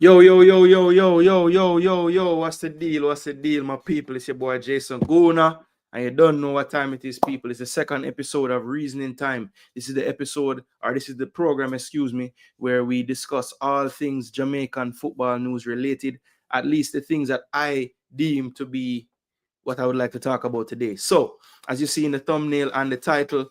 Yo, yo, yo, yo, yo, yo, yo, yo, yo, what's the deal? What's the deal, my people? It's your boy Jason Gooner, and you don't know what time it is, people. It's the second episode of Reasoning Time. This is the episode, or this is the program, excuse me, where we discuss all things Jamaican football news related, at least the things that I deem to be what I would like to talk about today. So, as you see in the thumbnail and the title,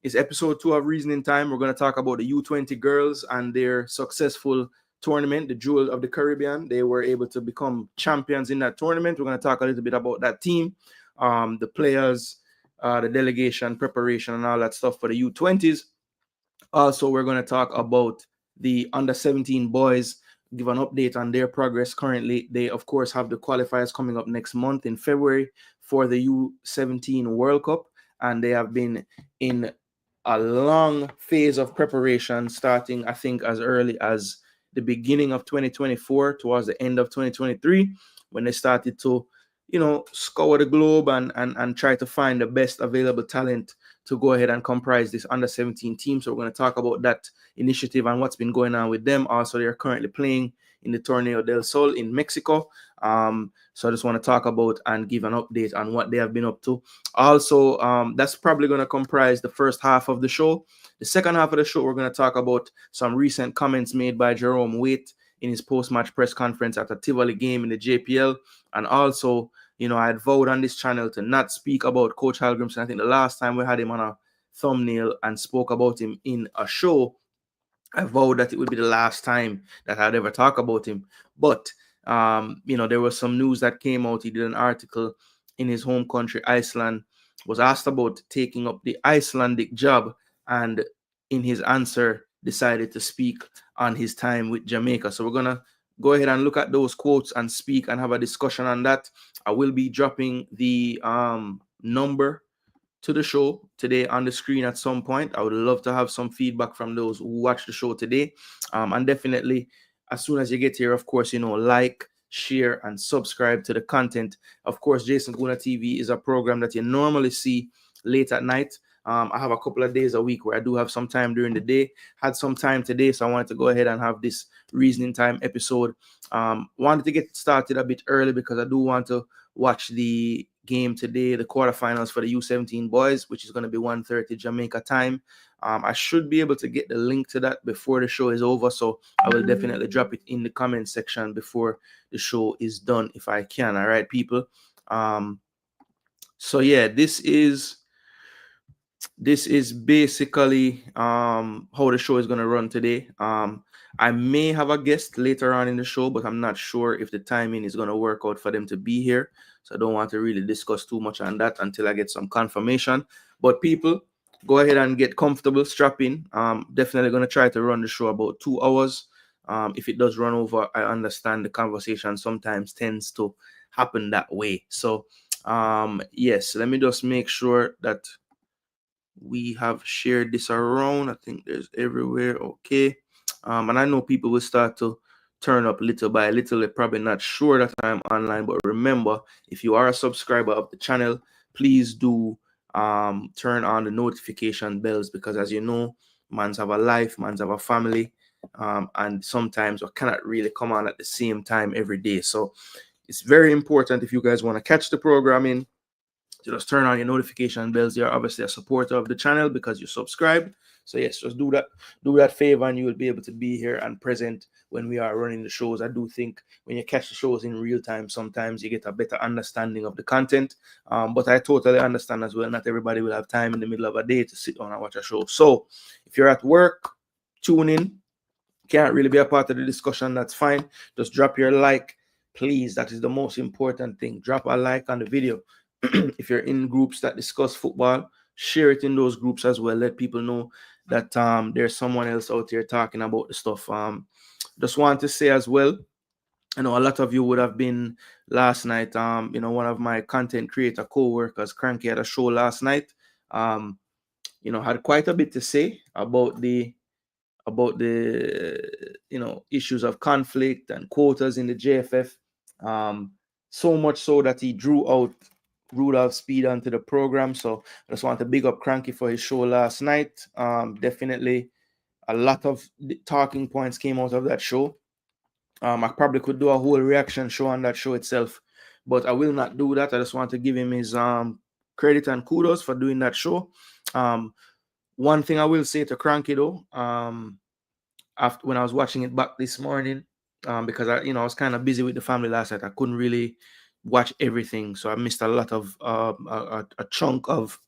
it's episode 2 of Reasoning Time. We're going to talk about the U20 Girlz and their successful tournament, the Jewel of the Caribbean. They were able to become champions in that tournament. We're going to talk a little bit about that team, the players, the delegation, preparation, and all that stuff for the U20s. Also, we're going to talk about the under-17 boys, give an update on their progress currently. They, of course, have the qualifiers coming up next month in February for the U17 World Cup, and they have been in a long phase of preparation, starting, I think, as early as the beginning of 2024 towards the end of 2023, when they started to, scour the globe and try to find the best available talent to go ahead and comprise this under-17 team. So we're going to talk about that initiative and what's been going on with them. Also, they're currently playing in the Torneo del Sol in Mexico. So I just want to talk about and give an update on what they have been up to. Also, that's probably going to comprise the first half of the show. The second half of the show, we're going to talk about some recent comments made by Jerome Waite in his post-match press conference at a Tivoli game in the JPL. And also, I had vowed on this channel to not speak about Coach Hallgrimsson. I think the last time we had him on a thumbnail and spoke about him in a show, I vowed that it would be the last time that I'd ever talk about him. But, there was some news that came out. He did an article in his home country, Iceland, was asked about taking up the Icelandic job, and in his answer decided to speak on his time with Jamaica. So we're going to go ahead and look at those quotes and speak and have a discussion on that. I will be dropping the number to the show today on the screen at some point. I would love to have some feedback from those who watch the show today. And definitely, as soon as you get here, of course, like, share, and subscribe to the content. Of course, Jason Gooner TV is a program that you normally see late at night. I have a couple of days a week where I do have some time during the day. Had some time today, so I wanted to go ahead and have this Reasoning Time episode. Wanted to get started a bit early because I do want to watch the game today, the quarterfinals for the U17 Boyz, which is going to be 1:30 Jamaica time. I should be able to get the link to that before the show is over, so I will definitely drop it in the comment section before the show is done if I can. All right, people. So yeah, this is basically how the show is going to run today. I may have a guest later on in the show, but I'm not sure if the timing is going to work out for them to be here. So I don't want to really discuss too much on that until I get some confirmation. But people, go ahead and get comfortable, strap in. Definitely going to try to run the show about 2 hours. If it does run over, I understand the conversation sometimes tends to happen that way. So yes, let me just make sure that we have shared this around. I think there's everywhere. Okay. And I know people will start to turn up little by little. They're probably not sure that I'm online, but remember, if you are a subscriber of the channel, please do turn on the notification bells, because as you know, mans have a life, mans have a family, and sometimes we cannot really come on at the same time every day. So it's very important, if you guys want to catch the programming, to just turn on your notification bells. You're obviously a supporter of the channel because you subscribe. So yes, just do that favor, and you will be able to be here and present when we are running the shows. I do think when you catch the shows in real time, sometimes you get a better understanding of the content. But I totally understand as well, not everybody will have time in the middle of a day to sit down and watch a show. So if you're at work, tune in. Can't really be a part of the discussion, that's fine. Just drop your like, please. That is the most important thing. Drop a like on the video. If you're in groups that discuss football, share it in those groups as well. Let people know that there's someone else out there talking about the stuff. Just want to say as well, I know a lot of you would have been last night. One of my content creator co-workers, Cranky, had a show last night. Had quite a bit to say about the issues of conflict and quotas in the JFF. So much so that he drew out Rudolph Speid onto the program. So I just want to big up Cranky for his show last night. Definitely a lot of talking points came out of that show. I probably could do a whole reaction show on that show itself, but I will not do that. I just want to give him his credit and kudos for doing that show. One thing I will say to Cranky though, after when I was watching it back this morning, because I was kind of busy with the family last night, I couldn't really watch everything, so I missed a lot of a chunk of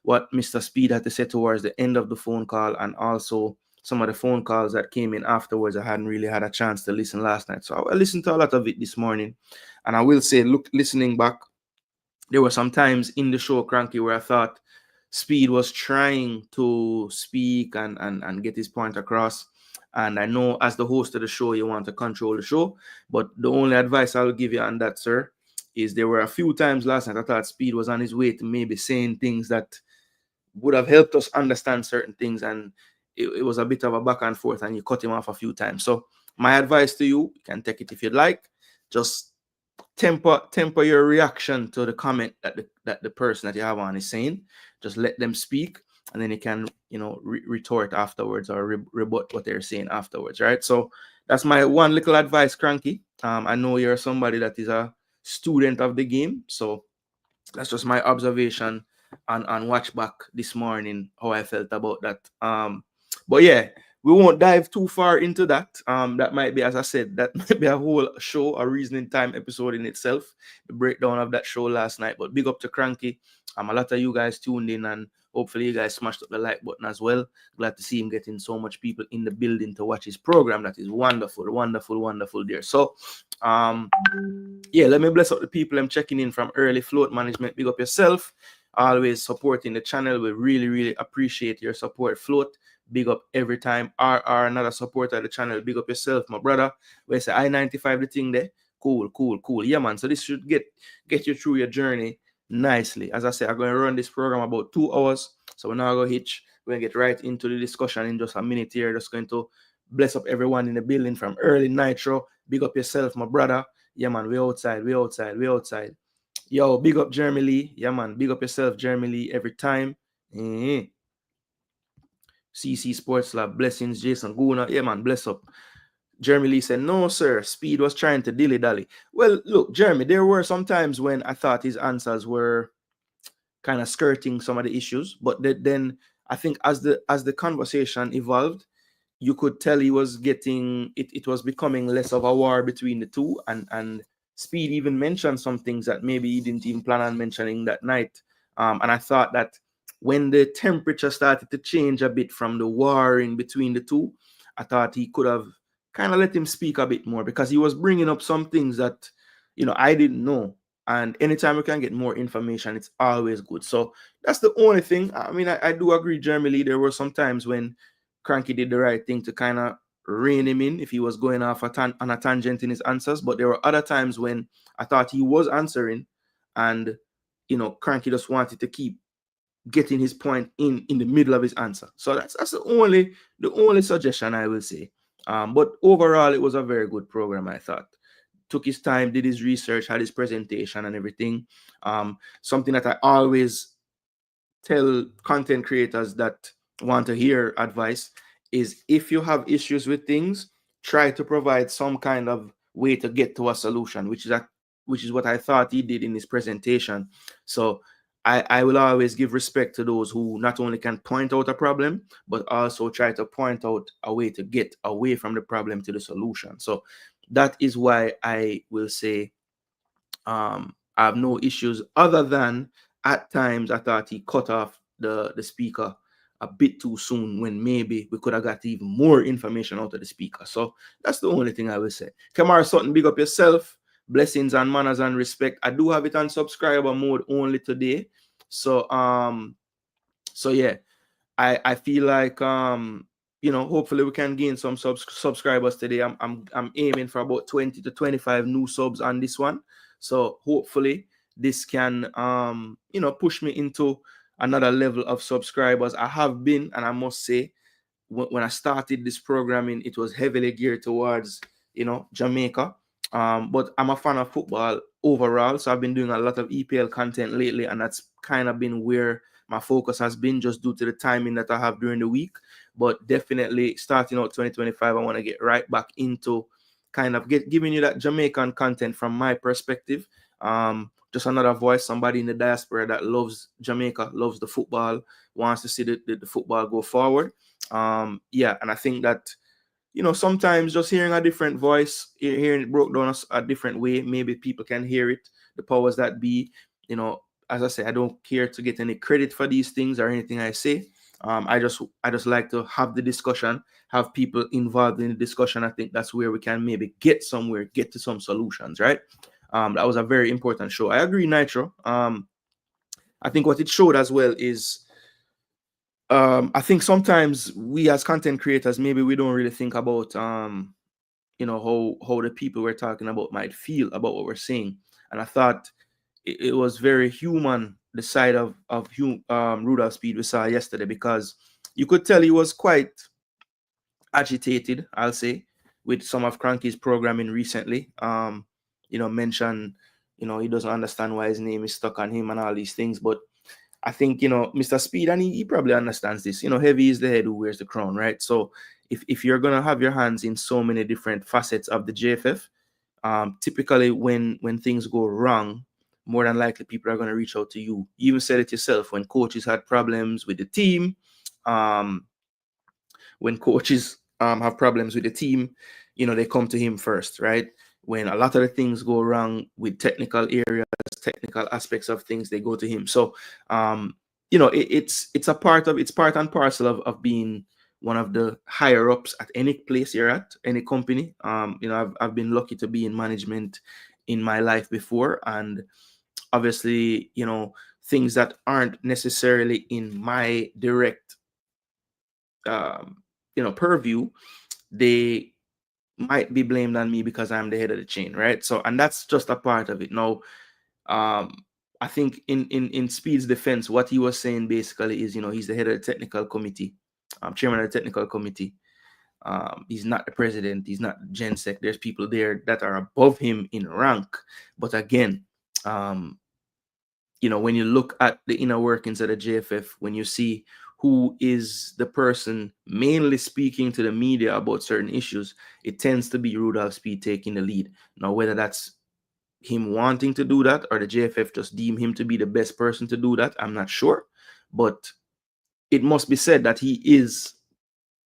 what Mr. Speid had to say towards the end of the phone call, and also some of the phone calls that came in afterwards. I hadn't really had a chance to listen last night, so I listened to a lot of it this morning. And I will say, listening back, there were some times in the show, Cranky, where I thought Speid was trying to speak and get his point across. And I know as the host of the show, you want to control the show. But the only advice I'll give you on that, sir, is there were a few times last night I thought Speid was on his way to maybe saying things that would have helped us understand certain things. And it was a bit of a back and forth, and you cut him off a few times. So my advice to you can take it if you'd like. Just temper your reaction to the comment that the person that you have on is saying. Just let them speak, and then you can retort afterwards, or rebut what they're saying afterwards, right? So that's my one little advice, Cranky. I know you're somebody that is a student of the game, so that's just my observation on watch back this morning, how I felt about that. But yeah, we won't dive too far into that. That might be, as I said, that might be a whole show, a reasoning time episode in itself, the breakdown of that show last night. But big up to Cranky. A lot of you guys tuned in, and hopefully you guys smashed up the like button as well. Glad to see him getting so much people in the building to watch his program. That is wonderful, wonderful, wonderful there. So yeah, let me bless up the people I'm checking in from early. Float Management, big up yourself. Always supporting the channel. We really, really appreciate your support. Float, big up every time. RR, another supporter of the channel, big up yourself, my brother. Where's the I-95 the thing there? Cool. Yeah, man. So this should get you through your journey nicely. As I said, I'm going to run this program about 2 hours, so we're not going to hitch. We're going to get right into the discussion in just a minute here. Just going to bless up everyone in the building from early. Nitro, big up yourself, my brother. Yeah, man, we outside. Yo, big up Jeremy Lee. Yeah, man, big up yourself, Jeremy Lee, every time. CC Sports Lab, blessings, Jason Gooner. Yeah, man, bless up. Jeremy Lee said, no, sir, Speid was trying to dilly-dally. Well, look, Jeremy, there were some times when I thought his answers were kind of skirting some of the issues, but then I think as the conversation evolved, you could tell he was getting it was becoming less of a war between the two, and Speid even mentioned some things that maybe he didn't even plan on mentioning that night. And I thought that when the temperature started to change a bit from the warring between the two, I thought he could have kind of let him speak a bit more, because he was bringing up some things that I didn't know. And anytime we can get more information, it's always good. So that's the only thing. I mean, I do agree, Jeremy Lee. There were some times when Cranky did the right thing to kind of rein him in if he was going off on a tangent in his answers. But there were other times when I thought he was answering, and Cranky just wanted to keep getting his point in the middle of his answer. So that's the only suggestion I will say. But overall, it was a very good program, I thought. Took his time, did his research, had his presentation and everything. Something that I always tell content creators that want to hear advice is, if you have issues with things, try to provide some kind of way to get to a solution, which is what I thought he did in his presentation. So I will always give respect to those who not only can point out a problem, but also try to point out a way to get away from the problem to the solution. So that is why I will say I have no issues, other than at times I thought he cut off the speaker a bit too soon, when maybe we could have got even more information out of the speaker. So that's the only thing I will say. Kamara Sutton, big up yourself. Blessings and manners and respect. I do have it on subscriber mode only today. So yeah, I feel like hopefully we can gain some subscribers today. I'm aiming for about 20 to 25 new subs on this one. So hopefully this can push me into another level of subscribers. I have been, and I must say, when I started this programming, it was heavily geared towards Jamaica. But I'm a fan of football overall, so I've been doing a lot of EPL content lately, and that's kind of been where my focus has been, just due to the timing that I have during the week. But definitely starting out 2025, I want to get right back into kind of giving you that Jamaican content from my perspective. Just another voice, somebody in the diaspora that loves Jamaica, loves the football, wants to see the football go forward. Yeah, and I think that, you know, sometimes just hearing a different voice, hearing it broke down a different way, maybe people can hear it, the powers that be. You know, as I say, I don't care to get any credit for these things or anything I say. I just like to have the discussion, have people involved in the discussion. I think that's where we can maybe get somewhere, get to some solutions, right? That was a very important show. I agree, Nitro. I think what it showed as well is, I think sometimes we as content creators, maybe we don't really think about, you know, how the people we're talking about might feel about what we're saying. And I thought it was very human, the side of Rudolph Speid we saw yesterday, because you could tell he was quite agitated, I'll say, with some of Cranky's programming recently. You know, mention, you know, he doesn't understand why his name is stuck on him and all these things. But I think, you know, Mr. Speid, and he probably understands this, you know, heavy is the head who wears the crown, right? So if you're going to have your hands in so many different facets of the JFF, typically when things go wrong, more than likely people are going to reach out to you. You even said it yourself, when coaches had problems with the team, when coaches have problems with the team, you know, they come to him first, right? When a lot of the things go wrong with technical areas, technical aspects of things, they go to him. So, you know, it's part and parcel of being one of the higher ups at any place you're at, any company. You know, I've been lucky to be in management in my life before, and obviously, you know, things that aren't necessarily in my direct, you know, purview, they might be blamed on me because I'm the head of the chain, right? So, and that's just a part of it. Now, I think in Speid's defense, what he was saying basically is, you know, he's the head of the technical committee, chairman of the technical committee. He's not the president, he's not GenSec. There's people there that are above him in rank. But again, you know, when you look at the inner workings of the JFF, when you see who is the person mainly speaking to the media about certain issues, it tends to be Rudolph Speid taking the lead. Now, whether that's him wanting to do that or the JFF just deem him to be the best person to do that, I'm not sure. But it must be said that he is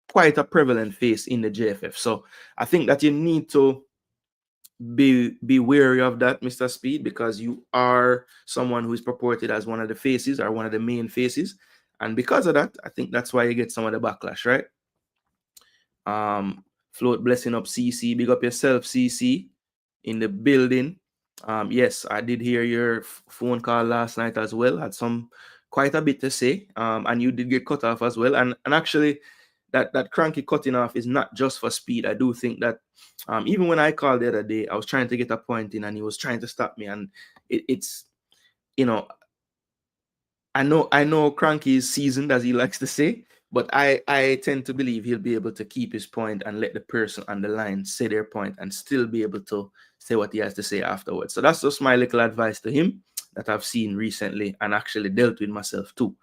quite a prevalent face in the JFF. So I think that you need to be wary of that, Mr. Speid, because you are someone who is purported as one of the faces or one of the main faces. And because of that, I think that's why you get some of the backlash, right? Float blessing up CC, big up yourself, CC, in the building. Yes, I did hear your phone call last night as well. Had quite a bit to say. And you did get cut off as well. And actually, that cranky cutting off is not just for Speid. I do think that even when I called the other day, I was trying to get a point in and he was trying to stop me. And it's, you know, I know Cranky is seasoned, as he likes to say, but I tend to believe he'll be able to keep his point and let the person on the line say their point and still be able to say what he has to say afterwards. So that's just my little advice to him that I've seen recently and actually dealt with myself too.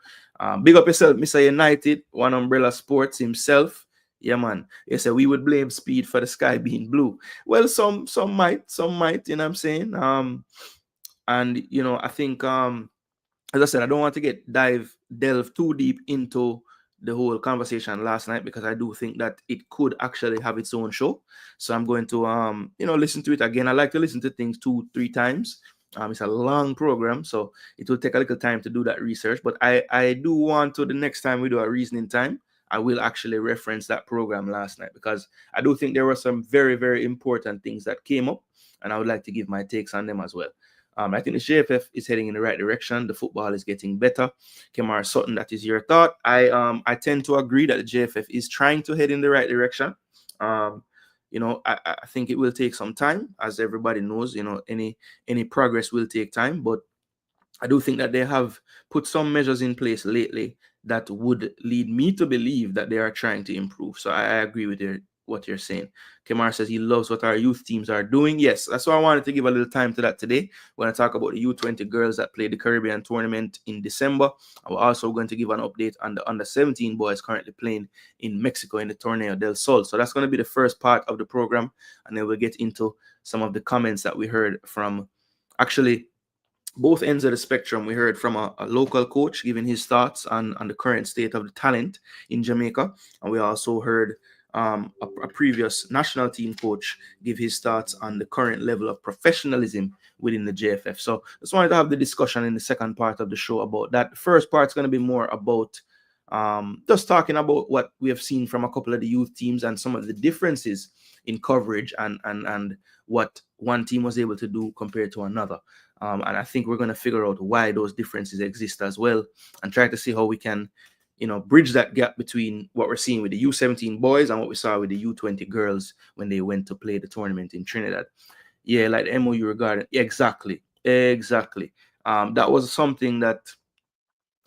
Big up yourself, Mr. United, One Umbrella Sports himself. Yeah, man. Yes, we would blame Speid for the sky being blue. Well, some might, you know what I'm saying? And you know, I think as I said, I don't want to delve too deep into the whole conversation last night because I do think that it could actually have its own show. So I'm going to you know, listen to it again. I like to listen to things 2-3 times. It's a long program, so it will take a little time to do that research. But I do want to, the next time we do a reasoning time, I will actually reference that program last night because I do think there were some very, very important things that came up, and I would like to give my takes on them as well. I think the JFF is heading in the right direction. The football is getting better. Kemar Sutton, that is your thought. I tend to agree that the JFF is trying to head in the right direction. You know, I think it will take some time, as everybody knows. You know, any progress will take time, but I do think that they have put some measures in place lately that would lead me to believe that they are trying to improve. So I agree with what you're saying. Kemar says he loves what our youth teams are doing. Yes, that's why I wanted to give a little time to that today. We're going to talk about the U20 girls that played the Caribbean tournament in December. And we're also going to give an update on the under-17 boys currently playing in Mexico in the Torneo del Sol. So that's going to be the first part of the program. And then we'll get into some of the comments that we heard from actually both ends of the spectrum. We heard from a local coach giving his thoughts on the current state of the talent in Jamaica. And we also heard a previous national team coach give his thoughts on the current level of professionalism within the JFF. So just wanted to have the discussion in the second part of the show about that. The first part is going to be more about just talking about what we have seen from a couple of the youth teams and some of the differences in coverage and what one team was able to do compared to another. And I think we're going to figure out why those differences exist as well and try to see how we can, bridge that gap between what we're seeing with the U17 boys and what we saw with the U20 girls when they went to play the tournament in Trinidad. Yeah, like the MOU regarding. Exactly. That was something that,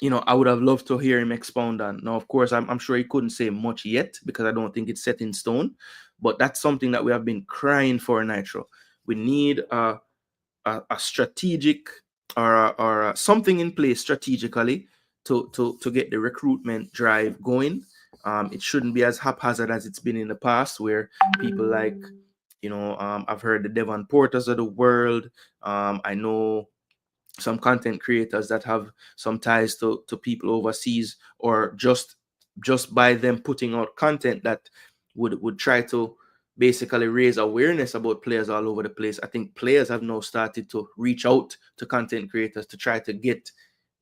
I would have loved to hear him expound on. Now, of course, I'm sure he couldn't say much yet because I don't think it's set in stone. But that's something that we have been crying for, Nitro. We need a strategic or something in place strategically to get the recruitment drive going. It shouldn't be as haphazard as it's been in the past, where people like, I've heard the Devon Porters of the world. I know some content creators that have some ties to people overseas, or just by them putting out content that would try to basically raise awareness about players all over the place. I think players have now started to reach out to content creators to try to get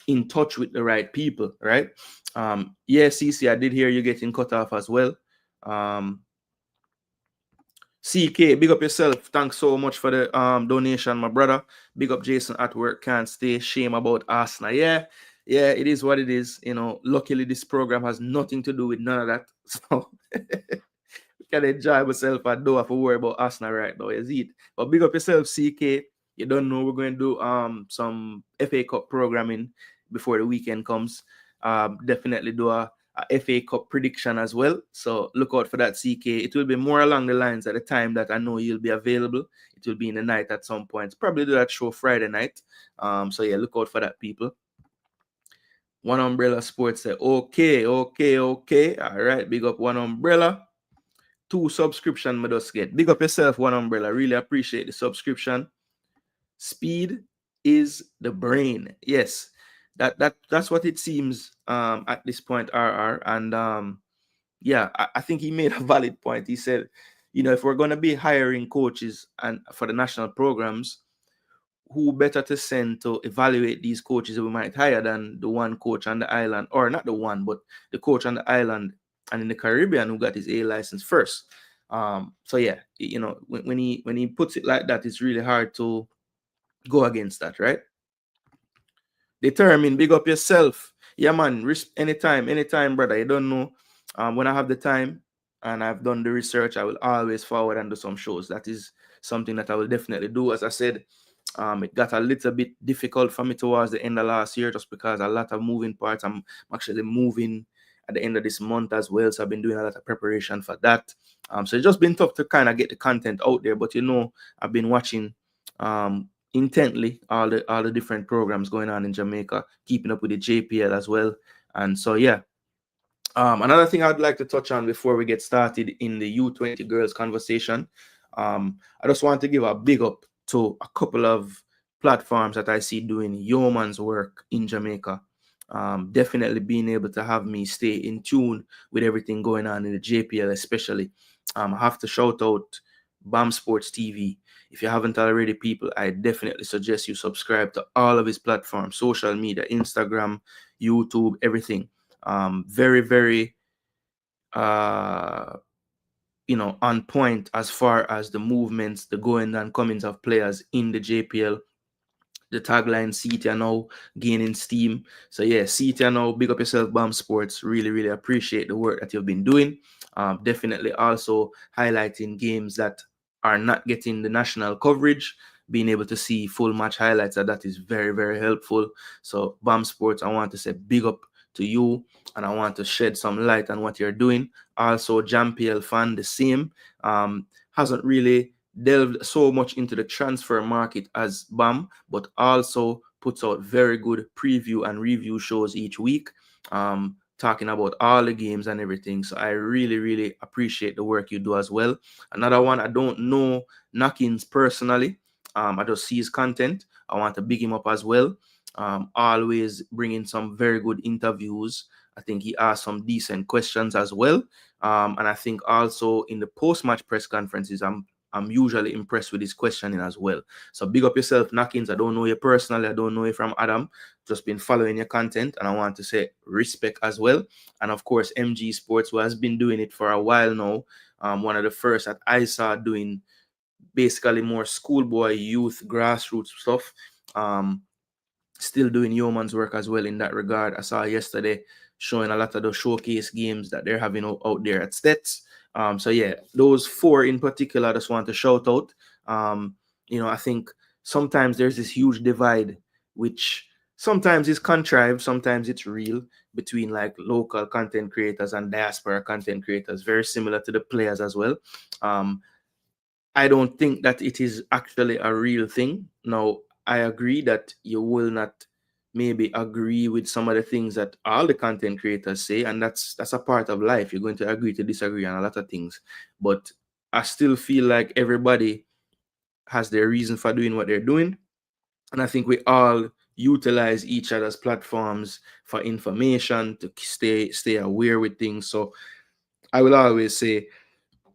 in touch with the right people, right? Yeah, CC, I did hear you getting cut off as well. CK, big up yourself. Thanks so much for the donation, my brother. Big up Jason at work. Can't stay. Shame about Arsenal. Yeah, it is what it is. Luckily this program has nothing to do with none of that. So we can enjoy myself. I don't have to worry about Arsenal right now, is it? But big up yourself, CK. You don't know we're going to do some FA Cup programming before the weekend comes. Definitely do a FA Cup prediction as well. So look out for that, CK. It will be more along the lines at the time that I know you'll be available. It will be in the night at some point. Probably do that show Friday night. So yeah, look out for that, people. One Umbrella Sports say, okay. All right, big up One Umbrella. 2 subscription me just get. Big up yourself, One Umbrella. Really appreciate the subscription. Speed is the brain. Yes. That's what it seems at this point, RR. And yeah, I think he made a valid point. He said, if we're going to be hiring coaches and for the national programs, who better to send to evaluate these coaches that we might hire than the one coach on the island, or not the one, but the coach on the island and in the Caribbean who got his A license first. So yeah, when he puts it like that, it's really hard to go against that, right? Determine, big up yourself. Yeah, man. Anytime, brother. You don't know. When I have the time and I've done the research, I will always forward and do some shows. That is something that I will definitely do. As I said, it got a little bit difficult for me towards the end of last year just because a lot of moving parts. I'm actually moving at the end of this month as well. So I've been doing a lot of preparation for that. So it's just been tough to kind of get the content out there. But I've been watching intently all the different programs going on in Jamaica, keeping up with the JPL as well. And so yeah, another thing I'd like to touch on before we get started in the U20 girls conversation, I just want to give a big up to a couple of platforms that I see doing yeoman's work in Jamaica. Definitely being able to have me stay in tune with everything going on in the JPL, especially. I have to shout out BAM Sports TV. If you haven't already, people, I definitely suggest you subscribe to all of his platforms, social media, Instagram, YouTube, everything. Very, very, on point as far as the movements, the going and comings of players in the JPL. The tagline, CT now gaining steam. So yeah, CT now, big up yourself, BAM Sports. Really, really appreciate the work that you've been doing. Definitely also highlighting games that are not getting the national coverage, being able to see full match highlights, that is very, very helpful. So BAM Sports, I want to say big up to you, and I want to shed some light on what you're doing. Also, JamPL fan, the same. Hasn't really delved so much into the transfer market as BAM, but also puts out very good preview and review shows each week, talking about all the games and everything. So I really, really appreciate the work you do as well. Another one, I don't know Knockins personally. I just see his content. I want to big him up as well. Always bringing some very good interviews. I think he asked some decent questions as well. And I think also in the post-match press conferences, I'm usually impressed with his questioning as well. So big up yourself, Knockins. I don't know you personally. I don't know you from Adam. Just been following your content, and I want to say respect as well. And of course, MG Sports, who has been doing it for a while now. One of the first that I saw doing basically more schoolboy youth grassroots stuff. Still doing yeoman's work as well in that regard. I saw yesterday showing a lot of the showcase games that they're having out there at Stets. So yeah, those four in particular, I just want to shout out. I think sometimes there's this huge divide, which sometimes is contrived, sometimes it's real, between like local content creators and diaspora content creators, very similar to the players as well. I don't think that it is actually a real thing. Now, I agree that you will not maybe agree with some of the things that all the content creators say, and that's a part of life. You're going to agree to disagree on a lot of things, but I still feel like everybody has their reason for doing what they're doing, and I think we all utilize each other's platforms for information to stay aware with things. So I will always say,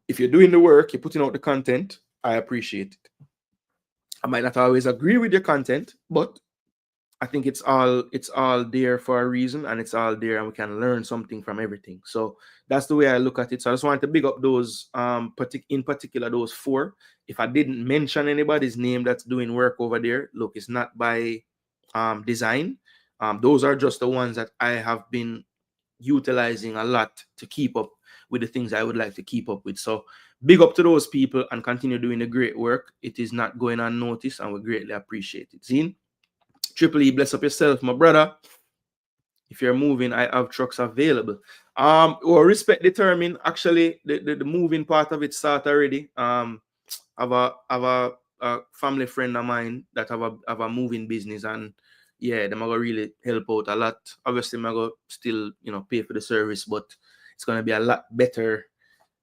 if you're doing the work, you're putting out the content, I appreciate it. I might not always agree with your content, but I think it's all there for a reason, and it's all there, and we can learn something from everything. So that's the way I look at it. So I just wanted to big up those, in particular, those four. If I didn't mention anybody's name that's doing work over there, look, it's not by design. Those are just the ones that I have been utilizing a lot to keep up with the things I would like to keep up with. So big up to those people and continue doing the great work. It is not going unnoticed, and we greatly appreciate it. Zine, Triple E, bless up yourself, my brother. If you're moving, I have trucks available. Or respect determine. Actually, the moving part of it start already. I have a family friend of mine that have a moving business, and yeah, them are gonna really help out a lot. Obviously, I'm gonna still pay for the service, but it's gonna be a lot better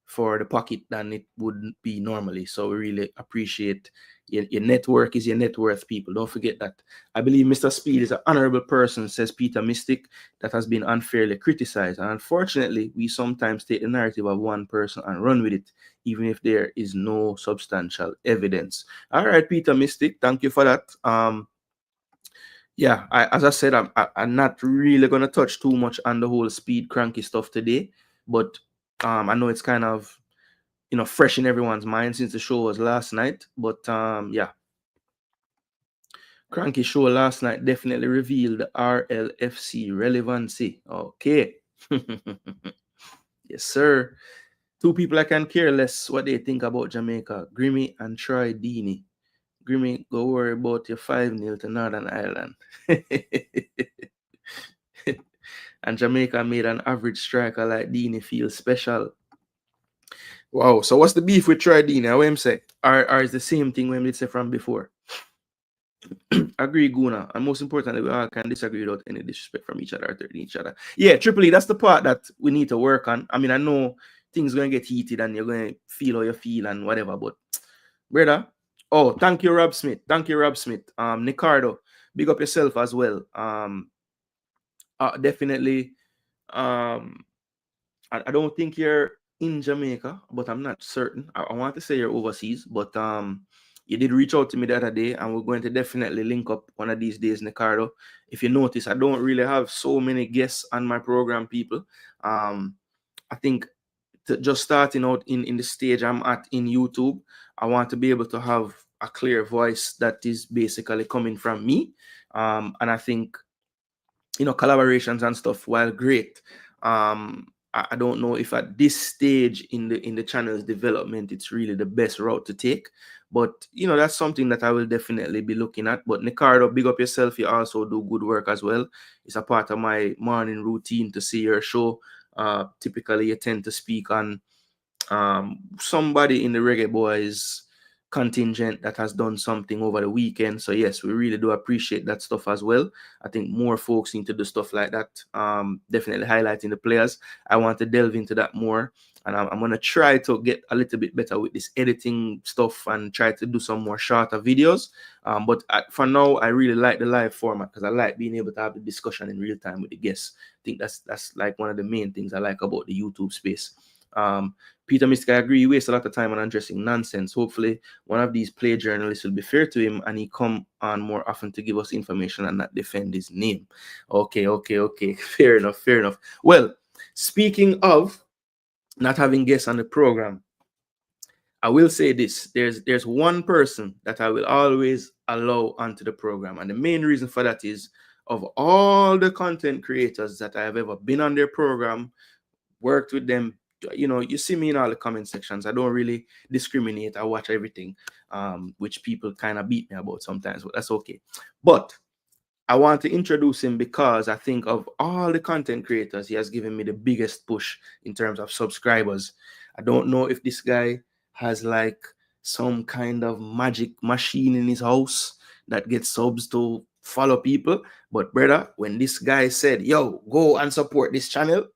for the pocket than it would be normally. So we really appreciate your network is your net worth, people. Don't forget that. I believe Mr. Speid is an honorable person, says Peter Mystic, that has been unfairly criticized. And unfortunately, we sometimes take the narrative of one person and run with it, even if there is no substantial evidence. All right, Peter Mystic, thank you for that. Yeah, as I said, I'm not really going to touch too much on the whole Speid cranky stuff today, but I know it's kind of fresh in everyone's mind since the show was last night. But yeah, cranky show last night definitely revealed the RLFC relevancy. Okay. Yes, sir. Two people I can care less what they think about Jamaica, Grimmy and Troy Deeney. Grimmy, go worry about your 5-0 to Northern Ireland. And Jamaica made an average striker like Deeney feel special. Wow, so what's the beef with Troy Deeney? What him say? Or is the same thing when we say from before? Agree, Gooner. And most importantly, we all can disagree without any disrespect from each other or threatening each other. Yeah, Triple E, that's the part that we need to work on. I mean, I know things going to get heated and you're going to feel how you feel and whatever, but brother, oh, thank you, Rob Smith. Thank you, Rob Smith. Nicardo, big up yourself as well. Definitely. I don't think you're in Jamaica, but I'm not certain. I want to say you're overseas, but you did reach out to me the other day, and we're going to definitely link up one of these days, Nicardo. If you notice, I don't really have so many guests on my program, people. I think just starting out in the stage I'm at in YouTube, I want to be able to have a clear voice that is basically coming from me. And I think, collaborations and stuff, while great, I don't know if at this stage in the channel's development, it's really the best route to take. But you know, that's something that I will definitely be looking at. But Nicardo, big up yourself. You also do good work as well. It's a part of my morning routine to see your show. Typically you tend to speak on somebody in the Reggae Boys contingent that has done something over the weekend. So yes, we really do appreciate that stuff as well. I think more folks need to do stuff like that. Definitely highlighting the players. I want to delve into that more, and I'm going to try to get a little bit better with this editing stuff and try to do some more shorter videos. But for now, I really like the live format because I like being able to have the discussion in real time with the guests. I think that's like one of the main things I like about the YouTube space. Peter Mystic, I agree, he wastes a lot of time on addressing nonsense. Hopefully, one of these play journalists will be fair to him and he come on more often to give us information and not defend his name. Okay. Fair enough. Well, speaking of not having guests on the program, I will say this. There's one person that I will always allow onto the program. And the main reason for that is, of all the content creators that I have ever been on their program, worked with them, you know, you see me in all the comment sections. I don't really discriminate. I watch everything, which people kind of beat me about sometimes, but that's okay. But I want to introduce him because I think of all the content creators, he has given me the biggest push in terms of subscribers. I don't know if this guy has like some kind of magic machine in his house that gets subs to follow people. But brother, when this guy said, yo, go and support this channel,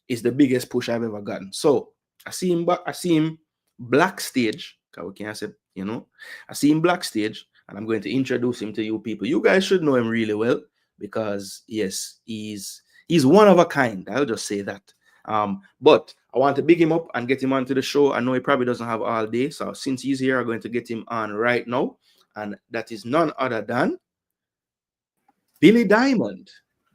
is the biggest push I've ever gotten. So I see him black stage. We can't say, you know, I see him black stage, and I'm going to introduce him to you people. You guys should know him really well because yes, he's one of a kind. I'll just say that. But I want to big him up and get him onto the show. I know he probably doesn't have all day, so since he's here, I'm going to get him on right now, and that is none other than Billy Diamond.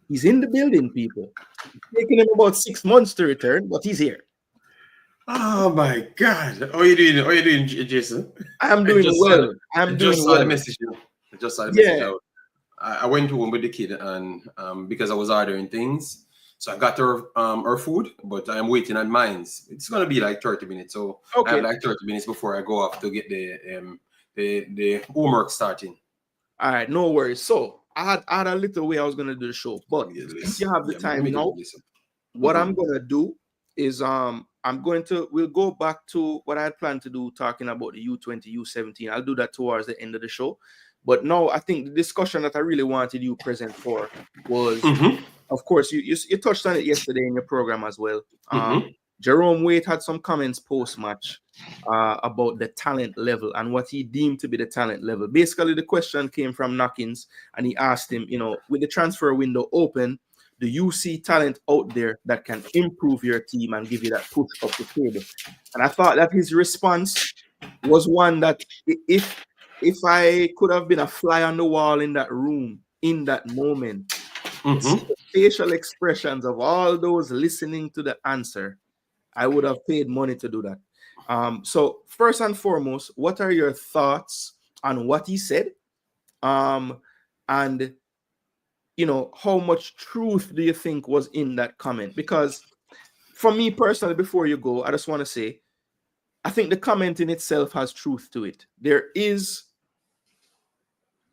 He's in the building, people. It's taking him about 6 months to return, but he's here. Oh my God! How are you doing? How are you doing, Jason? I'm doing well. I just saw the message. I just saw the message out. I went home with the kid, and because I was ordering things, so I got her food, but I'm waiting on mine. It's gonna be like 30 minutes, so okay. I have like 30 minutes before I go off to get the homework starting. All right, no worries. So I had a little way I was gonna do the show, but if you have the time now, what I'm gonna do is we'll go back to what I had planned to do, talking about the U20, U17. I'll do that towards the end of the show. But no, I think the discussion that I really wanted you present for was, of course, you touched on it yesterday in your program as well. Jerome Waite had some comments post-match about the talent level and what he deemed to be the talent level. Basically, the question came from Knockins, and he asked him, you know, with the transfer window open, do you see talent out there that can improve your team and give you that push up the table? And I thought that his response was one that if I could have been a fly on the wall in that room in that moment, the facial expressions of all those listening to the answer, I would have paid money to do that. So first and foremost, what are your thoughts on what he said? And you know, how much truth do you think was in that comment? Because for me personally, before you go, I just want to say, I think the comment in itself has truth to it. There is,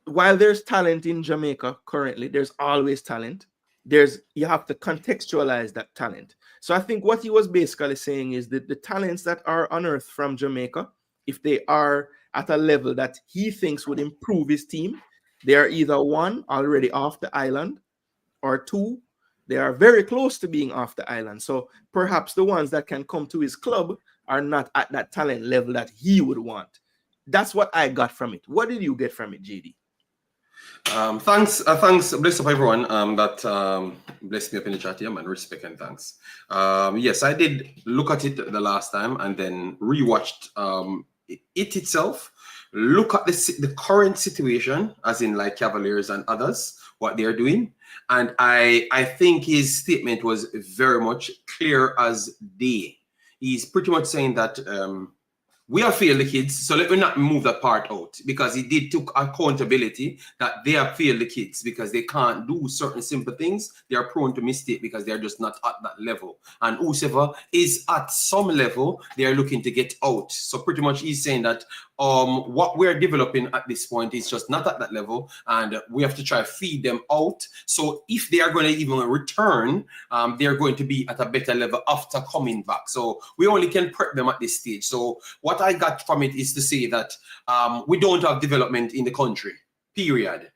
while there's talent in Jamaica currently, there's always talent. You have to contextualize that talent. So I think what he was basically saying is that the talents that are unearthed from Jamaica, if they are at a level that he thinks would improve his team, they are either one, already off the island, or two, they are very close to being off the island. So perhaps the ones that can come to his club are not at that talent level that he would want. That's what I got from it. What did you get from it, JD? Thanks, bless up everyone that blessed me up in the chat here, man. Respect and thanks. Yes, I did look at it the last time and then rewatched it itself. Look at the current situation, as in like Cavaliers and others, what they're doing. And I think his statement was very much clear as day. He's pretty much saying that we have failed the kids, so let me not move that part out, because he did took accountability that they have failed the kids because they can't do certain simple things. They are prone to mistake because they're just not at that level. And whoever is at some level, they are looking to get out. So pretty much he's saying that what we're developing at this point is just not at that level, and we have to try to feed them out. So if they are going to even return, they're going to be at a better level after coming back. So we only can prep them at this stage. So what I got from it is to say that we don't have development in the country, period.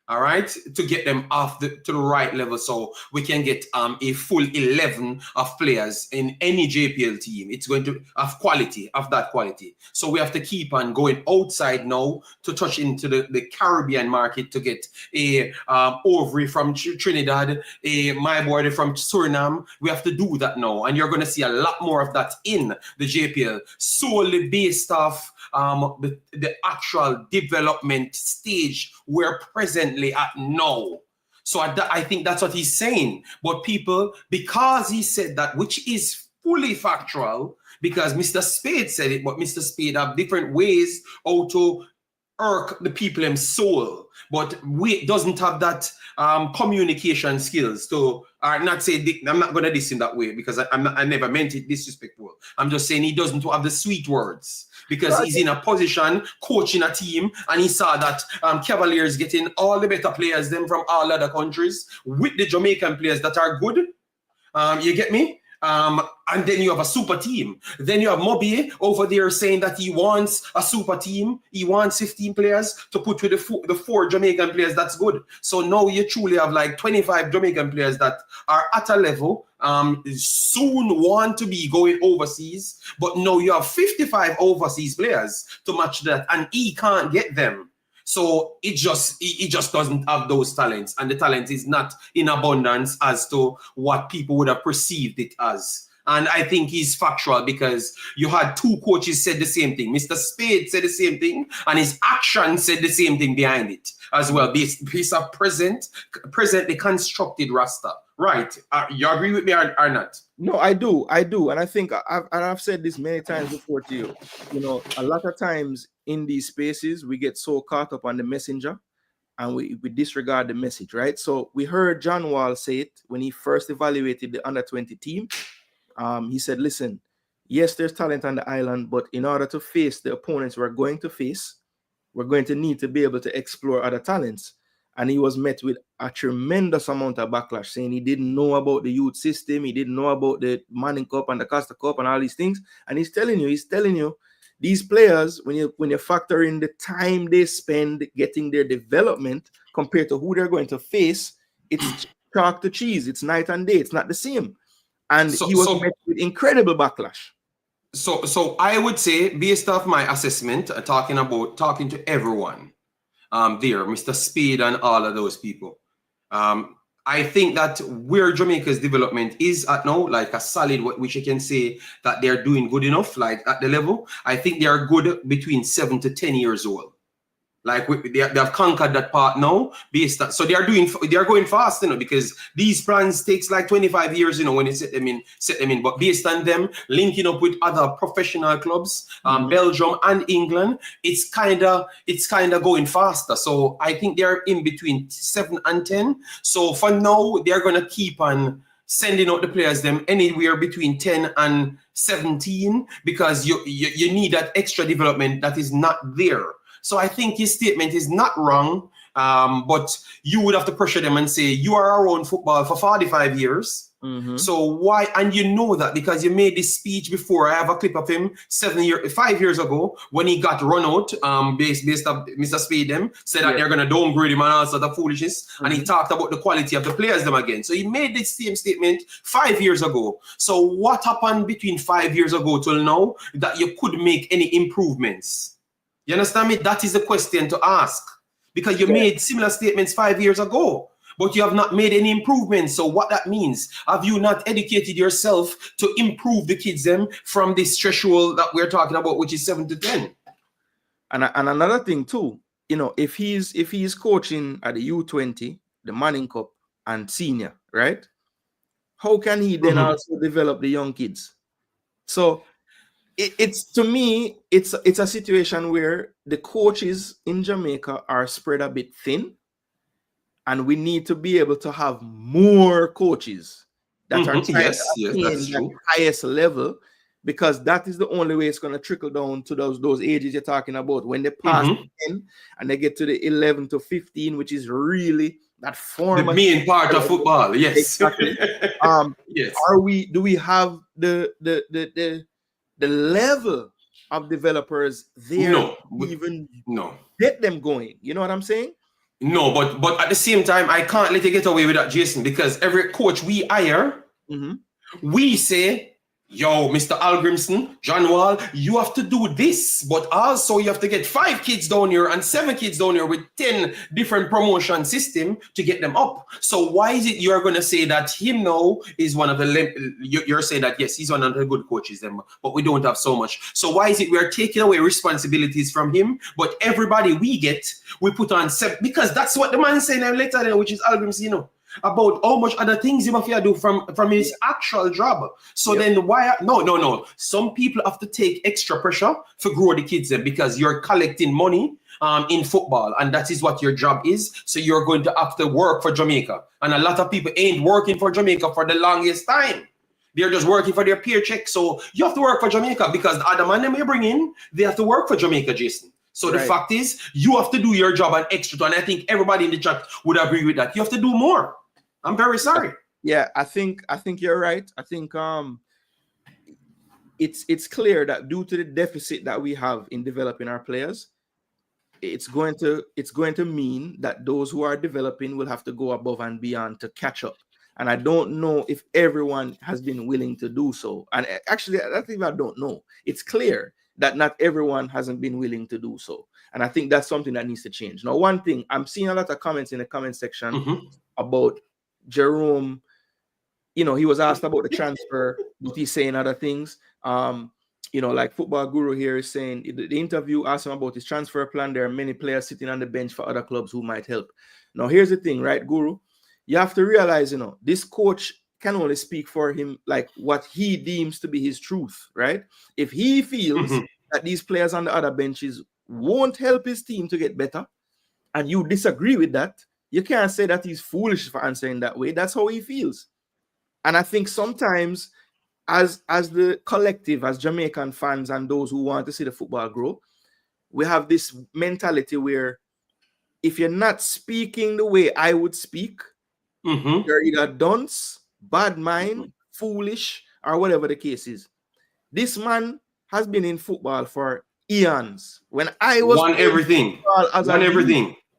All right, to get them off to the right level, so we can get a full 11 of players in any JPL team. It's going to have quality, of that quality. So we have to keep on going outside now to touch into the Caribbean market to get a Ovary from Trinidad, a my boy from Suriname. We have to do that now, and you're going to see a lot more of that in the JPL, solely based off the actual development stage we're presently at now. So I think that's what he's saying. But people, because he said that, which is fully factual, because Mr. Speid said it, but Mr. Speid have different ways how to irk the people in soul, but we doesn't have that communication skills to not say, I'm not going to diss him that way, because I never meant it disrespectful. I'm just saying he doesn't have the sweet words, because he's in a position coaching a team, and he saw that Cavaliers getting all the better players them from all other countries with the Jamaican players that are good. You get me? And then you have a super team. Then you have Moby over there saying that he wants a super team. He wants 15 players to put with the four Jamaican players. That's good. So now you truly have like 25 Jamaican players that are at a level, soon want to be going overseas. But now you have 55 overseas players to match that, and he can't get them. So it just doesn't have those talents, and the talent is not in abundance as to what people would have perceived it as. And I think he's factual, because you had two coaches said the same thing. Mr. Speid said the same thing, and his action said the same thing behind it as well. Based of presently constructed roster. Right? You agree with me or not? No, I do, and I think I've said this many times before to you. You know, a lot of times in these spaces we get so caught up on the messenger, and we disregard the message, right? So we heard John Wall say it when he first evaluated the under-20 team. He said, "Listen, yes, there's talent on the island, but in order to face the opponents we're going to face, we're going to need to be able to explore other talents." And he was met with a tremendous amount of backlash, saying he didn't know about the youth system, he didn't know about the Manning Cup and the Costa Cup and all these things. And he's telling you, these players, when you factor in the time they spend getting their development compared to who they're going to face, it's chalk to cheese. It's night and day. It's not the same. And he was met with incredible backlash. So I would say, based off my assessment, talking to everyone, there, Mr. Speid and all of those people. I think that where Jamaica's development is at now, like a solid, which you can say that they're doing good enough, like at the level, I think they are good between 7 to 10 years old. Like they have conquered that part now, based on, so they are going fast, you know, because these plans takes like 25 years, you know, when you set them in. But based on them linking up with other professional clubs, Belgium and England, it's kind of going faster. So I think they're in between 7 and 10. So for now, they're gonna keep on sending out the players them anywhere between 10 and 17, because you need that extra development that is not there. So I think his statement is not wrong, but you would have to pressure them and say, you are around football for 45 years. So why? And you know that because you made this speech before. I have a clip of him 5 years ago when he got run out, based on Mr. Speid them, said that they're going to downgrade him and all sort of foolishness. And he talked about the quality of the players them again. So he made this same statement 5 years ago. So what happened between 5 years ago till now that you could make any improvements? You understand me? That is the question to ask, because you made similar statements 5 years ago, but you have not made any improvements. So what that means, have you not educated yourself to improve the kids them from this threshold that we're talking about, which is 7 to 10? And another thing too, you know, if he's coaching at the U20, the Manning Cup and senior, right? How can he then also develop the young kids? So it's to me, it's a situation where the coaches in Jamaica are spread a bit thin, and we need to be able to have more coaches that are trying to attain the highest level, because that is the only way it's going to trickle down to those ages you're talking about. When they pass 10 and they get to the 11 to 15, which is really that form. The main part of football, yes. Exactly. Yes. Do we have the level of developers there even get them going? You know what I'm saying? No, but at the same time, I can't let you get away with that, Jason, because every coach we hire, we say, yo, Mr. Hallgrimsson, John Wall, you have to do this, but also you have to get 5 kids down here and 7 kids down here with 10 different promotion system to get them up. So why is it you're going to say that him now is one of the, you're saying that, yes, he's one of the good coaches, them, but we don't have so much. So why is it we're taking away responsibilities from him, but everybody we get, we put on 7, because that's what the man saying later then, which is Hallgrimsson, you know, about how much other things he must do from his actual job. So then why? No. Some people have to take extra pressure to grow the kids then, because you're collecting money in football, and that is what your job is. So you're going to have to work for Jamaica. And a lot of people ain't working for Jamaica for the longest time. They're just working for their paycheck. So you have to work for Jamaica, because the other man them you bring in, they have to work for Jamaica, Jason. So the fact is, you have to do your job and extra. And I think everybody in the chat would agree with that. You have to do more. I'm very sorry. Yeah, I think you're right. I think it's clear that due to the deficit that we have in developing our players, it's going to mean that those who are developing will have to go above and beyond to catch up. And I don't know if everyone has been willing to do so. And actually, I think I don't know. It's clear that not everyone hasn't been willing to do so. And I think that's something that needs to change. Now, one thing, I'm seeing a lot of comments in the comment section about Jerome. You know, he was asked about the transfer, but he's saying other things. You know, like Football Guru here is saying, the interview asked him about his transfer plan. There are many players sitting on the bench for other clubs who might help. Now, here's the thing, right, Guru? You have to realize, you know, this coach can only speak for him, like what he deems to be his truth, right? If he feels that these players on the other benches won't help his team to get better, and you disagree with that, you can't say that he's foolish for answering that way. That's how he feels. And I think sometimes as the collective, as Jamaican fans and those who want to see the football grow, we have this mentality where if you're not speaking the way I would speak, you're either dunce, bad mind, foolish, or whatever the case is. This man has been in football for eons. When I was won everything.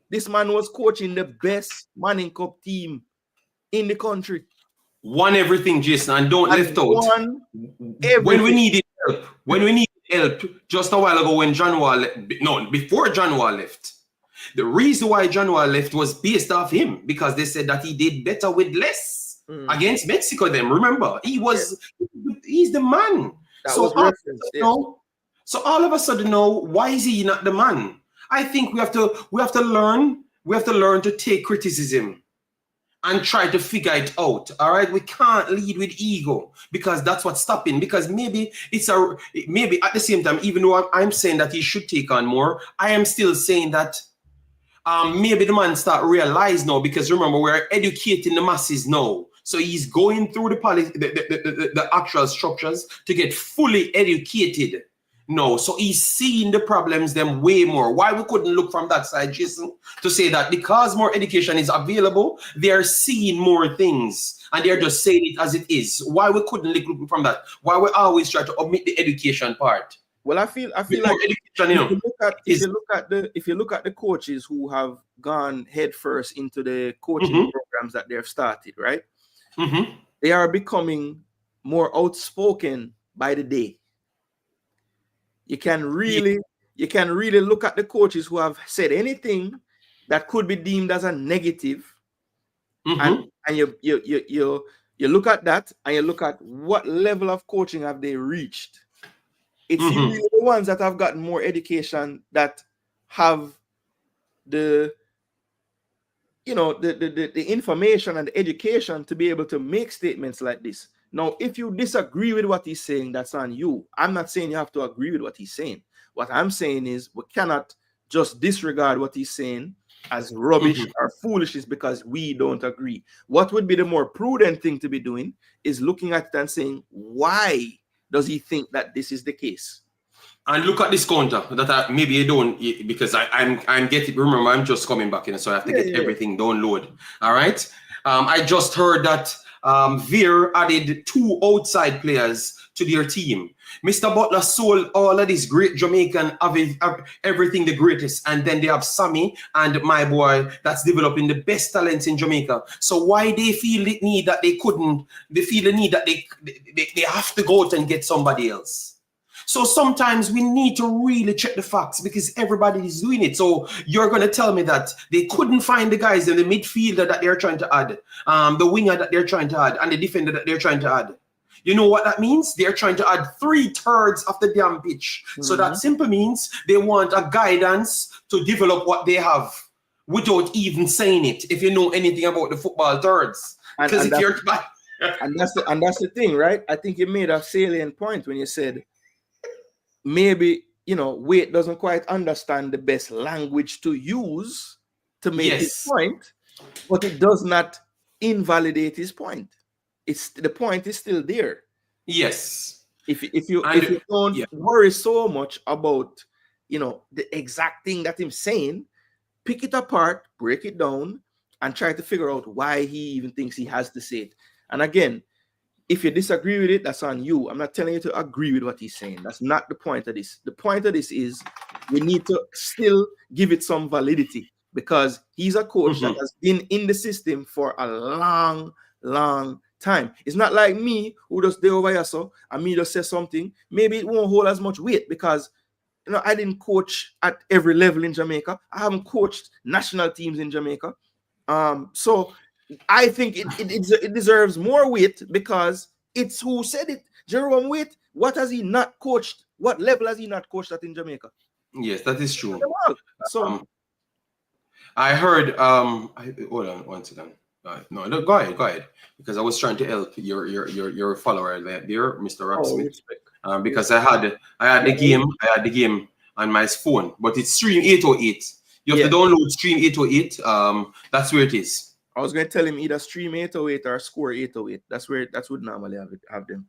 This man was coaching the best Manning Cup team in the country. Won everything, Jason, and don't left out. When we needed help, just a while ago when John Wall, before John Wall left, the reason why John Wall left was based off him, because they said that he did better with less against Mexico. Then remember, he's the man. So all of a sudden, now, why is he not the man? I think we have to learn to take criticism and try to figure it out. All right, we can't lead with ego, because that's what's stopping. Because maybe at the same time, even though I'm saying that he should take on more, I am still saying that maybe the man start realize now, because remember, we're educating the masses now. So he's going through the actual structures to get fully educated. No, so he's seeing the problems them way more. Why we couldn't look from that side, Jason, to say that because more education is available, they are seeing more things and they're just saying it as it is. Why we couldn't look from that? Why we always try to omit the education part? Well, I feel like if you look at the coaches who have gone headfirst into the coaching programs that they've started, right? They are becoming more outspoken by the day. You can really look at the coaches who have said anything that could be deemed as a negative, and you look at that and you look at what level of coaching have they reached. It's really the ones that have gotten more education that have the information and the education to be able to make statements like this. Now, if you disagree with what he's saying, that's on you. I'm not saying you have to agree with what he's saying. What I'm saying is we cannot just disregard what he's saying as rubbish or foolishness because we don't agree. What would be the more prudent thing to be doing is looking at it and saying, why does he think that this is the case? And look at this counter that maybe you don't, because I'm getting, remember, I'm just coming back in, so I have to get everything download. All right. I just heard that Veer added 2 outside players to their team. Mr. Butler sold all of these great Jamaican, everything the greatest, and then they have Sammy and my boy that's developing the best talents in Jamaica. So why they feel the need that they couldn't, they feel the need that they have to go out and get somebody else. So sometimes we need to really check the facts because everybody is doing it. So you're going to tell me that they couldn't find the guys in the midfielder that they're trying to add, the winger that they're trying to add, and the defender that they're trying to add. You know what that means? They're trying to add 3/3 of the damn pitch. So that simply means they want a guidance to develop what they have without even saying it, if you know anything about the football thirds. Because if you're... and that's the thing, right? I think you made a salient point when you said, maybe, you know, Waite doesn't quite understand the best language to use to make his point, but it does not invalidate his point. The point is still there. Yes. If you don't worry so much about, you know, the exact thing that he's saying, pick it apart, break it down, and try to figure out why he even thinks he has to say it. And again, if you disagree with it, that's on you. I'm not telling you to agree with what he's saying. That's not the point of this. The point of this is we need to still give it some validity because he's a coach that has been in the system for a long, long time. It's not like me who just stay over here so and me just say something. Maybe it won't hold as much weight because, you know, I didn't coach at every level in Jamaica. I haven't coached national teams in Jamaica. So I think it deserves more weight because it's who said it. Jerome Waite, what has he not coached? What level has he not coached at in Jamaica? Yes, that is true. So I heard hold on one second. No, go ahead. Because I was trying to help your follower there, Mr. Rocksmith. Because I had the game on my phone, but it's stream 808. You have to download stream 808. That's where it is. I was going to tell him either stream 808 or score 808. That's what normally have them.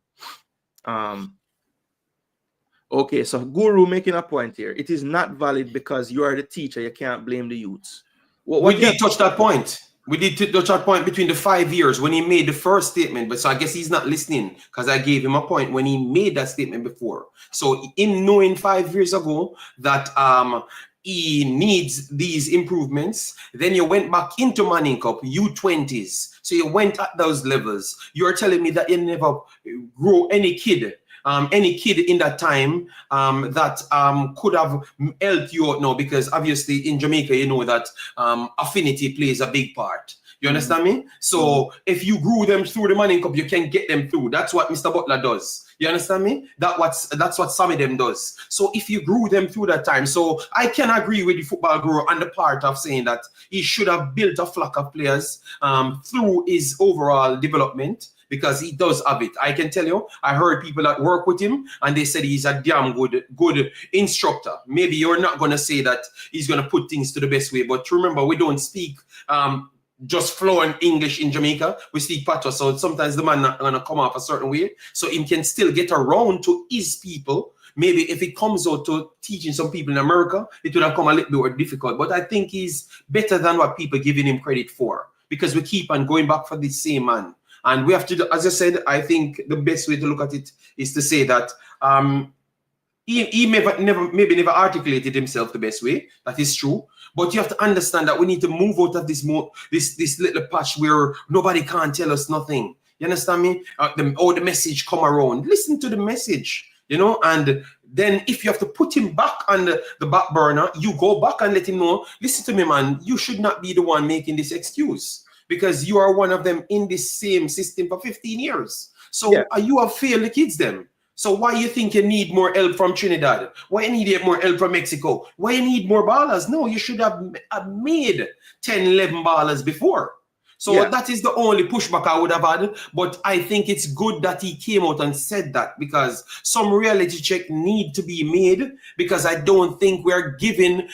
Okay, so Guru making a point here. It is not valid because you are the teacher. You can't blame the youths. We did touch that point. We did touch that point between the 5 years when he made the first statement. But so I guess he's not listening because I gave him a point when he made that statement before. So in knowing 5 years ago that he needs these improvements, then you went back into Manning Cup, U20s. So you went at those levels. You're telling me that you never grow any kid in that time that could have helped you out now, because obviously in Jamaica, you know that affinity plays a big part. You understand me? So if you grew them through the Manning Cup, you can get them through. That's what Mr. Butler does. You understand me? That's what some of them does. So if you grew them through that time, so I can agree with the football guru on the part of saying that he should have built a flock of players through his overall development, because he does have it. I can tell you, I heard people that work with him and they said he's a damn good instructor. Maybe you're not going to say that he's going to put things to the best way, but remember, we don't speak just fluent English in Jamaica. We speak patois, so sometimes the man not gonna come off a certain way. So he can still get around to his people. Maybe if it comes out to teaching some people in America, it would have come a little bit more difficult. But I think he's better than what people giving him credit for, because we keep on going back for the same man. And we have to, as I said, I think the best way to look at it is to say that he never articulated himself the best way. That is true. But you have to understand that we need to move out of this little patch where nobody can't tell us nothing. You understand me? The message come around. Listen to the message, you know, and then if you have to put him back on the back burner, you go back and let him know, listen to me, man, you should not be the one making this excuse, because you are one of them in this same system for 15 years. So you have failed the kids then. So why you think you need more help from Trinidad? Why you need more help from Mexico? Why you need more ballers? No, you should have made 10, 11 ballers before. So that is the only pushback I would have had. But I think it's good that he came out and said that, because some reality check need to be made, because I don't think we're giving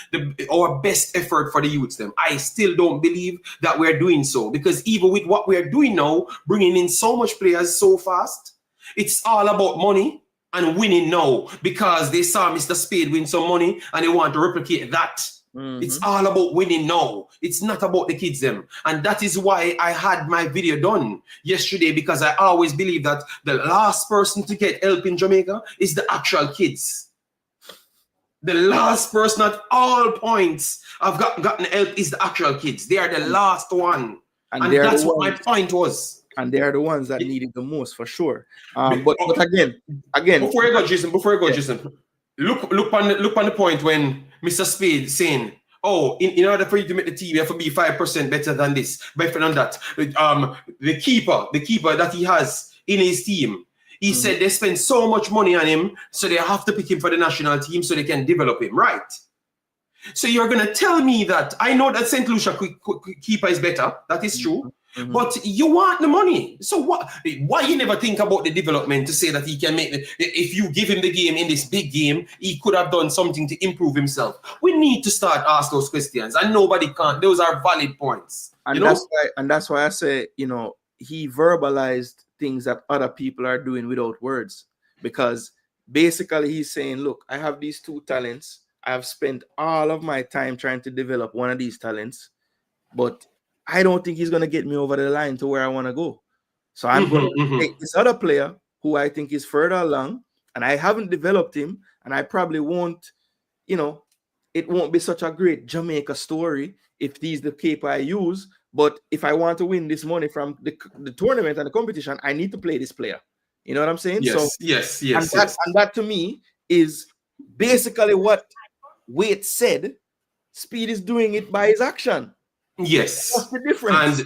our best effort for the youths them. I still don't believe that we're doing so, because even with what we're doing now, bringing in so much players so fast, it's all about money. and winning now because they saw Mr. Speid win some money and they want to replicate that. It's all about winning now. It's not about the kids them. And that is why I had my video done yesterday, because I always believe that the last person to get help in Jamaica is the actual kids. The last person at all points I've gotten help is the actual kids. They are the last one. And that's what my point was. And they are the ones that need it the most, for sure. But again, before you go, Jason, Jason, look on the point when Mr. Speid saying, oh, in order for you to make the team, you have to be 5% better than this, better than that. The keeper that he has in his team, he said they spend so much money on him, so they have to pick him for the national team so they can develop him, right? So you're going to tell me that I know that St. Lucia keeper is better. That is true. But you want the money. So why you never think about the development to say that he can make if you give him the game in this big game, he could have done something to improve himself. We need to start ask those questions, and nobody can't. Those are valid points. And that's why I say, he verbalized things that other people are doing without words, because basically he's saying, look, I have these two talents. I have spent all of my time trying to develop one of these talents, but I don't think he's going to get me over the line to where I want to go. So I'm going to take this other player who I think is further along, and I haven't developed him, and I probably won't, it won't be such a great Jamaica story if he's the keeper I use. But if I want to win this money from the tournament and the competition, I need to play this player. You know what I'm saying? Yes. And that to me is basically what Waite said. Speid is doing it by his action. Yes. What's the difference?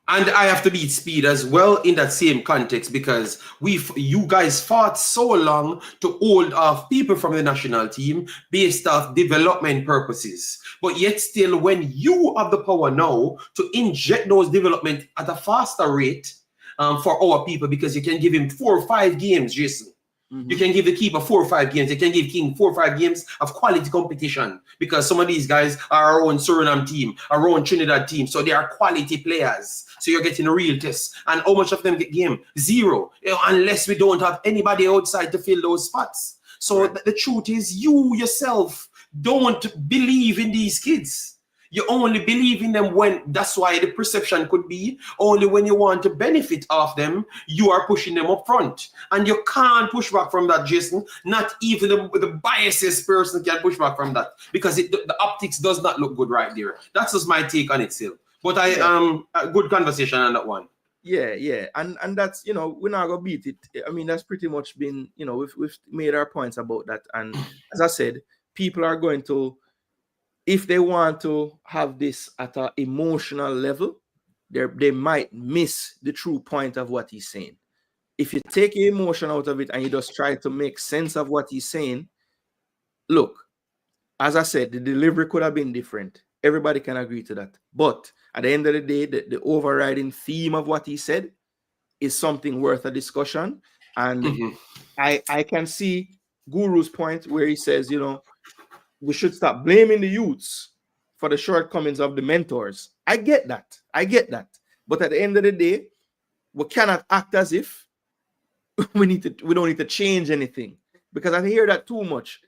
And I have to beat Speid as well in that same context, because you guys fought so long to hold off people from the national team based off development purposes. But yet still, when you have the power now to inject those development at a faster rate for our people, because you can give him 4 or 5 games, Jason. You can give the keeper 4 or 5 games. You can give King 4 or 5 games of quality competition, because some of these guys are our own Suriname team, our own Trinidad team. So they are quality players. So you're getting a real test. And how much of them get game? 0. Unless we don't have anybody outside to fill those spots. So the truth is, you yourself don't believe in these kids. You only believe in them when, that's why the perception could be only when you want to benefit off them, you are pushing them up front. And you can't push back from that, Jason. Not even the biased person can push back from that, because the optics does not look good right there. That's just my take on it still. But a good conversation on that one. Yeah. And that's, we're not going to beat it. I mean, that's pretty much been, we've made our points about that. And as I said, people are going to, if they want to have this at an emotional level, they might miss the true point of what he's saying. If you take the emotion out of it and you just try to make sense of what he's saying, look, as I said, the delivery could have been different. Everybody can agree to that. But at the end of the day, the overriding theme of what he said is something worth a discussion. And I can see Guru's point where he says, we should stop blaming the youths for the shortcomings of the mentors. I get that. But at the end of the day, we cannot act as if we don't need to change anything, because I hear that too much.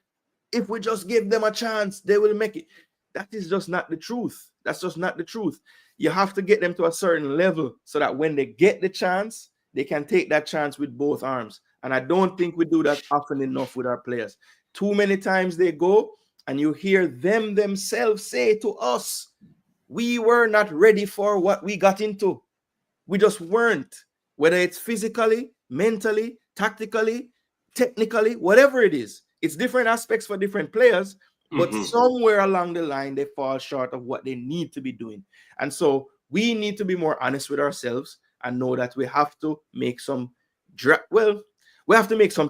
If we just give them a chance, they will make it. That is just not the truth. That's just not the truth. You have to get them to a certain level so that when they get the chance, they can take that chance with both arms. And I don't think we do that often enough with our players. Too many times they go, and you hear them themselves say to us, we were not ready for what we got into. We just weren't. Whether it's physically, mentally, tactically, technically, whatever it is. It's different aspects for different players, but somewhere along the line, they fall short of what they need to be doing. And so we need to be more honest with ourselves and know that we have to make some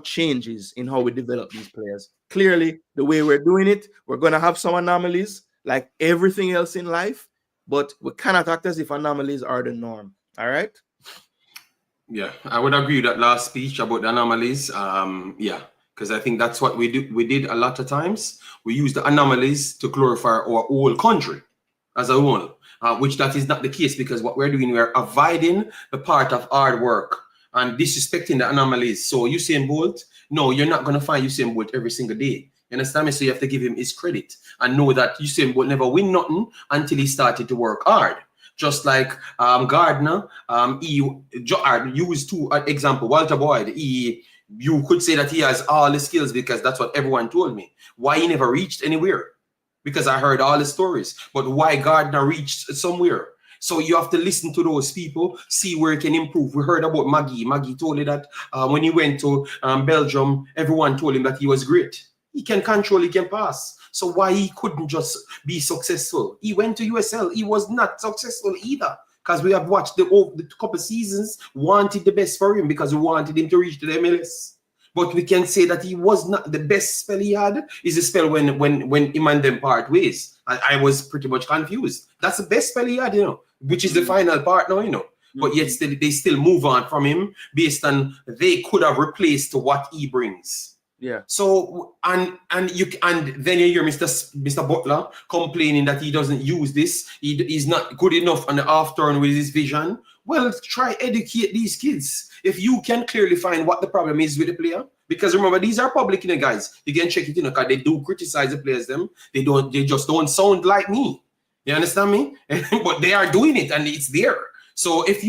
changes in how we develop these players. Clearly, the way we're doing it, we're going to have some anomalies like everything else in life, but we cannot act as if anomalies are the norm. All right? Yeah, I would agree with that last speech about the anomalies. Because I think that's what we do. We did a lot of times. We use the anomalies to glorify our whole country as a whole, which that is not the case, because what we're doing, we're avoiding the part of hard work and disrespecting the anomalies. So Usain Bolt, no, you're not going to find Usain Bolt every single day. You understand me? So you have to give him his credit and know that Usain Bolt never win nothing until he started to work hard. Just like Gardner, he used two example, Walter Boyd, you could say that he has all the skills because that's what everyone told me. Why he never reached anywhere? Because I heard all the stories. But why Gardner reached somewhere? So you have to listen to those people, see where he can improve. We heard about Maggie. Maggie told me that when he went to Belgium, everyone told him that he was great. He can control, he can pass. So why he couldn't just be successful? He went to USL. He was not successful either. Because we have watched the couple seasons, wanted the best for him because we wanted him to reach the MLS. But we can say that he was not the best spell he had is a spell when him and them part ways. I was pretty much confused. That's the best spell he had, you know, which is the final part now, you know. But yet still, they still move on from him based on they could have replaced what he brings. Yeah. So and then you hear Mr. Butler complaining that he doesn't use this. He's not good enough on the off turn with his vision. Well, try educate these kids. If you can clearly find what the problem is with the player, because remember these are public, you know, guys. You can check it, you know, because they do criticize the players. They just don't sound like me. You understand me? But they are doing it, and it's there. So if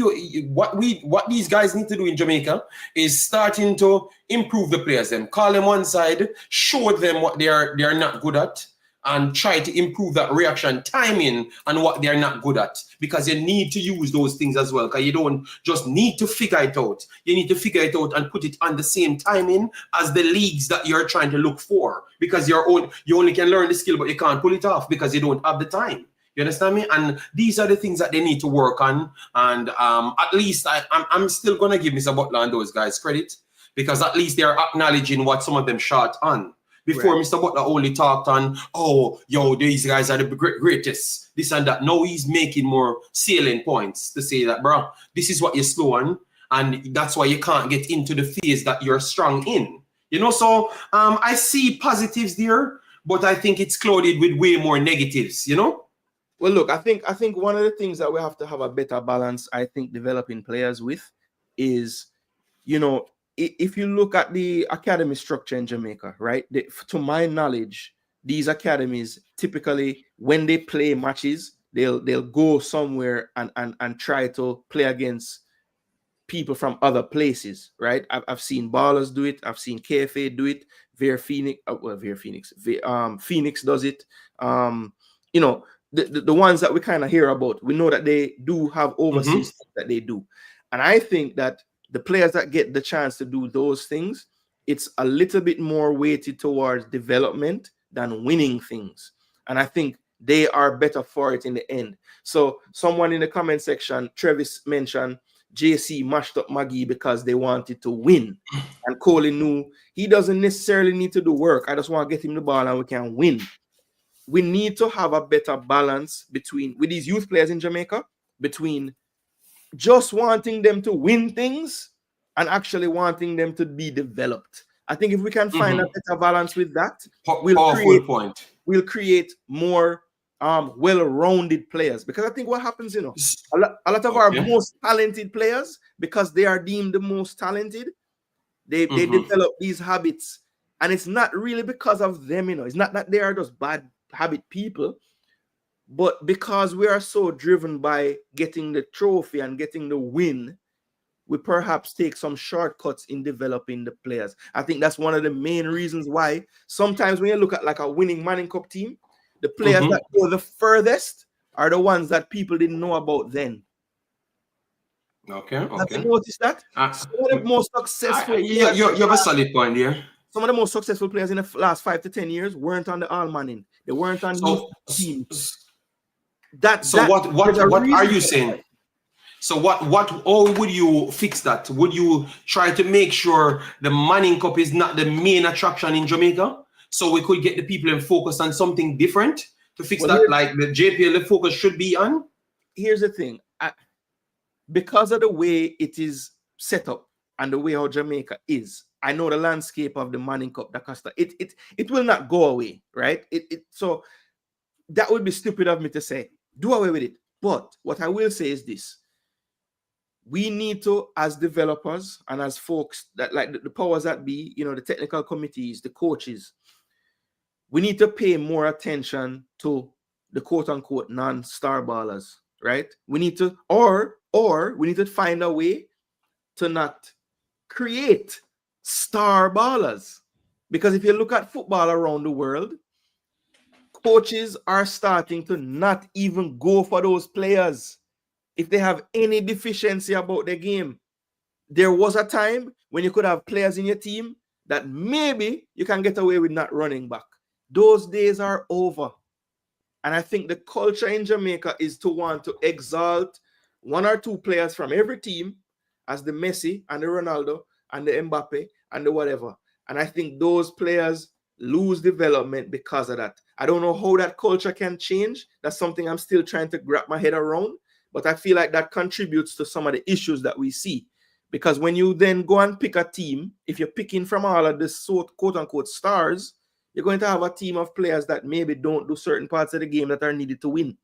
what these guys need to do in Jamaica is starting to improve the players, them call them one side, show them what they are not good at, and try to improve that reaction timing and what they're not good at, because you need to use those things as well, because you don't just need to figure it out. You need to figure it out and put it on the same timing as the leagues that you're trying to look for, because you only can learn the skill, but you can't pull it off because you don't have the time. You understand me? And these are the things that they need to work on. And at least I'm still going to give Mr. Butler and those guys credit, because at least they're acknowledging what some of them shot on. Before, right, Mr. Butler only talked on, oh, yo, these guys are the greatest, this and that. Now he's making more salient points to say that, bro, this is what you're slow on, and that's why you can't get into the phase that you're strong in. You know, so I see positives there, but I think it's clouded with way more negatives, you know? Well, look, I think one of the things that we have to have a better balance, I think, developing players with is, you know, if you look at the academy structure in Jamaica, right? To my knowledge, these academies typically, when they play matches, they'll go somewhere and try to play against people from other places, right? I've seen Ballers do it. I've seen KFA do it. Phoenix does it. You know, the ones that we kind of hear about, we know that they do have overseas stuff that they do. And I think that the players that get the chance to do those things, it's a little bit more weighted towards development than winning things. And I think they are better for it in the end. So someone in the comment section, Travis, mentioned JC mashed up Maggie because they wanted to win. And Colin knew he doesn't necessarily need to do work. I just want to get him the ball and we can win. We need to have a better balance with these youth players in Jamaica, between just wanting them to win things and actually wanting them to be developed. I think if we can find a better balance with that, we'll create more well-rounded players. Because I think what happens, you know, a lot of our most talented players, because they are deemed the most talented, they develop these habits. And it's not really because of them, you know. It's not that they are just bad habit people, but because we are so driven by getting the trophy and getting the win, we perhaps take some shortcuts in developing the players. I think that's one of the main reasons why sometimes when you look at like a winning Manning Cup team, the players that go the furthest are the ones that people didn't know about then. Okay. Have you noticed that? Some of the most successful you have a solid point here. Some of the most successful players in the last 5 to 10 years weren't on the All-Manning. They weren't on teams. What are you saying? So how would you fix that? Would you try to make sure the Manning Cup is not the main attraction in Jamaica, so we could get the people in focus on something different to fix that, like the JPL, the focus should be on? Here's the thing. Because of the way it is set up and the way how Jamaica is, I know the landscape of the Manning Cup, the Costa, it will not go away, right? So that would be stupid of me to say, do away with it. But what I will say is this. we need to, as developers and as folks that like the powers that be, you know, the technical committees, the coaches, we need to pay more attention to the quote unquote non-star ballers, right? We need to, or we need to find a way to not create star ballers. Because if you look at football around the world, coaches are starting to not even go for those players if they have any deficiency about the game. There was a time when you could have players in your team that maybe you can get away with not running back. Those days are over. And I think the culture in Jamaica is to want to exalt one or two players from every team as the Messi and the Ronaldo and the Mbappe and the whatever. And I think those players lose development because of that. I don't know how that culture can change. That's something I'm still trying to wrap my head around. But I feel like that contributes to some of the issues that we see. Because when you then go and pick a team, if you're picking from all of the quote-unquote stars, you're going to have a team of players that maybe don't do certain parts of the game that are needed to win.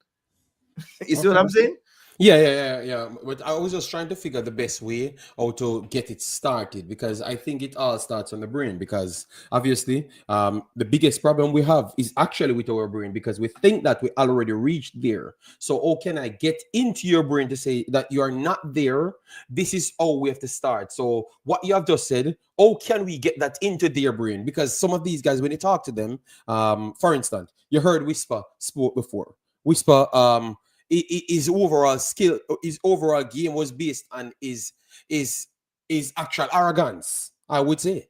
You see what I'm saying? Yeah. But I was just trying to figure the best way how to get it started, because I think it all starts on the brain. Because obviously, the biggest problem we have is actually with our brain, because we think that we already reached there. So how can I get into your brain to say that you are not there? This is how we have to start. So what you have just said, how can we get that into their brain? Because some of these guys, when you talk to them, for instance, you heard Whisper spoke before. Whisper, his overall skill, his overall game was based on his actual arrogance, I would say.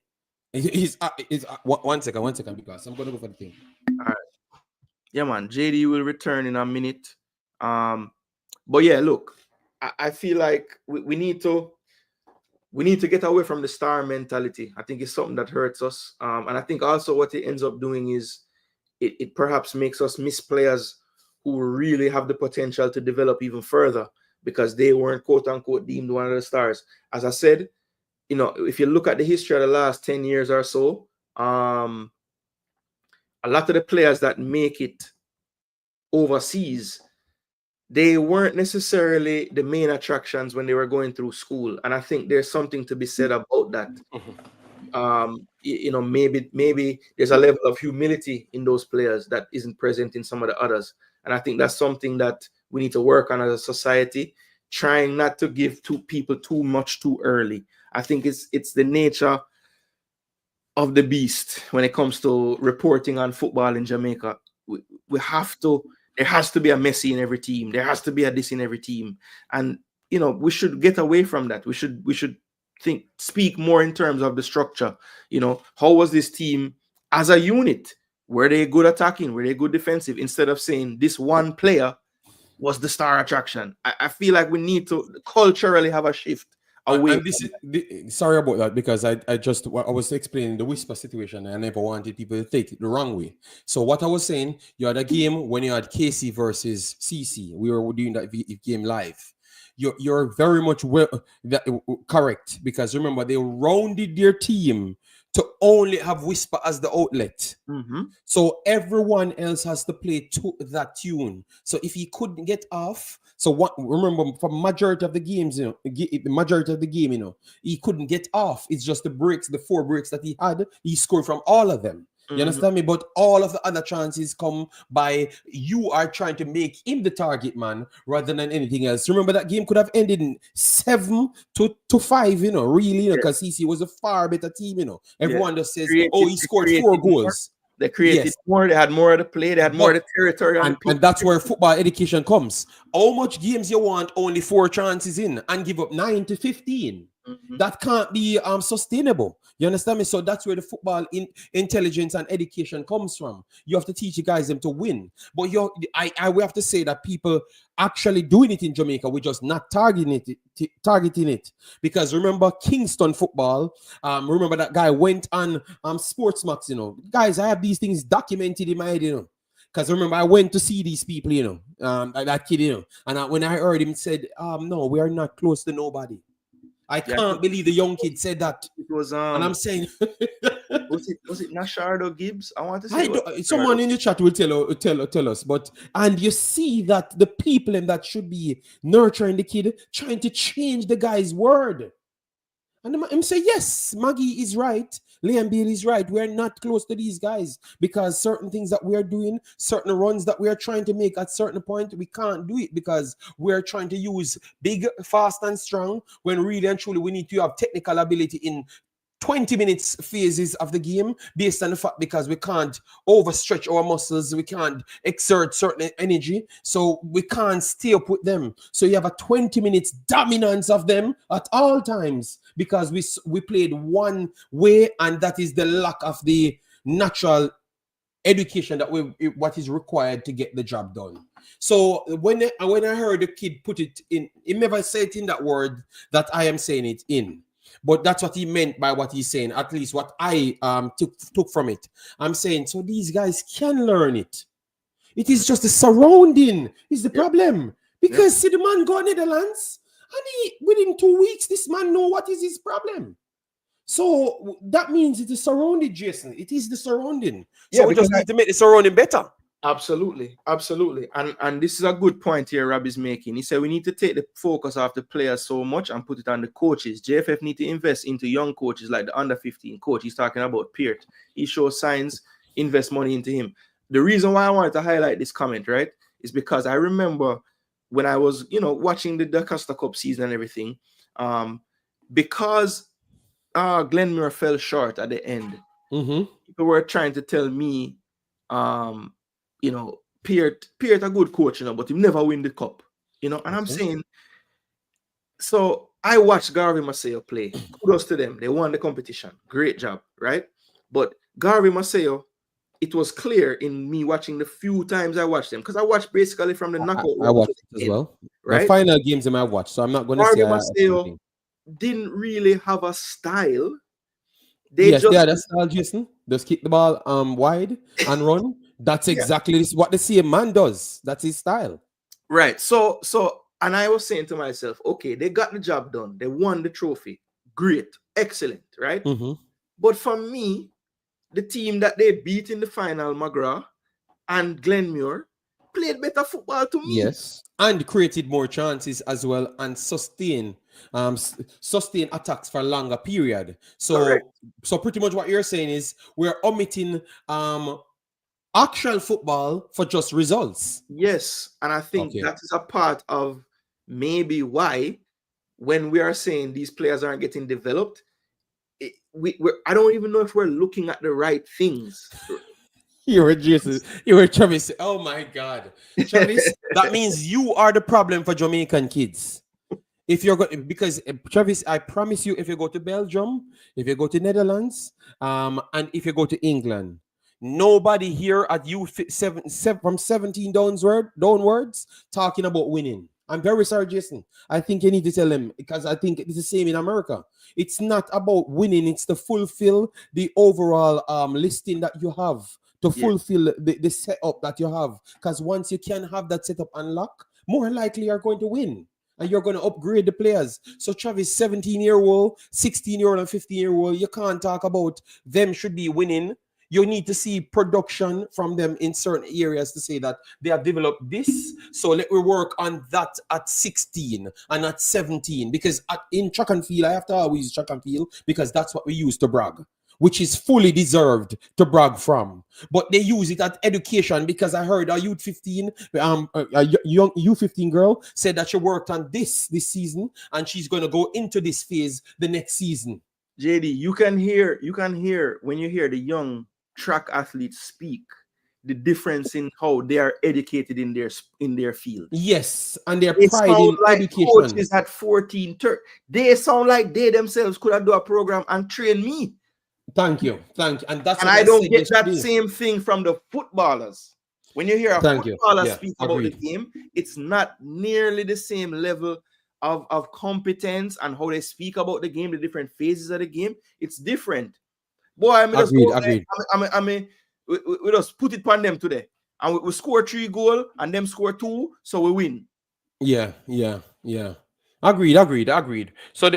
One second, because I'm gonna go for the thing. All right. Yeah, man. JD will return in a minute. But yeah, look, I feel like we need to get away from the star mentality. I think it's something that hurts us. And I think also what it ends up doing is it perhaps makes us miss players who really have the potential to develop even further because they weren't quote unquote deemed one of the stars. As I said, you know, if you look at the history of the last 10 years or so, a lot of the players that make it overseas, they weren't necessarily the main attractions when they were going through school. And I think there's something to be said about that. You know, maybe there's a level of humility in those players that isn't present in some of the others. And I think that's something that we need to work on as a society, trying not to give people too much too early. I think it's the nature of the beast when it comes to reporting on football in Jamaica. We have to, there has to be a Messi in every team. There has to be a this in every team. And, you know, we should get away from that. We should speak more in terms of the structure. You know, how was this team as a unit? Were they good attacking? Were they good defensive? Instead of saying this one player was the star attraction. I feel like we need to culturally have a shift away. And this is, sorry about that, because I was explaining the Whisper situation, and I never wanted people to take it the wrong way. So what I was saying, you had a game when you had KC versus CC. We were doing that game live. You're very much correct, because remember, they rounded their team to only have Whisper as the outlet. So everyone else has to play to that tune. So if he couldn't get off, so what? Remember, for majority of the games, you know, the majority of the game, you know, he couldn't get off. It's just the 4 breaks that he had. He scored from all of them. You understand me? But all of the other chances come by you are trying to make him the target man rather than anything else. Remember, that game could have ended in 7-5, you know, really, you know, because CC was a far better team, you know. Everyone just says, oh, he scored 4 goals. They created more, they had more of the play, they had more of the territory. And that's where football education comes. How much games you want only 4 chances in and give up 9 to 15? That can't be sustainable. You understand me? So that's where the football intelligence and education comes from. You have to teach you guys them to win. But we have to say that people actually doing it in Jamaica, we're just not targeting it. Because remember Kingston football, remember that guy went on Sportsmax, you know. Guys, I have these things documented in my head, you know. Because remember, I went to see these people, you know, that kid, you know. And when I heard him said, no, we are not close to nobody. I can't believe the young kid said that. It was and I'm saying Was it Nashardo Gibbs? I want to say Someone in the chat will tell us, and you see that the people in that should be nurturing the kid, trying to change the guy's word. And him say, yes, Maggie is right. Liam Beale is right. We're not close to these guys because certain things that we are doing, certain runs that we are trying to make at certain point, we can't do it because we're trying to use big, fast, and strong when really and truly we need to have technical ability in 20 minutes phases of the game based on the fact because we can't overstretch our muscles, we can't exert certain energy, so we can't stay up with them. So you have a 20 minutes dominance of them at all times because we played one way, and that is the lack of the natural education that what is required to get the job done. So when I heard the kid put it in, he never said it in that word that I am saying it in. But that's what he meant by what he's saying, at least what I took from it. I'm saying, so these guys can learn it. It is just the surrounding is the problem. Because see the man go to Netherlands, and within 2 weeks, this man know what is his problem. So that means it is surrounded, Jason. It is the surrounding. So we just need to make the surrounding better. Absolutely. And this is a good point here Rob is making. He said we need to take the focus off the players so much and put it on the coaches. JFF need to invest into young coaches like the under 15 coach. He's talking about Peart. He shows signs, invest money into him. The reason why I wanted to highlight this comment, right, is because I remember when I was, watching the Costa Cup season and everything, because Glenmuir fell short at the end. People were trying to tell me, Peart a good coach, but he never win the cup, and I'm saying, so I watched Garvey Maceo play. Kudos to them. They won the competition. Great job, right? But Garvey Maceo, it was clear in me watching the few times I watched them, because I watched basically from the knockout. I watched it as well. Right? The final games I watched, so I'm not going to say Garvey Maceo didn't really have a style. They had a style, Jason. Just kick the ball wide and run. That's exactly what the same man does. That's his style. Right. So, and I was saying to myself, okay, they got the job done. They won the trophy. Great. Excellent. Right. But for me, the team that they beat in the final, McGrath and Glenmuir, played better football to me. Yes. And created more chances as well and sustain attacks for a longer period. So pretty much what you're saying is we're omitting actual football for just results. Yes, and I think that is a part of maybe why when we are saying these players aren't getting developed, I don't even know if we're looking at the right things. You were Travis. Oh my God, Travis. That means you are the problem for Jamaican kids. If you're going, because Travis, I promise you, if you go to Belgium, if you go to Netherlands, and if you go to England, nobody here at U7 from 17 downwards talking about winning. I'm very sorry, Jason. I think you need to tell them, because I think it's the same in America. It's not about winning. It's to fulfill the overall listing that you have, to fulfill the setup that you have. Because once you can have that setup unlocked, more likely you're going to win. And you're going to upgrade the players. So Travis, 17-year-old, 16-year-old, and 15-year-old, you can't talk about them should be winning. You need to see production from them in certain areas to say that they have developed this. So let me work on that at 16 and at 17. Because in track and field, I have to always use track and field because that's what we use to brag, which is fully deserved to brag from. But they use it at education because I heard a U15, a young U15 girl said that she worked on this season and she's going to go into this phase the next season. JD, you can hear when you hear the young track athletes speak, the difference in how they are educated in their field. Yes, and their pride in like education. Coaches at 14, they sound like they themselves could have done a program and train me. Thank you. And that's and I don't get that same thing from the footballers. When you hear a footballer speak about the game, it's not nearly the same level of competence and how they speak about the game, the different phases of the game. It's different. Boy, we just put it on them today. And we score 3 goals and them score 2, so we win. Yeah. Agreed. So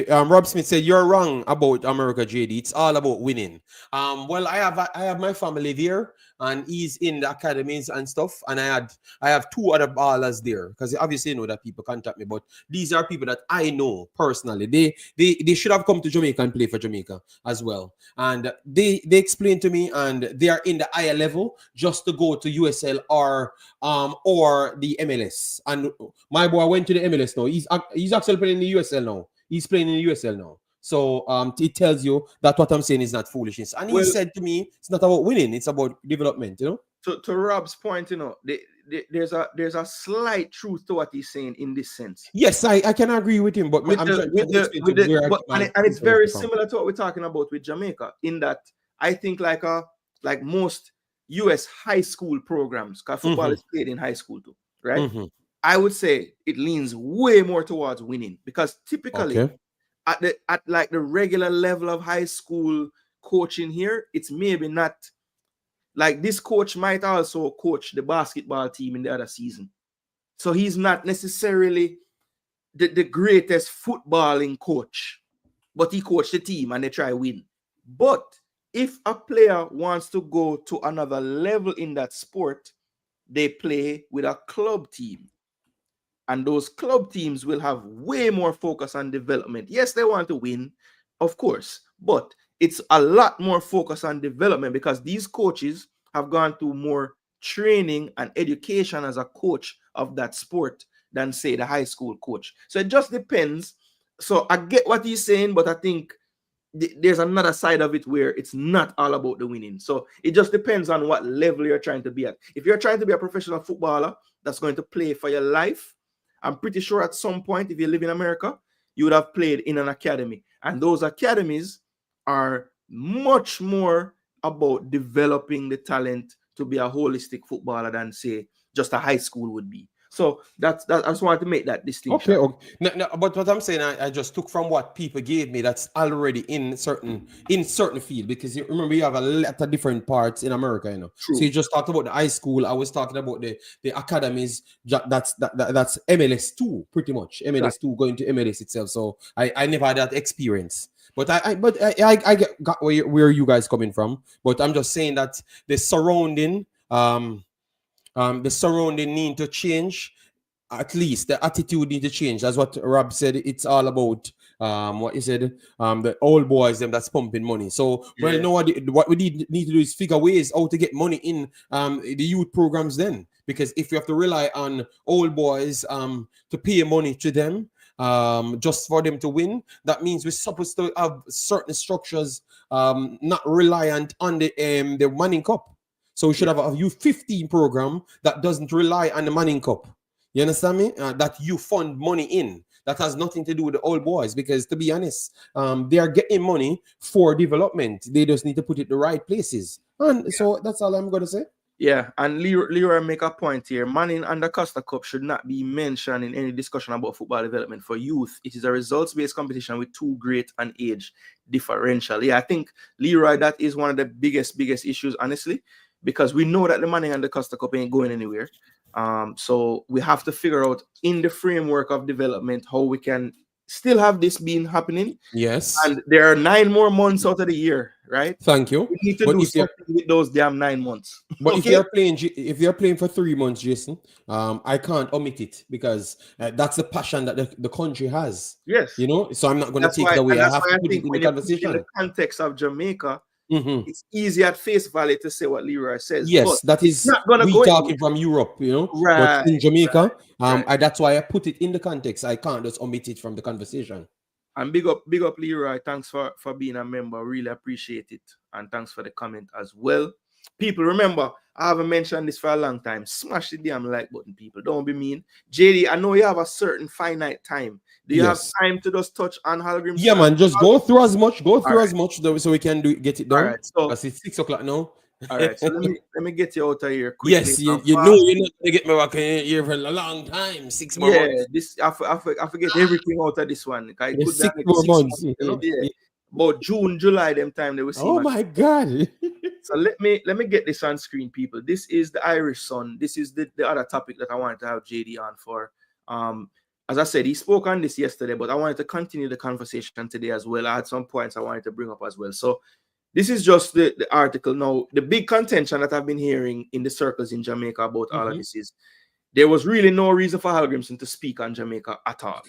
Rob Smith said you're wrong about America, JD. It's all about winning. Well, I have my family there, and he's in the academies and stuff, and I have two other ballers there because obviously you know that people contact me, but these are people that I know personally. They should have come to Jamaica and play for Jamaica as well, and they explained to me, and they are in the higher level just to go to USL or the MLS. And my boy went to the MLS now. He's actually playing in the USL now. He's playing in the USL now. So it tells you that what I'm saying is not foolishness. And he said to me, it's not about winning, it's about development, you know. To Rob's point, you know, there's a slight truth to what he's saying in this sense. Yes, I can agree with him, but it's very similar to what we're talking about with Jamaica, in that I think like most US high school programs, because football is played in high school too, right? I would say it leans way more towards winning, because typically at like the regular level of high school coaching here, it's maybe not like this coach might also coach the basketball team in the other season. So he's not necessarily the greatest footballing coach, but he coached the team and they try win. But if a player wants to go to another level in that sport, they play with a club team. And those club teams will have way more focus on development. Yes, they want to win, of course, but it's a lot more focus on development because these coaches have gone through more training and education as a coach of that sport than, say, the high school coach. So it just depends. So I get what he's saying, but I think there's another side of it where it's not all about the winning. So it just depends on what level you're trying to be at. If you're trying to be a professional footballer that's going to play for your life, I'm pretty sure at some point, if you live in America, you would have played in an academy. And those academies are much more about developing the talent to be a holistic footballer than, say, just a high school would be. So I just wanted to make that distinction. Okay. No, but what I'm saying, I just took from what people gave me that's already in certain field, because you remember you have a lot of different parts in America, you know. True. So you just talked about the high school. I was talking about the academies. That's MLS2 pretty much. MLS2 going to MLS itself. So I never had that experience. But I got where you guys coming from. But I'm just saying that the surrounding need to change. At least the attitude need to change. That's what Rob said. It's all about what he said. The old boys, them that's pumping money. So well, no, what we need to do is figure ways how to get money in the youth programs then. Because if you have to rely on old boys to pay money to them just for them to win, that means we're supposed to have certain structures not reliant on the Manning Cup. So we should have a U15 program that doesn't rely on the Manning Cup. You understand me? That you fund money in. That has nothing to do with the old boys, because to be honest, they are getting money for development. They just need to put it the right places. And so that's all I'm going to say. Yeah, and Leroy make a point here. Manning and the Costa Cup should not be mentioned in any discussion about football development for youth. It is a results-based competition with too great an age differential. Yeah, I think, Leroy, that is one of the biggest issues, honestly, because we know that the Manning and the Costa Cup ain't going anywhere. So we have to figure out in the framework of development how we can still have this being happening. Yes. And there are 9 more months out of the year, right? Thank you. We need to do something with those damn 9 months. But if they're playing for 3 months, Jason, I can't omit it, because that's the passion that the country has. Yes. You know, so I'm not going to take it away. I have to put it in the conversation. In the context of Jamaica, it's easy at face value to say what Leroy says. Yes, that is not we talking from Europe, you know. Right. But in Jamaica, that's why I put it in the context. I can't just omit it from the conversation. And big up Leroy. Thanks for being a member. Really appreciate it. And thanks for the comment as well. People, remember, I haven't mentioned this for a long time. Smash the damn like button, people. Don't be mean. JD, I know you have a certain finite time. Do you have time to just touch on Hallgrimsson? Yeah, man. Just go through as much. So we can get it done. All right. So it's 6 o'clock now. All right. So let me get you out of here quickly. Yes, you know you're not gonna get me back in here for a long time. 6 more months. This I forget everything out of this one. 6 more months. You know? About June, July, them time they will see. Oh my God. So let me get this on screen, people. This is the Irish Sun. This is the other topic that I wanted to have JD on for. as I said, he spoke on this yesterday, but I wanted to continue the conversation today as well. I had some points I wanted to bring up as well. So this is just the article. Now, the big contention that I've been hearing in the circles in Jamaica about all of this is there was really no reason for Hallgrimsson to speak on Jamaica at all.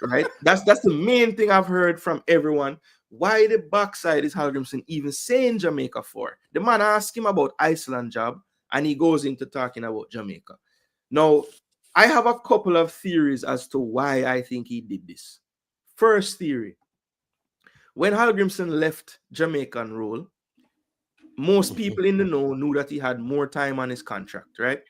Right? That's the main thing I've heard from everyone. Why the backside is Hallgrimsson even saying Jamaica for? The man asked him about Iceland job, and he goes into talking about Jamaica. Now, I have a couple of theories as to why I think he did this. First theory, when Hallgrimsson left Jamaican role, most people in the know knew that he had more time on his contract, right?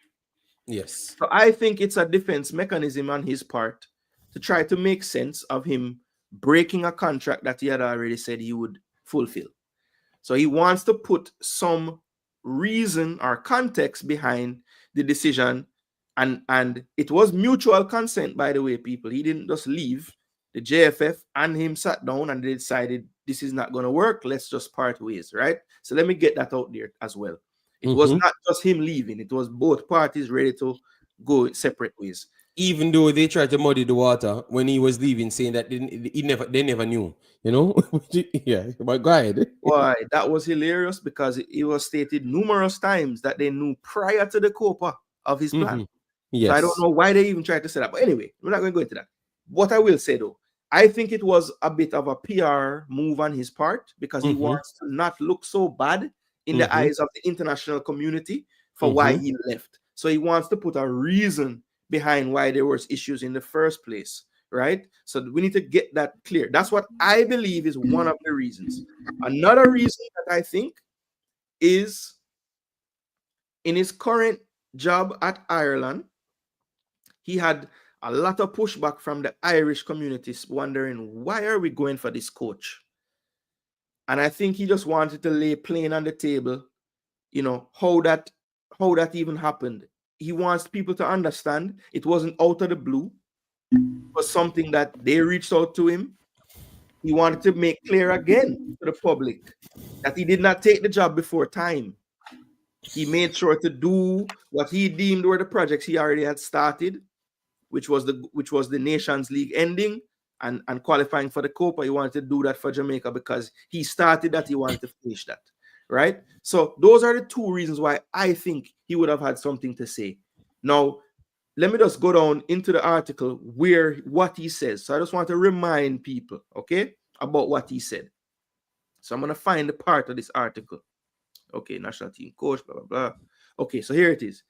Yes. So I think it's a defense mechanism on his part to try to make sense of him breaking a contract that he had already said he would fulfill. So he wants to put some reason or context behind the decision, and it was mutual consent, by the way, people. He didn't just leave. The JFF and him sat down and they decided this is not going to work. Let's just part ways, right? So let me get that out there as well. It was not just him leaving. It was both parties ready to go separate ways. Even though they tried to muddy the water when he was leaving, saying that they never knew, you know? Yeah, but go ahead. Why, that was hilarious because it was stated numerous times that they knew prior to the COPA of his plan. Yes. So I don't know why they even tried to say that. But anyway, we're not going to go into that. What I will say, though, I think it was a bit of a PR move on his part because he wants to not look so bad in the eyes of the international community for why he left. So he wants to put a reason behind why there was issues in the first place, right? So we need to get that clear. That's what I believe is one of the reasons. Another reason that I think is in his current job at Ireland, he had a lot of pushback from the Irish communities wondering, why are we going for this coach? And I think he just wanted to lay plain on the table, you know, how that even happened. He wants people to understand it wasn't out of the blue. It was something that they reached out to him. He wanted to make clear again to the public that he did not take the job before time. He made sure to do what he deemed were the projects he already had started, which was the Nations League ending and qualifying for the Copa. He wanted to do that for Jamaica because he started that. He wanted to finish that, right? So those are the two reasons why I think he would have had something to say. Now, let me just go down into the article what he says. So I just want to remind people, okay, about what he said. So I'm going to find the part of this article. Okay, national team coach, blah, blah, blah. Okay, so here it is.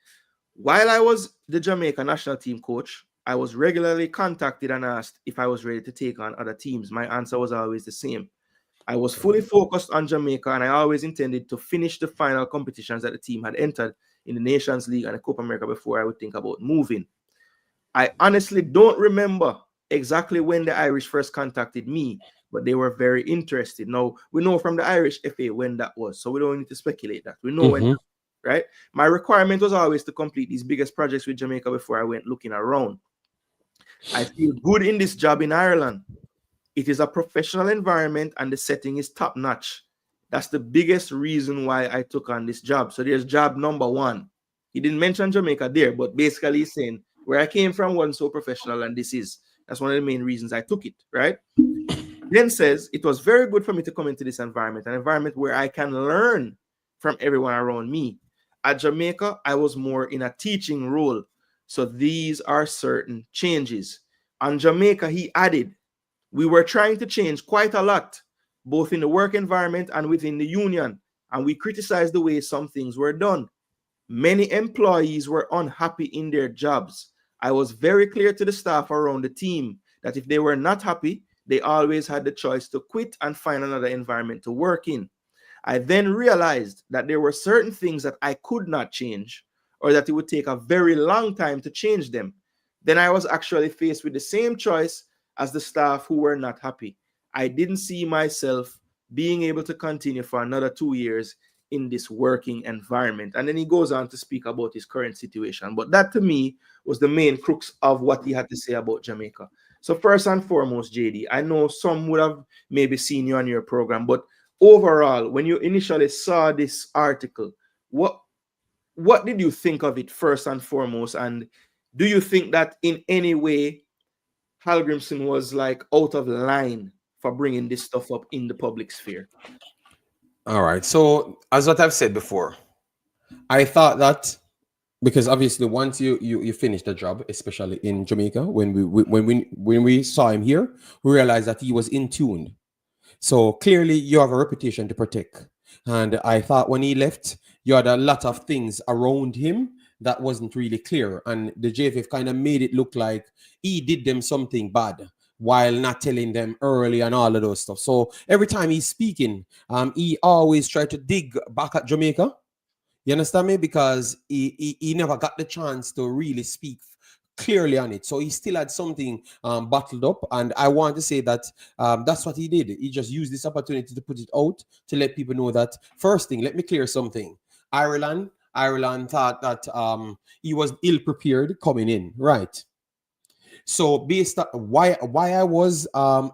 While I was the Jamaica national team coach, I was regularly contacted and asked if I was ready to take on other teams. My answer was always the same. I was fully focused on Jamaica, and I always intended to finish the final competitions that the team had entered in the Nations League and the Copa America before I would think about moving. I honestly don't remember exactly when the Irish first contacted me, but they were very interested. Now, we know from the Irish FA when that was, so we don't need to speculate that. We know when, right? My requirement was always to complete these biggest projects with Jamaica before I went looking around. I feel good in this job in Ireland. It is a professional environment and the setting is top notch. That's the biggest reason why I took on this job. So there's job number one. He didn't mention Jamaica there, but basically he's saying where I came from wasn't so professional, and that's one of the main reasons I took it, right? Then says, it was very good for me to come into this environment, an environment where I can learn from everyone around me. At Jamaica, I was more in a teaching role. So these are certain changes. On Jamaica, he added, we were trying to change quite a lot, both in the work environment and within the union, and we criticized the way some things were done. Many employees were unhappy in their jobs. I was very clear to the staff around the team that if they were not happy, they always had the choice to quit and find another environment to work in. I then realized that there were certain things that I could not change, or that it would take a very long time to change them. Then I was actually faced with the same choice as the staff who were not happy. I didn't see myself being able to continue for another 2 years in this working environment. And then he goes on to speak about his current situation. But that to me was the main crux of what he had to say about Jamaica. So first and foremost, JD, I know some would have maybe seen you on your program, but overall, when you initially saw this article, what did you think of it first and foremost? And do you think that in any way Hallgrimsson was like out of line for bringing this stuff up in the public sphere? All right. So as what I've said before, I thought that because obviously once you finish the job, especially in Jamaica, when we saw him here, we realized that he was in tune. So clearly you have a reputation to protect. And I thought when he left, you had a lot of things around him that wasn't really clear. And the JFF kind of made it look like he did them something bad while not telling them early and all of those stuff. So every time he's speaking, he always tried to dig back at Jamaica. You understand me? Because he never got the chance to really speak clearly on it. So he still had something bottled up. And I want to say that that's what he did. He just used this opportunity to put it out to let people know that, first thing, let me clear something. Ireland thought that he was ill prepared coming in, right? So based on why I was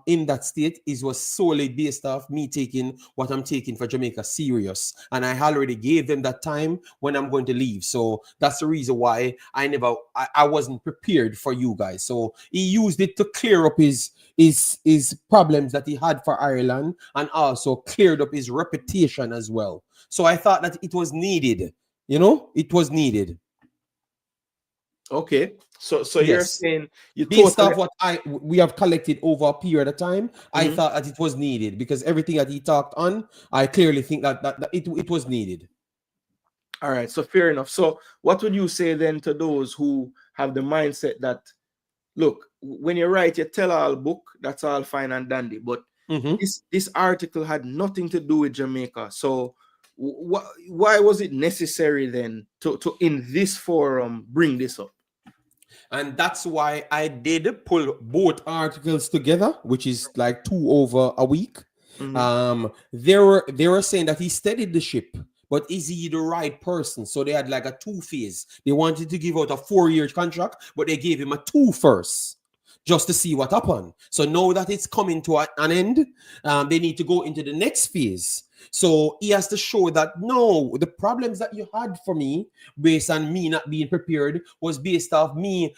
in that state was solely based off me taking what I'm taking for Jamaica serious, and I already gave them that time when I'm going to leave. So that's the reason why I wasn't prepared for you guys. So he used it to clear up his problems that he had for Ireland, and also cleared up his reputation as well. So I thought that it was needed. It was needed. Okay, so Yes. you're saying based off what we have collected over a period of time, I Mhm. thought that it was needed because everything that he talked on, I clearly think that it was needed. All right, so fair enough. So what would you say then to those who have the mindset that, look, when you write your tell-all book, that's all fine and dandy, but this article had nothing to do with Jamaica. So why was it necessary then to in this forum bring this up? And that's why I did pull both articles together, which is like 2 over a week. They were saying that he steadied the ship, but is he the right person? So they had like a 2 phase. They wanted to give out a 4-year contract, but they gave him a 2 first, just to see what happened. So now that it's coming to an end, they need to go into the next phase. So he has to show that no, the problems that you had for me based on me not being prepared was based off me,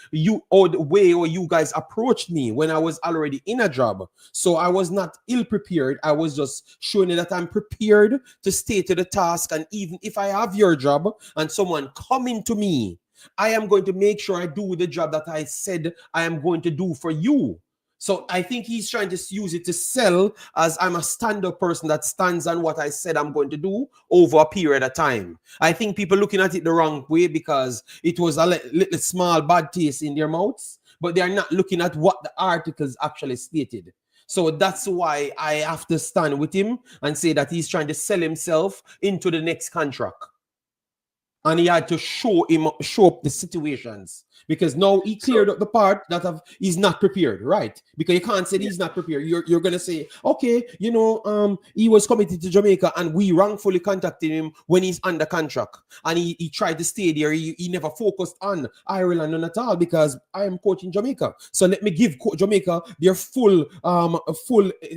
or the way or you guys approached me when I was already in a job. So I was not ill prepared. I was just showing you that I'm prepared to stay to the task. And even if I have your job and someone coming to me, I am going to make sure I do the job that I said I am going to do for you. So I think he's trying to use it to sell as I'm a stand-up person that stands on what I said I'm going to do over a period of time. I think people looking at it the wrong way because it was a little small bad taste in their mouths, but they are not looking at what the articles actually stated. So that's why I have to stand with him and say that he's trying to sell himself into the next contract. And he had to show up the situations, because now he cleared up the part that he's not prepared, right? Because you can't say he's not prepared. You're gonna say, okay, he was committed to Jamaica and we wrongfully contacted him when he's under contract, and he tried to stay there. He never focused on Ireland at all because I am coaching Jamaica. So let me give Jamaica their full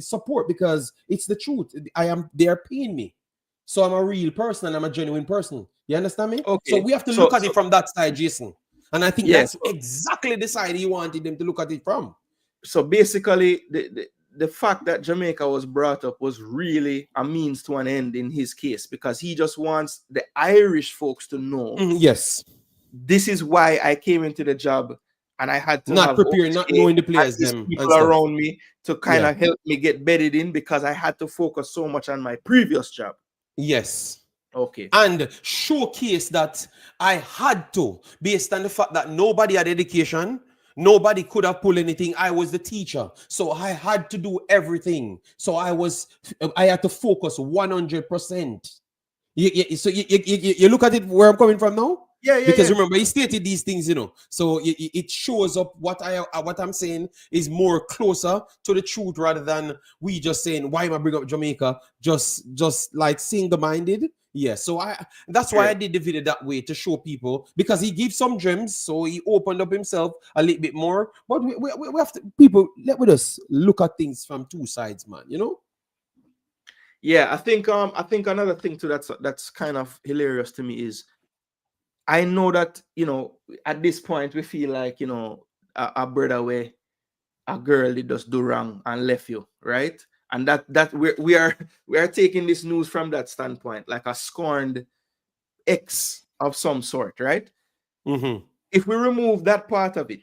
support, because it's the truth. They're paying me. So I'm a real person and I'm a genuine person. You understand me? Okay. So we have to look at it from that side, Jason. And I think Yes, that's exactly the side he wanted them to look at it from. So basically, the fact that Jamaica was brought up was really a means to an end in his case, because he just wants the Irish folks to know. Yes. This is why I came into the job, and I had to not prepare, not knowing the players, them people around me to kind of help me get bedded in, because I had to focus so much on my previous job. Yes. Okay. And showcase that I had to, based on the fact that nobody had education, nobody could have pulled anything. I was the teacher, so I had to do everything. So I had to focus 100%. So you look at it where I'm coming from now. Because remember, he stated these things, so it shows up what I'm saying is more closer to the truth, rather than we just saying, why am I bring up Jamaica, just like single-minded. Yeah, so that's why I did the video that way, to show people, because he gives some gems, so he opened up himself a little bit more. But we have to, people, let us look at things from 2 sides, man. Yeah, I think another thing too that's kind of hilarious to me is, I know that, at this point we feel like, a brother way a girl did just do wrong and left you, right? And that we are taking this news from that standpoint, like a scorned ex of some sort, right? Mm-hmm. If we remove that part of it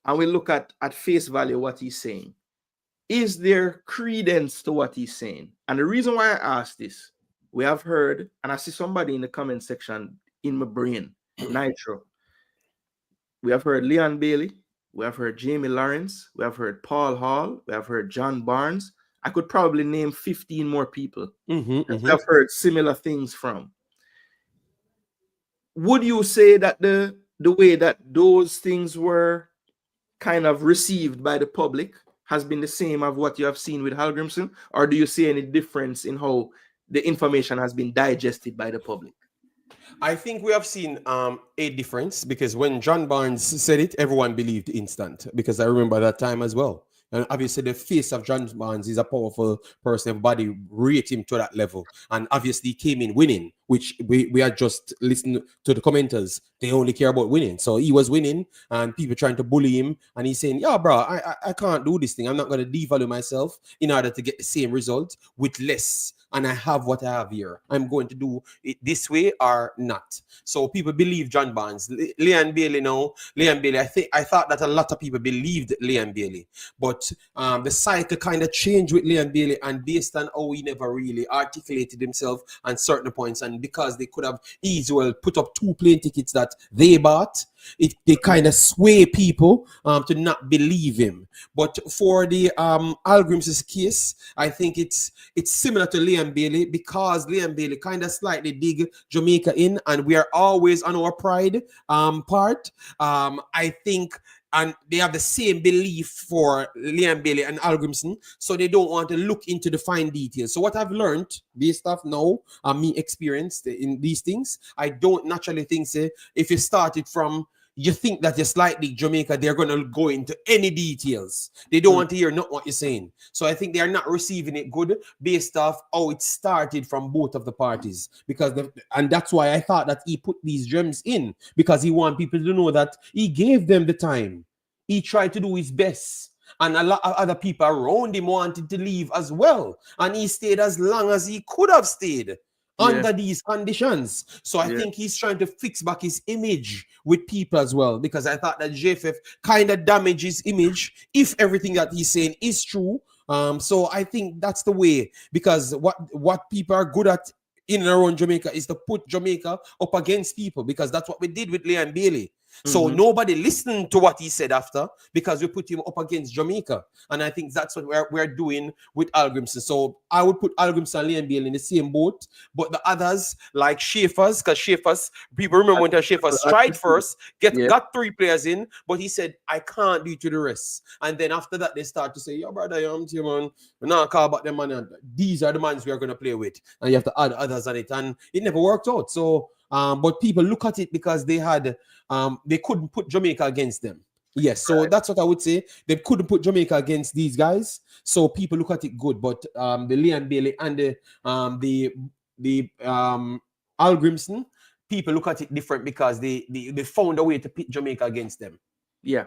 and we look at face value what he's saying, is there credence to what he's saying? And the reason why I ask this, we have heard, and I see somebody in the comment section in my brain, Nitro. We have heard Leon Bailey, we have heard Jamie Lawrence, we have heard Paul Hall, we have heard John Barnes. I could probably name 15 more people Mm-hmm. that we have heard similar things from. Would you say that the way that those things were kind of received by the public has been the same of what you have seen with Hallgrimsson, or do you see any difference in how the information has been digested by the public? I think we have seen a difference, because when John Barnes said it, everyone believed instant, because I remember that time as well. And obviously the face of John Barnes is a powerful person. Everybody rate him to that level. And obviously he came in winning, which we had just listened to the commenters. They only care about winning. So he was winning and people trying to bully him. And he's saying, yeah, bro, I can't do this thing. I'm not going to devalue myself in order to get the same result with less. And I have what I have here. I'm going to do it this way or not. So people believe John Barnes. Leon Bailey, I thought that a lot of people believed Leon Bailey. But the cycle kind of changed with Leon Bailey, and based on how he never really articulated himself on certain points, and because they could have easily put up 2 plane tickets that they bought, they kind of sway people to not believe him. But for the Hallgrimsson's case, I think it's similar to Leon Bailey, because Leon Bailey kind of slightly dig Jamaica in, and we are always on our pride part. I think, and they have the same belief for Leon Bailey and Hallgrimsson, so they don't want to look into the fine details. So what I've learned based off now, me experienced in these things, I don't naturally think, say, if you started from, you think that you're slightly Jamaica, they're going to go into any details. They don't want to hear not what you're saying. So I think they are not receiving it good based off how it started from both of the parties. And that's why I thought that he put these gems in, because he wants people to know that he gave them the time. He tried to do his best. And a lot of other people around him wanted to leave as well. And he stayed as long as he could have stayed under these conditions. So I think he's trying to fix back his image with people as well, because I thought that JFF kind of damaged his image if everything that he's saying is true. So I think that's the way, because what people are good at in and around Jamaica is to put Jamaica up against people, because that's what we did with Leon Bailey. So nobody listened to what he said after, because we put him up against Jamaica. And I think that's what we're doing with Hallgrimsson. So I would put Hallgrimsson and Leon Bailey in the same boat, but the others, like Schaefer's, because Schaefer's, people remember when Schaefer's tried first, got 3 players in, but he said, I can't do it to the rest. And then after that, they start to say, yo, brother, man, we're not call about them, man. These are the ones we are going to play with. And you have to add others on it. And it never worked out. So, but people look at it because they had, they couldn't put Jamaica against them. Yes, so that's what I would say. They couldn't put Jamaica against these guys, so people look at it good. But the Leon Bailey and the Hallgrimsson, people look at it different, because they found a way to pit Jamaica against them. Yeah,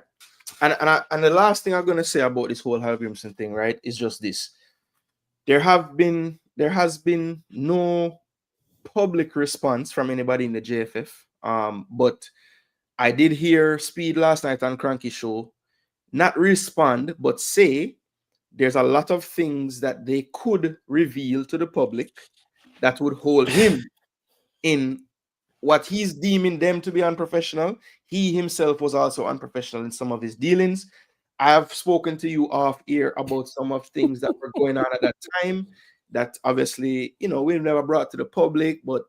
and the last thing I'm gonna say about this whole Hallgrimsson thing, right, is just this: there has been no public response from anybody in the JFF. But I did hear Speid last night on Cranky Show not respond, but say there's a lot of things that they could reveal to the public that would hold him in what he's deeming them to be unprofessional. He himself was also unprofessional in some of his dealings. I have spoken to you off air about some of things that were going on at that time that obviously, we've never brought to the public, but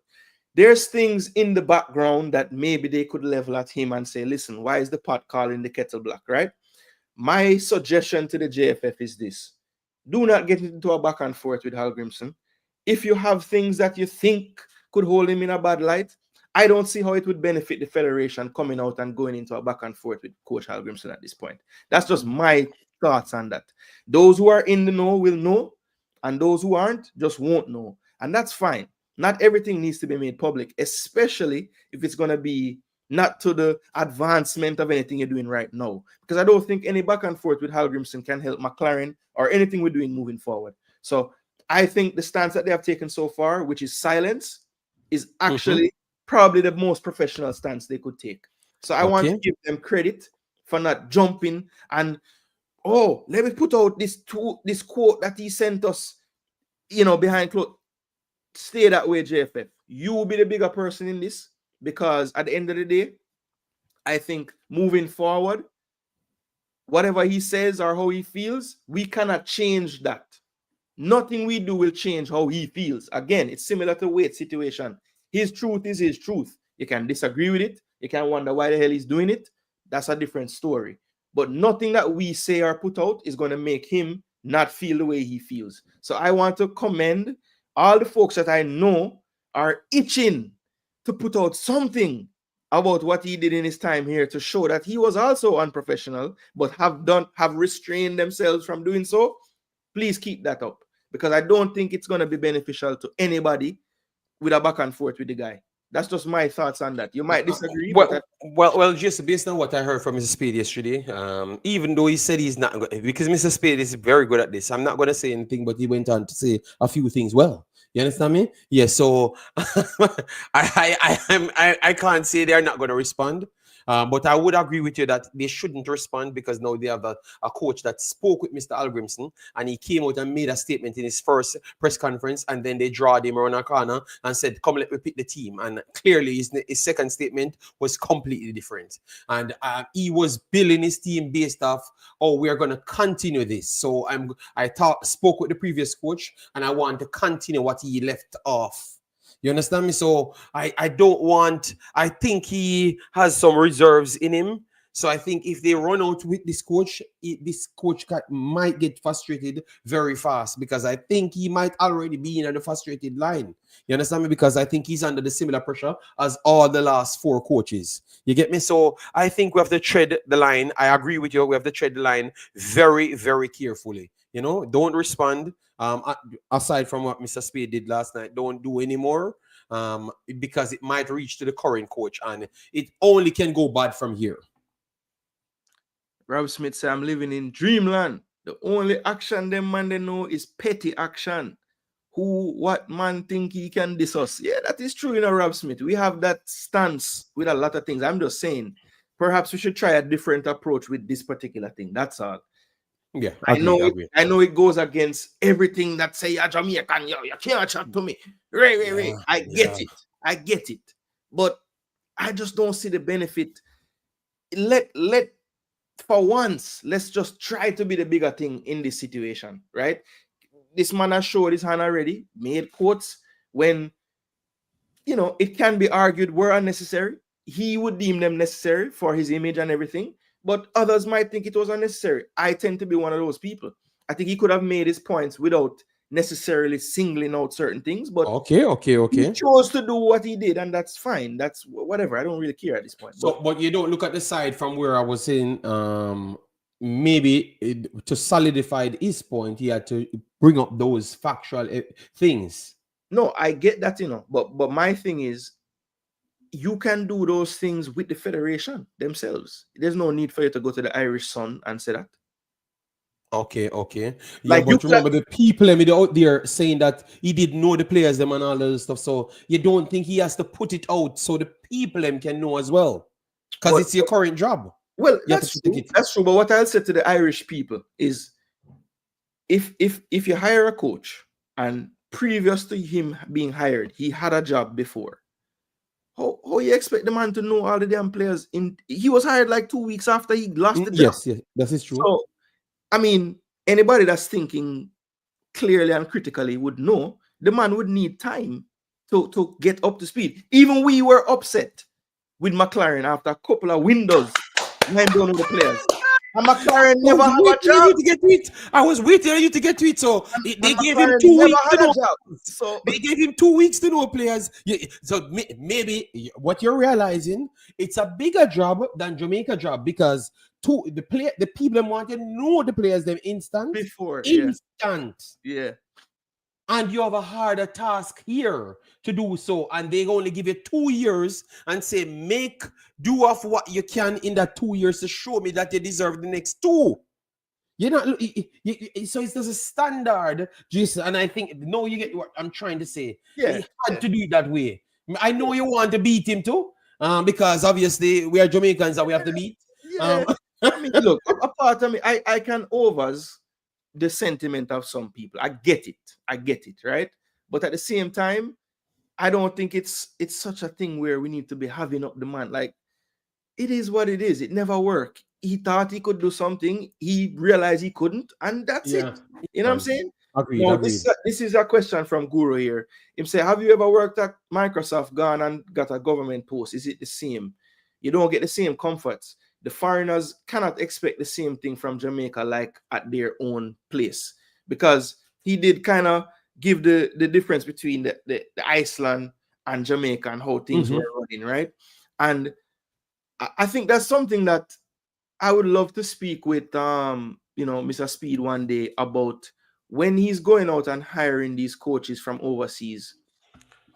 there's things in the background that maybe they could level at him and say, listen, why is the pot calling the kettle black, right? My suggestion to the JFF is this: do not get into a back and forth with Hallgrimsson. If you have things that you think could hold him in a bad light, I don't see how it would benefit the federation coming out and going into a back and forth with Coach Hallgrimsson at this point. That's just my thoughts on that. Those who are in the know will know, and those who aren't just won't know. And that's fine. Not everything needs to be made public, especially if it's going to be not to the advancement of anything you're doing right now. Because I don't think any back and forth with Hallgrimsson can help McLaren or anything we're doing moving forward. So I think the stance that they have taken so far, which is silence, is actually probably the most professional stance they could take. So I want to give them credit for not jumping and, oh, let me put out this quote that he sent us, behind closed. Stay that way, JFF. You will be the bigger person in this, because at the end of the day, I think moving forward, whatever he says or how he feels, we cannot change that. Nothing we do will change how he feels. Again, it's similar to Waite's situation. His truth is his truth. You can disagree with it. You can wonder why the hell he's doing it. That's a different story. But nothing that we say or put out is going to make him not feel the way he feels. So I want to commend all the folks that I know are itching to put out something about what he did in his time here to show that he was also unprofessional, but have restrained themselves from doing so. Please keep that up, because I don't think it's going to be beneficial to anybody with a back and forth with the guy. That's just my thoughts on that. You might disagree. Well, just based on what I heard from Mr. Speid yesterday, even though he said he's not going, because Mr. Speid is very good at this. I'm not going to say anything, but he went on to say a few things. Well, you understand me? Yeah. So I can't say they're not going to respond. But I would agree with you that they shouldn't respond, because now they have a coach that spoke with Mr. Hallgrimsson, and he came out and made a statement in his first press conference, and then they drawed him around a corner and said, come, let me pick the team. And clearly his second statement was completely different. And he was building his team based off, oh, we're going to continue this. So I spoke with the previous coach, and I want to continue what he left off. You understand me? So I think he has some reserves in him. So I think if they run out with this coach might get frustrated very fast, because I think he might already be in the frustrated line. You understand me? Because I think he's under the similar pressure as all the last 4 coaches. You get me? So I think we have to tread the line. I agree with you. We have to tread the line very, very carefully. Don't respond. Aside from what Mr. Speid did last night, don't do anymore, because it might reach to the current coach, and it only can go bad from here. Rob Smith said, I'm living in dreamland. The only action them man they know is petty action. What man think he can diss us? Yeah, that is true, Rob Smith. We have that stance with a lot of things. I'm just saying, perhaps we should try a different approach with this particular thing. That's all. Yeah, I know it goes against everything that say you're Jamaican, you can't chat to me. Right. I get it. But I just don't see the benefit. Let for once, let's just try to be the bigger thing in this situation, right? This man has showed his hand already, made quotes when it can be argued were unnecessary. He would deem them necessary for his image and everything. But others might think it was unnecessary. I tend to be one of those people. I think he could have made his points without necessarily singling out certain things. But okay. He chose to do what he did, and that's fine. That's whatever. I don't really care at this point. But you don't look at the side from where I was saying, maybe to solidify his point, he had to bring up those factual things. No, I get that, But my thing is, you can do those things with the federation themselves. There's no need for you to go to the Irish Sun and say that. Okay. Yeah, but remember the people out there saying that he didn't know the players them and all that stuff. So you don't think he has to put it out so the people can know as well? Because it's your current job. Well, that's true. But what I'll say to the Irish people is, if you hire a coach and previous to him being hired, he had a job before, how you expect the man to know all the damn players? He was hired like 2 weeks after he lost the job. Yes, that is true. So, I mean, anybody that's thinking clearly and critically would know the man would need time to get up to speed. Even we were upset with McLaren after a couple of windows. Went down with the players. And McLaren never had a job. I was waiting on you to get to it. So they gave him 2 weeks to know. So they gave him 2 weeks to know players. So maybe what you're realizing, it's a bigger job than Jamaica job, because the people want to know the players them instant. Before. Instant. Yeah. And you have a harder task here to do so. And they only give you 2 years and say, do of what you can in that 2 years to show me that you deserve the next 2. You're not, so it's just a standard, Jason. And I think, no, you get what I'm trying to say. Yeah. He had to do it that way. I know you want to beat him too, because obviously we are Jamaicans that we have to beat. Yeah. I mean, look, apart from me, I can overs the sentiment of some people. I get it, right? But at the same time, I don't think it's such a thing where we need to be having up the man. Like, it is what it is. It never worked. He thought he could do something. He realized he couldn't, and that's it. You know what I'm saying? Agreed. This is a question from Guru here. Him say, have you ever worked at Microsoft, gone and got a government post? Is it the same? You don't get the same comforts. The foreigners cannot expect the same thing from Jamaica, like at their own place, because he did kind of give the difference between the Iceland and Jamaica and how things were running, right? And I think that's something that I would love to speak with Mr. Speid one day about, when he's going out and hiring these coaches from overseas.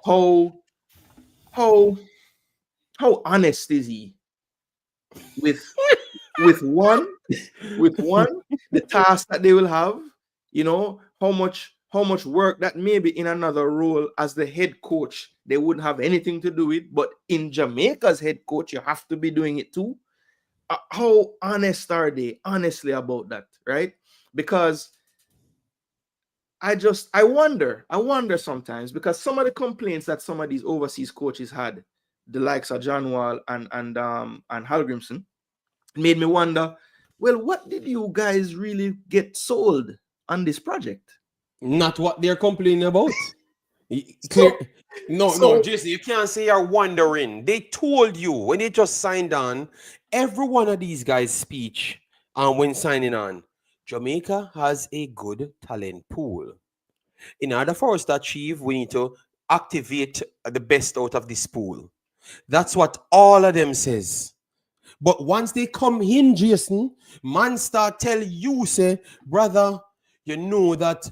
How honest is he with one the task that they will have, how much work that maybe in another role as the head coach they wouldn't have anything to do with, but in Jamaica's head coach you have to be doing it too. How honest are they honestly about that, right? Because I wonder sometimes, because some of the complaints that some of these overseas coaches had, the likes of John Wall and Hallgrimsson, made me wonder, well, what did you guys really get sold on this project? Not what they're complaining about. No, Jason, you can't say you're wondering. They told you when they just signed on, every one of these guys' speech when signing on, Jamaica has a good talent pool. In order for us to achieve, we need to activate the best out of this pool. That's what all of them says. But once they come in, Jason, man start tell you, say, brother, you know that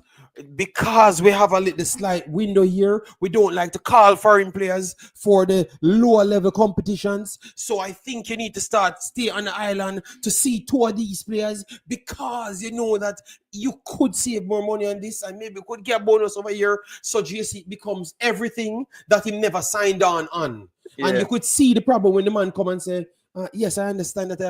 because we have a little slight window here, we don't like to call foreign players for the lower level competitions. So I think you need to stay on the island to see 2 of these players, because you know that you could save more money on this and maybe could get a bonus over here. So JC becomes everything that he never signed on. Yeah. And you could see the problem when the man come and say, yes, I understand that I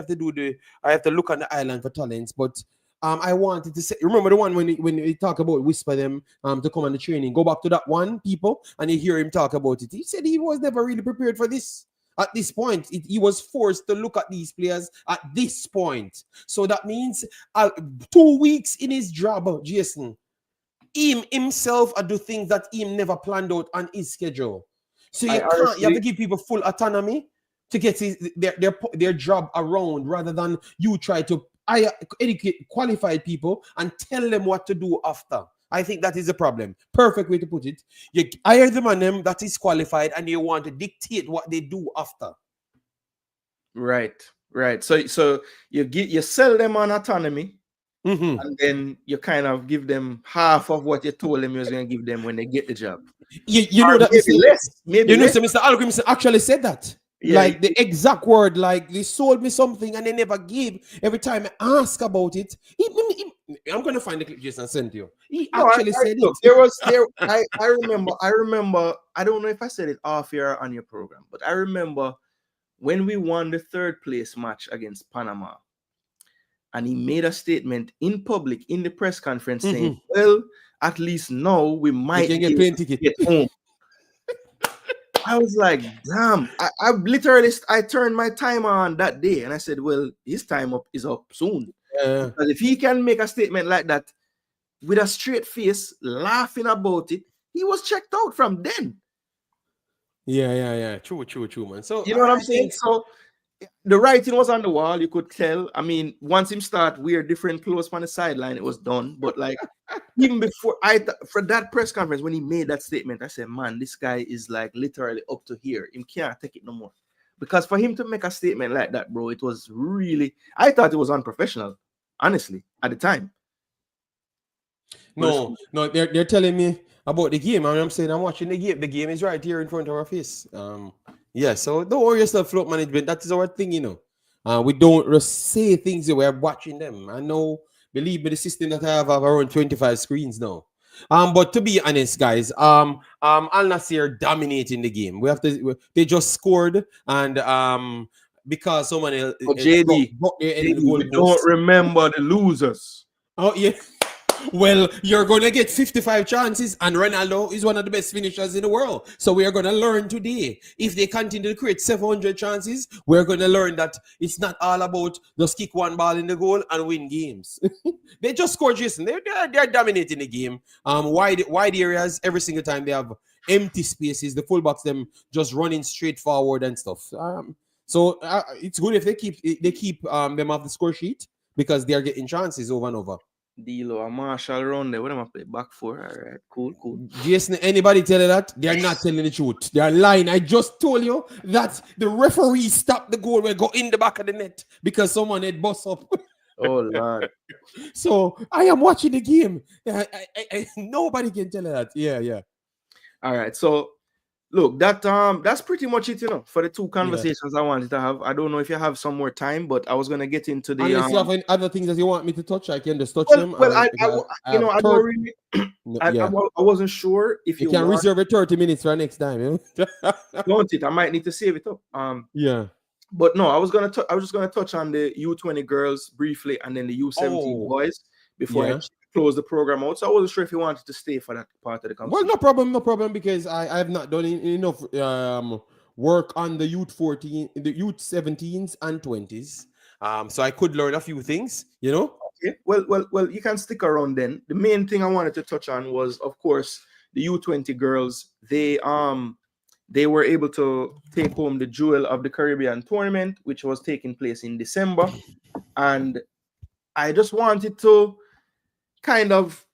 have to look on the island for talents, but I wanted to say, remember the one when he talk about whisper them to come on the training, go back to that one, people, and you hear him talk about it. He said he was never really prepared for this. At this point, he was forced to look at these players at this point. So that means 2 weeks in his job, Jason, himself do things that he never planned out on his schedule. So you have to give people full autonomy to get their job around, rather than you try to educate qualified people and tell them what to do after. I think that is the problem. Perfect way to put it. You hire them on them that is qualified, and you want to dictate what they do after. Right. So you sell them on autonomy, and then you kind of give them half of what you told them you was going to give them when they get the job. You know that maybe less. Mr. Hallgrimsson actually said that. Yeah, like the exact word, like they sold me something and they never gave. Every time I ask about it, I'm going to find the clip Jason and send to you. He actually said it. I remember, I don't know if I said it off here on your program, but I remember when we won the 3rd place match against Panama, and he made a statement in public in the press conference saying, well, at least now we might get plane ticket. Get home. I was like, damn. I literally turned my timer on that day, and I said, well, his time is up soon. Yeah. Because if he can make a statement like that with a straight face, laughing about it, he was checked out from then. Yeah. True, man. So you know what I'm saying? So the writing was on the wall. You could tell. I mean, once him start wear different clothes on the sideline, it was done. But like even before for that press conference, when he made that statement, I said, man, this guy is like literally up to here. Him can't take it no more. Because for him to make a statement like that, bro, it was really, I thought it was unprofessional, honestly, at the time. No, they're telling me about the game. I'm saying I'm watching the game. The game is right here in front of our face. Yeah, so don't worry yourself, float management. That is our thing, you know. We don't just say things that we're watching them. I know, believe me, the system that I have around 25 screens now. But to be honest, guys, Al Nassr dominating the game. They just scored, and because someone else JD, we don't remember the losers. Oh yeah. Well, you're going to get 55 chances, and Ronaldo is one of the best finishers in the world. So we are going to learn today. If they continue to create 700 chances, we're going to learn that it's not all about just kick one ball in the goal and win games. They just scored, Jason. They're dominating the game. Wide areas every single time. They have empty spaces. The fullbacks them just running straight forward and stuff. So it's good if they keep them off the score sheet because they are getting chances over and over. Dilo a Marshall round there. What am I play back for? All right, cool. Jason, anybody tell you that? They're not telling the truth. They're lying. I just told you that the referee stopped the goal when go in the back of the net because someone had bust up. Oh Lord. So I am watching the game. Nobody can tell you that. Yeah. All right. So look, that's pretty much it, for the two conversations I wanted to have. I don't know if you have some more time, but I was gonna get into the. Unless you have any other things that you want me to touch, I can just touch them. Well, I don't really. I wasn't sure if you can reserve it 30 minutes for next time. Don't it? I might need to save it up. Yeah. But no, I was just gonna touch on the U20 Girlz briefly, and then the U17 Boyz before I close the program out. So I wasn't sure if you wanted to stay for that part of the conversation. Well, no problem, because I have not done enough work on the youth 14, the youth 17s and 20s. So I could learn a few things, Okay. Well, you can stick around then. The main thing I wanted to touch on was, of course, the U20 Girlz. They were able to take home the Jewel of the Caribbean tournament, which was taking place in December. And I just wanted to kind of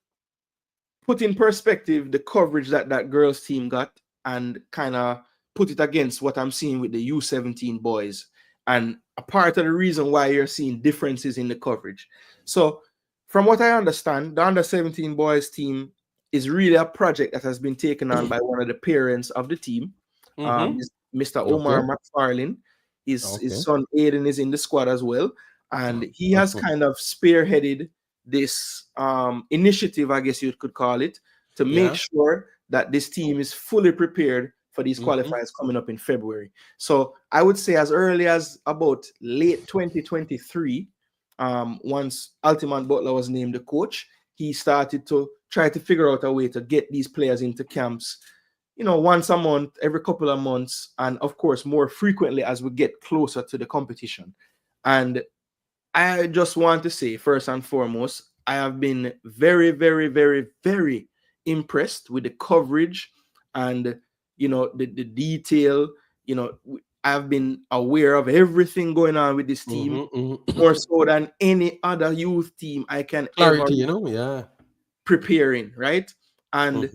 put in perspective the coverage that girls team got and kind of put it against what I'm seeing with the U17 Boyz, and a part of the reason why you're seeing differences in the coverage. So from what I understand, the under-17 Boyz team is really a project that has been taken on by one of the parents of the team, Mr. Omar McFarlane. His son Aiden is in the squad as well, and he has kind of spearheaded this initiative, I guess you could call it, to make sure that this team is fully prepared for these qualifiers coming up in February. So I would say as early as about late 2023, once Altimont Butler was named the coach, he started to try to figure out a way to get these players into camps, once a month, every couple of months, and of course more frequently as we get closer to the competition. And I just want to say, first and foremost, I have been very, very, very, very impressed with the coverage and, the detail. I've been aware of everything going on with this team, more so than any other youth team I can ever preparing, right? And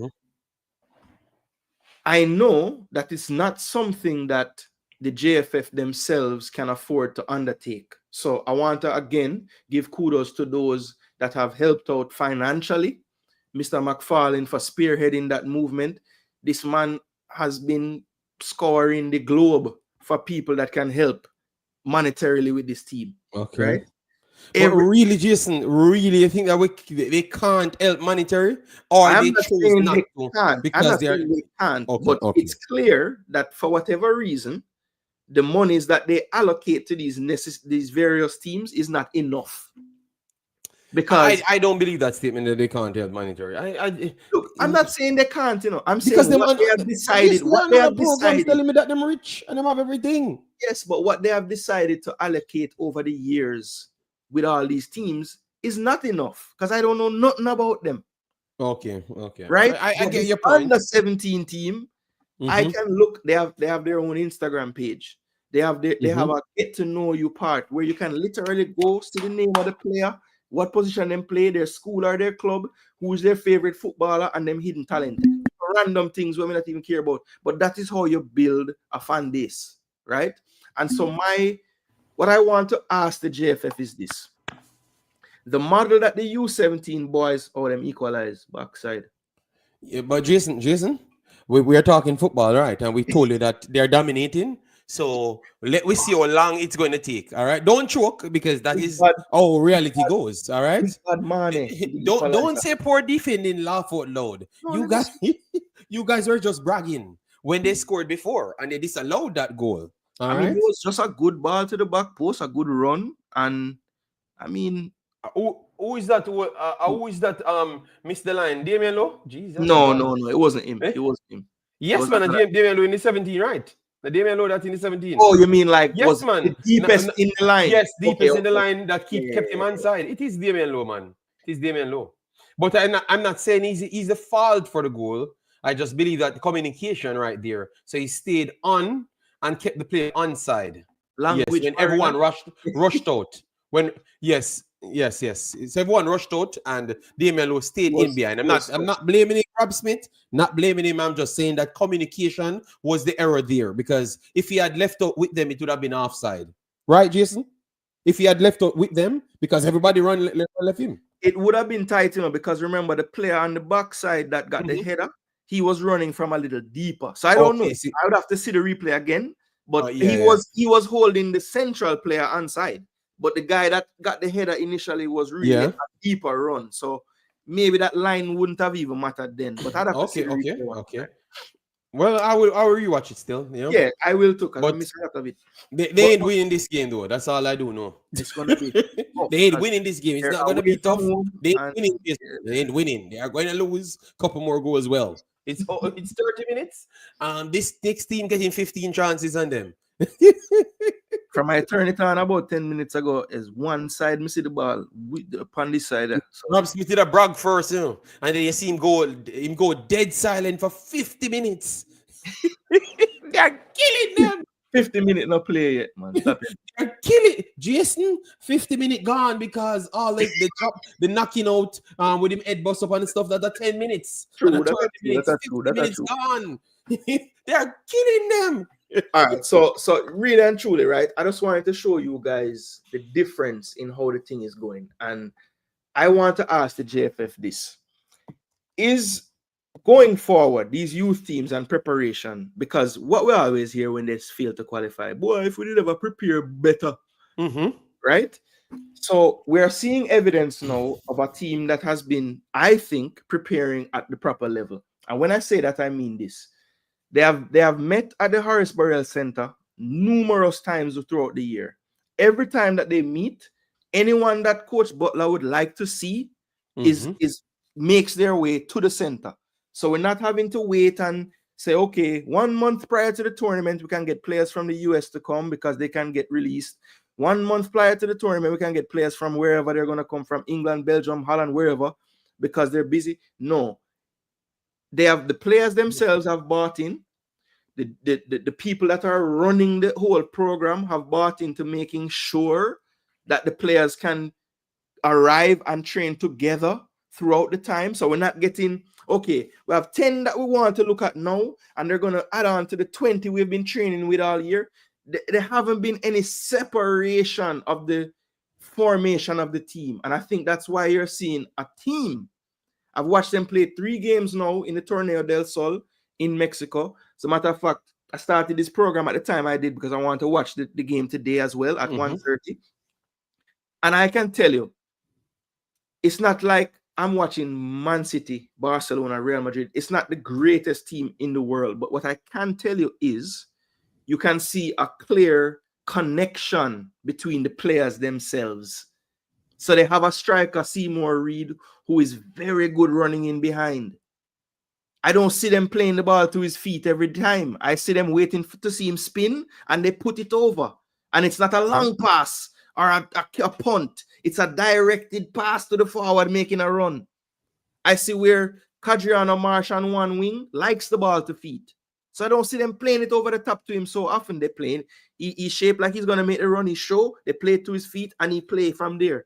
I know that it's not something that the JFF themselves can afford to undertake. So I want to again give kudos to those that have helped out financially. Mr. McFarlane for spearheading that movement. This man has been scouring the globe for people that can help monetarily with this team. Okay. Right? But really, Jason, you think that they can't help monetary, or they choose not to because they can't? But it's clear that for whatever reason, the monies that they allocate to these various teams is not enough. Because I don't believe that statement that they can't help monetary. Look, I'm not saying they can't, I'm saying what they have decided. What they have decided, telling me that them rich and them have everything. Yes, but what they have decided to allocate over the years with all these teams is not enough, because I don't know nothing about them. Okay. Right? I get your point. Under 17 team, I can look. They have their own Instagram page. They have a get to know you part where you can literally go see the name of the player, what position them play, their school or their club, who's their favorite footballer, and them hidden talent. Random things we may not even care about. But that is how you build a fan base, right? And so what I want to ask the JFF is this. The model that the U17 Boyz, them equalize backside. Yeah, but Jason, we are talking football, right? And we told you that they're dominating. So let we see how long it's going to take. All right, don't choke because that Big is bad, how reality goes. All right, big bad Mane, the don't equalizer. say poor defending, laugh out loud. No, You let guys, us- you guys were just bragging when they scored before and they disallowed that goal. All I mean, right. it was just a good ball to the back post, a good run, and I mean, Who is that? Who is that? Missed the line. Damian Lowe. Jesus no, God. no, no, it wasn't him. Eh? It wasn't him. It Yes, was man. another- Damian Lowe in the 17, right? The Damian Lowe that in the 17. Oh, you mean like Yes, was man. the deepest in the line? Yes, Okay, deepest in the okay. line that kept him on side. It is Damian Lowe, man. It is Damian Lowe. But I'm not saying he's the fault for the goal. I just believe that the communication right there. So he stayed on and kept the player on side. Language. Yes, when barrier. everyone rushed out. Yes. So everyone rushed out and Damian Lowe stayed in behind. I'm not blaming him, Rob Smith. Not blaming him. I'm just saying that communication was the error there because if he had left out with them, it would have been offside. Right, Jason? If he had left out with them, because everybody left him. It would have been tight, because remember the player on the backside that got the header, he was running from a little deeper. So I don't know. I would have to see the replay again. But he was holding the central player on side. But the guy that got the header initially was really a deeper run. So maybe that line wouldn't have even mattered then. But I'd have to see the replay. Okay. Well, I will rewatch it still. Yeah, I will too, because I miss a lot of it. They ain't winning this game though. That's all I do know. It's gonna be they ain't winning this game. It's not gonna be tough. They ain't winning this. They ain't winning. They are going to lose a couple more goals as well. It's 30 minutes. This next team getting 15 chances on them. From my turn it on about 10 minutes ago, is one side, me see the ball upon this side. So. Rob Smith did a brag first, and then you see him go dead silent for 50 minutes. They're killing them. 50 minutes no play yet, man. Stop it. They're killing Jason. 50-minute gone because all the knocking out with him head bust up and stuff that are 10 minutes. True, and that's true. Gone. They're killing them. All right, so really and truly, right? I just wanted to show you guys the difference in how the thing is going, and I want to ask the JFF this: is going forward these youth teams and preparation, because what we always hear when they fail to qualify, boy, if we did ever prepare better, right? So we're seeing evidence now of a team that has been, I think, preparing at the proper level, and when I say that, I mean this. They have met at the Horace Burrell Center numerous times throughout the year. Every time that they meet, anyone that Coach Butler would like to see is makes their way to the center. So we're not having to wait and say, okay, 1 month prior to the tournament, we can get players from the US to come because they can get released. 1 month prior to the tournament, we can get players from wherever they're going to come from, England, Belgium, Holland, wherever, because they're busy. No. The players themselves have bought in. The people that are running the whole program have bought into making sure that the players can arrive and train together throughout the time. So we're not getting, okay, we have 10 that we want to look at now, and they're going to add on to the 20 we've been training with all year. There haven't been any separation of the formation of the team. And I think that's why you're seeing a team. I've watched them play 3 games now in the Torneo del Sol in Mexico. As a matter of fact, I started this program at the time I did because I want to watch the game today as well at 1:30. And I can tell you, it's not like I'm watching Man City, Barcelona, Real Madrid. It's not the greatest team in the world. But what I can tell you is you can see a clear connection between the players themselves. So they have a striker, Seymour Reed, who is very good running in behind. I don't see them playing the ball to his feet every time. I see them waiting to see him spin, and they put it over. And it's not a long pass or a punt. It's a directed pass to the forward making a run. I see where Kadriano Marsh on one wing likes the ball to feet. So I don't see them playing it over the top to him so often. They're playing. He's shaped like he's going to make the run. He show. They play it to his feet, and he play from there.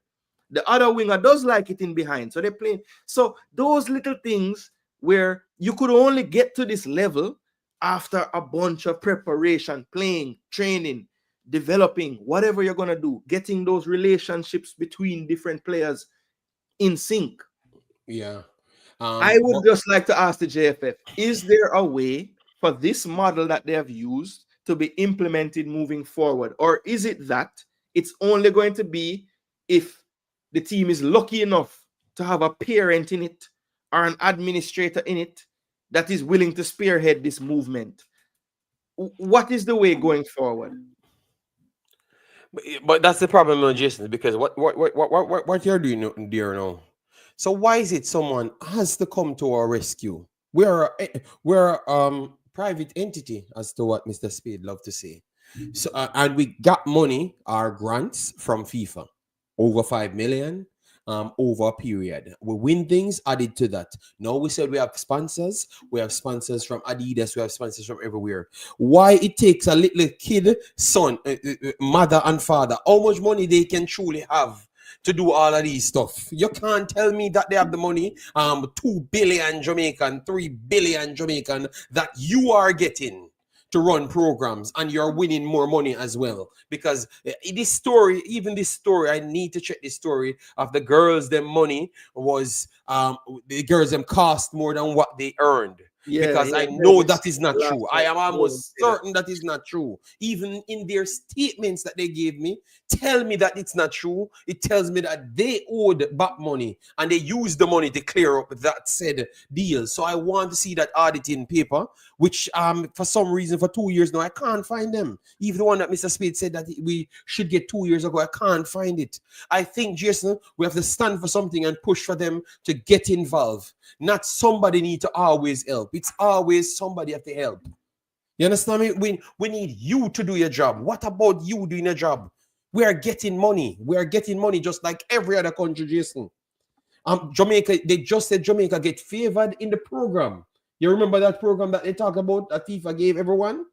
The other winger does like it in behind. So they're playing. So those little things where you could only get to this level after a bunch of preparation, playing, training, developing, whatever you're going to do, getting those relationships between different players in sync. Yeah. I would just like to ask the JFF, is there a way for this model that they have used to be implemented moving forward? Or is it that it's only going to be if the team is lucky enough to have a parent in it or an administrator in it that is willing to spearhead this movement? What is the way going forward? But that's the problem, Jason, because what you're doing there now. So why is it someone has to come to our rescue? We're private entity, as to what Mr. Speid loved to say. So and we got money, our grants from FIFA, over 5 million. Over a period. We win things added to that. Now we said we have sponsors. We have sponsors from Adidas. We have sponsors from everywhere. Why it takes a little kid, son, mother and father, how much money they can truly have to do all of these stuff? You can't tell me that they have the money, 2 billion Jamaican, 3 billion Jamaican that you are getting to run programs, and you're winning more money as well. Because this story, I need to check this story of the girls, their money was, the girls them cost more than what they earned. Because I know that is not true. I am almost certain that is not true. Even in their statements that they gave me, tell me that it's not true. It tells me that they owed back money and they used the money to clear up that said deal. So I want to see that auditing paper, which for some reason for 2 years now I can't find them. Even the one that Mr. Speid said that we should get 2 years ago, I can't find it. I think, Jason, we have to stand for something and push for them to get involved. Not somebody need to always help. It's always somebody have to help. You understand me? We need you to do your job. What about you doing your job? We are getting money. We are getting money just like every other country, Jason. Jamaica, they just said Jamaica get favored in the program. You remember that program that they talk about that FIFA gave everyone?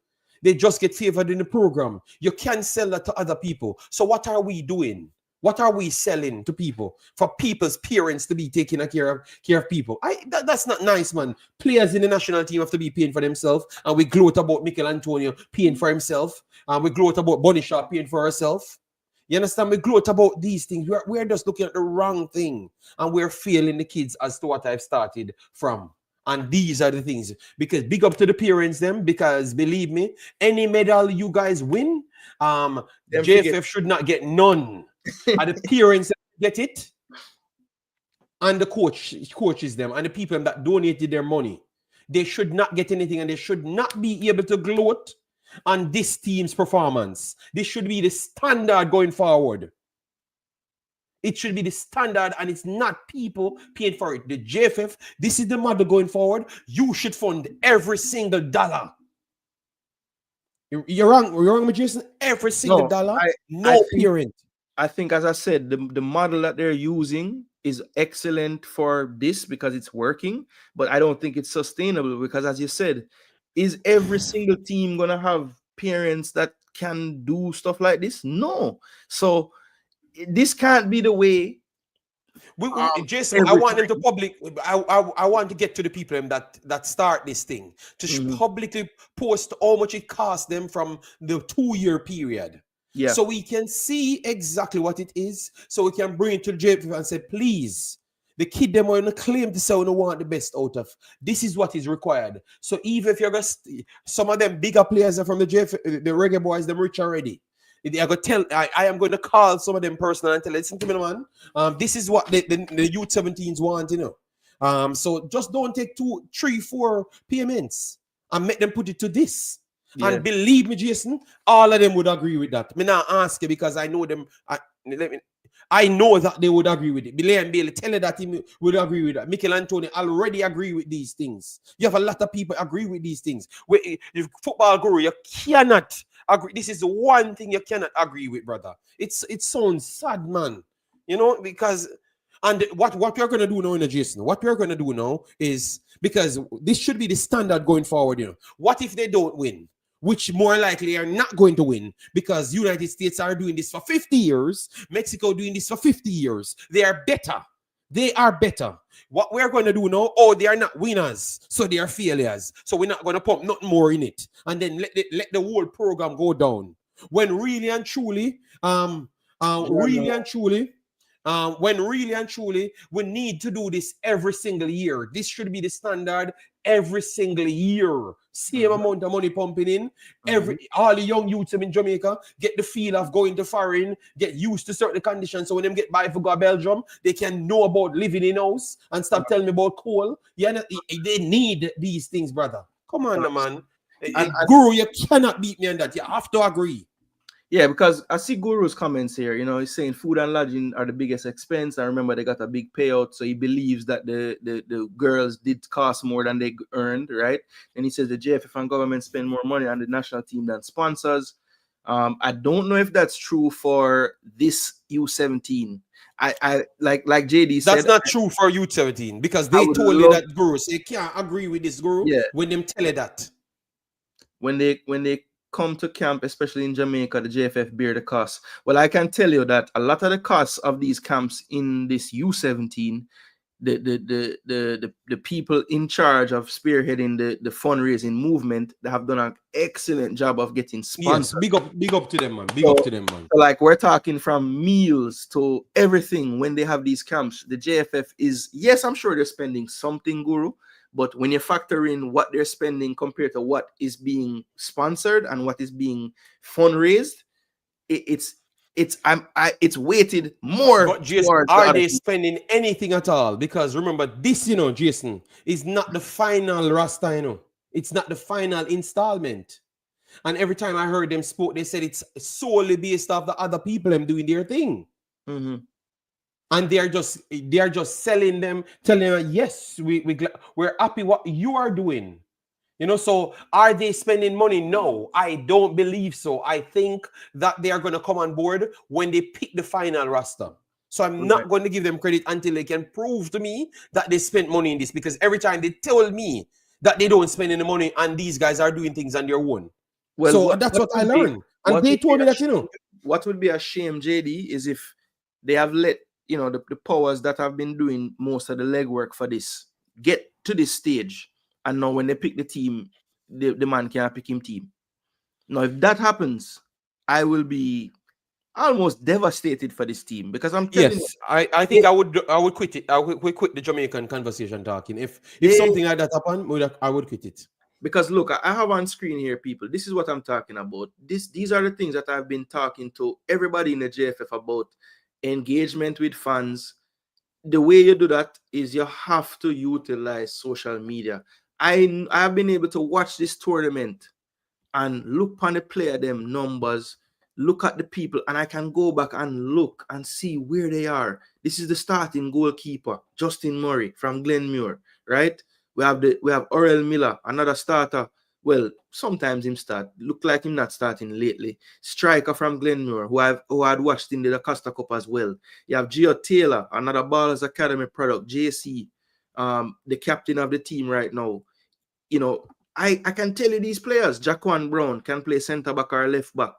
They just get favored in the program. You can't sell that to other people. So what are we doing? What are we selling to people for people's parents to be taking care of people? That's not nice, man. Players in the national team have to be paying for themselves, and we gloat about Mikel Antonio paying for himself, and we gloat about Bonnie Shaw paying for herself. You understand? We gloat about these things. We're just looking at the wrong thing, and we're failing the kids as to what I've started from. And these are the things. Because big up to the parents, them, because believe me, any medal you guys win, JFF should not get none. And the parents get it, and the coaches them, and the people that donated their money, they should not get anything, and they should not be able to gloat on this team's performance. This should be the standard going forward. It should be the standard, and it's not people paying for it. The JFF, this is the model going forward. You should fund every single dollar. You're wrong, Jason. Every single dollar, no parent. I think, as I said, the model that they're using is excellent for this because it's working, but I don't think it's sustainable because, as you said, is every single team going to have parents that can do stuff like this? No. So this can't be the way. Jason, I want them to public. I want to get to the people that start this thing to publicly post how much it cost them from the 2-year period. Yeah. So we can see exactly what it is. So we can bring it to the JFF and say, please, the kid them are going to claim to say we don't want the best out of. This is what is required. So even if you're going to, some of them bigger players are from the JFF, the reggae boys, them rich already. I am going to call some of them personally and tell, listen to me, man. This is what the U17s want, you know. So just don't take 2, 3, 4 payments and make them put it to this. Yeah. And believe me, Jason, all of them would agree with that. Me not ask you because I know them. I know that they would agree with it. Billy and Bailey tell you that he would agree with that. Mikel Antonio already agree with these things. You have a lot of people agree with these things. Football guru, you cannot agree. This is the one thing you cannot agree with, brother. It sounds sad, man. You know, because and what we're going to do now, Jason, what we're going to do now is, because this should be the standard going forward, you know. What if they don't win? Which more likely are not going to win, because United States are doing this for 50 years. Mexico doing this for 50 years. They are better. They are better. What we're going to do now, they are not winners, so they are failures. So we're not going to pump nothing more in it. And then let the whole program go down. When really and truly, When really and truly, we need to do this every single year. This should be the standard every single year. Same amount of money pumping in. All the young youths in Jamaica get the feel of going to foreign, get used to certain conditions. So when them get by for go to Belgium, they can know about living in house and stop telling me about coal. Yeah, they need these things, brother. Come on, man. Guru, you cannot beat me on that. You have to agree. Yeah, because I see Guru's comments here. You know, he's saying food and lodging are the biggest expense. I remember they got a big payout, so he believes that the girls did cost more than they earned, right? And he says the JFF and government spend more money on the national team than sponsors. I don't know if that's true for this U17. I like JD said. That's not true for U17 because they told you that Guru. So you can't agree with this Guru when them tell you that. When they come to camp, especially in Jamaica, the JFF bear the cost. Well, I can tell you that a lot of the costs of these camps in this U17, the people in charge of spearheading the fundraising movement, they have done an excellent job of getting sponsors. Yes, big up to them, man. Big up to them, man. So like we're talking from meals to everything when they have these camps. The JFF is, yes, I'm sure they're spending something, Guru. But when you factor in what they're spending compared to what is being sponsored and what is being fundraised, it's weighted more. But Jason, are they spending anything at all? Because remember, this, Jason, is not the final Rasta, It's not the final installment. And every time I heard them spoke, they said it's solely based off the other people them doing their thing. Mm-hmm. And they are just selling them, telling them, yes, we're happy what you are doing. So are they spending money? No, I don't believe so. I think that they are going to come on board when they pick the final roster. So I'm not going to give them credit until they can prove to me that they spent money in this, because every time they tell me that they don't spend any money and these guys are doing things on their own. Well, so that's what I learned. And they told me that, What would be a shame, JD, is if they have let the powers that have been doing most of the legwork for this get to this stage, and now when they pick the team, the man can't pick him team. Now, if that happens, I will be almost devastated for this team, because I'm telling you, I think I would quit it. I would quit the Jamaican conversation talking. If something like that happened, I would quit it. Because look, I have on screen here, people. This is what I'm talking about. These are the things that I've been talking to everybody in the JFF about. Engagement with fans. The way you do that is you have to utilize social media. I have been able to watch this tournament and look on the player them numbers, look at the people, and I can go back and look and see where they are. This is the starting goalkeeper, Justin Murray from Glenmuir, right? We have Orel Miller, another starter. Well, sometimes him start. Look like him not starting lately. Striker from Glenmuir, who I had watched in the Costa Cup as well. You have Gio Taylor, another Ballers Academy product. JC, the captain of the team right now. I can tell you these players. Jaquan Brown can play centre back or left back.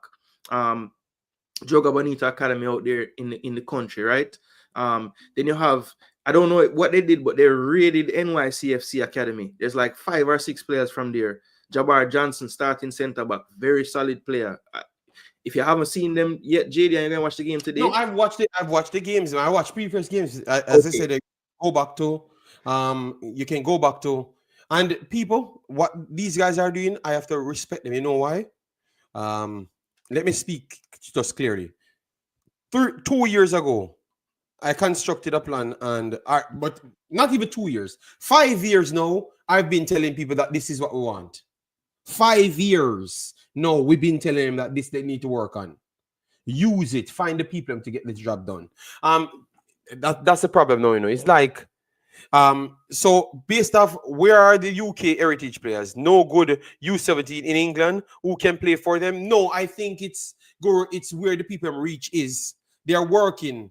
Joga Bonita Academy out there in the country, right? Then you have, I don't know what they did, but they raided NYCFC Academy. There's like 5 or 6 players from there. Jabbar Johnson, starting centre back, very solid player. If you haven't seen them yet, JD, are you gonna watch the game today? No, I've watched it. I've watched the games. I watched previous games. As I said, go back to. You can go back to. And people, what these guys are doing, I have to respect them. You know why? Let me speak just clearly. 2 years ago, I constructed a plan, but not even 2 years. 5 years now, I've been telling people that this is what we want. 5 years. No, we've been telling them that this they need to work on. Use it. Find the people to get this job done. That's the problem now, It's like, so based off where are the UK heritage players? No good U17 in England who can play for them? No, I think it's where the people reach is. They are working.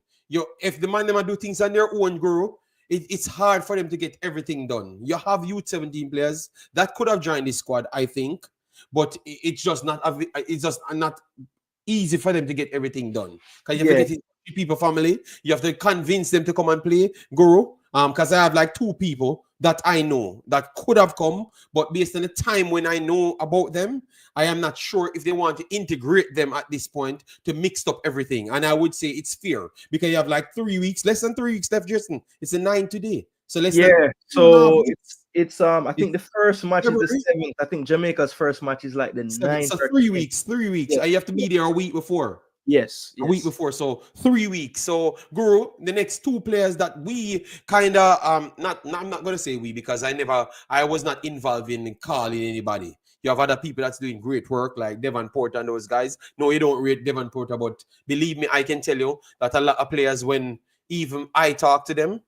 If the man them do things on their own, Guru, it's hard for them to get everything done. You have U17 players that could have joined this squad, I think, but it's just not easy for them to get everything done. Because you have to get people family, you have to convince them to come and play, Guru. Because I have like 2 people that I know that could have come, but based on the time when I know about them, I am not sure if they want to integrate them at this point to mix up everything. And I would say it's fair because you have like 3 weeks, less than 3 weeks left, Jason. It's the 9 today. So less than 2.5 so weeks. it's I think the first match is the February? 7th. I think Jamaica's first match is like the 9th. So 3 weeks. Yeah. You have to be there a week before. Yes. A week before, so 3 weeks. So Guru, the next 2 players that we kind of I'm not going to say we because I was not involved in calling anybody. You have other people that's doing great work like Devon Porter and those guys. No, you don't rate Devon Porter, but believe me, I can tell you that a lot of players, when even I talk to them,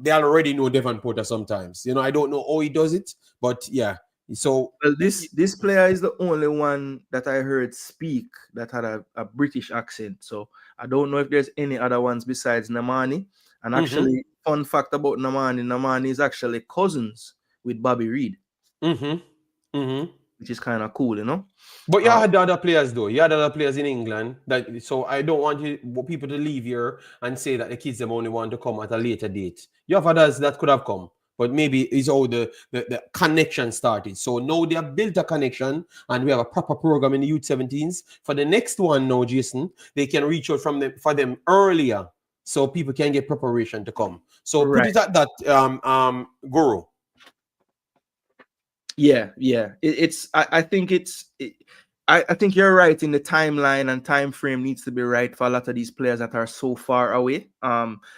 they already know Devon Porter sometimes. You know, I don't know how he does it, but yeah. So well, this player is the only one that I heard speak that had a British accent. So I don't know if there's any other ones besides Namani. And actually, fun fact about Namani is actually cousins with Bobby Reed, which is kind of cool, you know. But you had other players though. You had other players in England. So I don't want people to leave here and say that the kids them only want to come at a later date. You have others that could have come. But maybe it's how the connection started. So now they have built a connection and we have a proper program in the U17s. For the next one now, Jason, they can reach out for them earlier so people can get preparation to come. So put it at that, Guru. Yeah. I think I think you're right in the timeline and time frame needs to be right for a lot of these players that are so far away.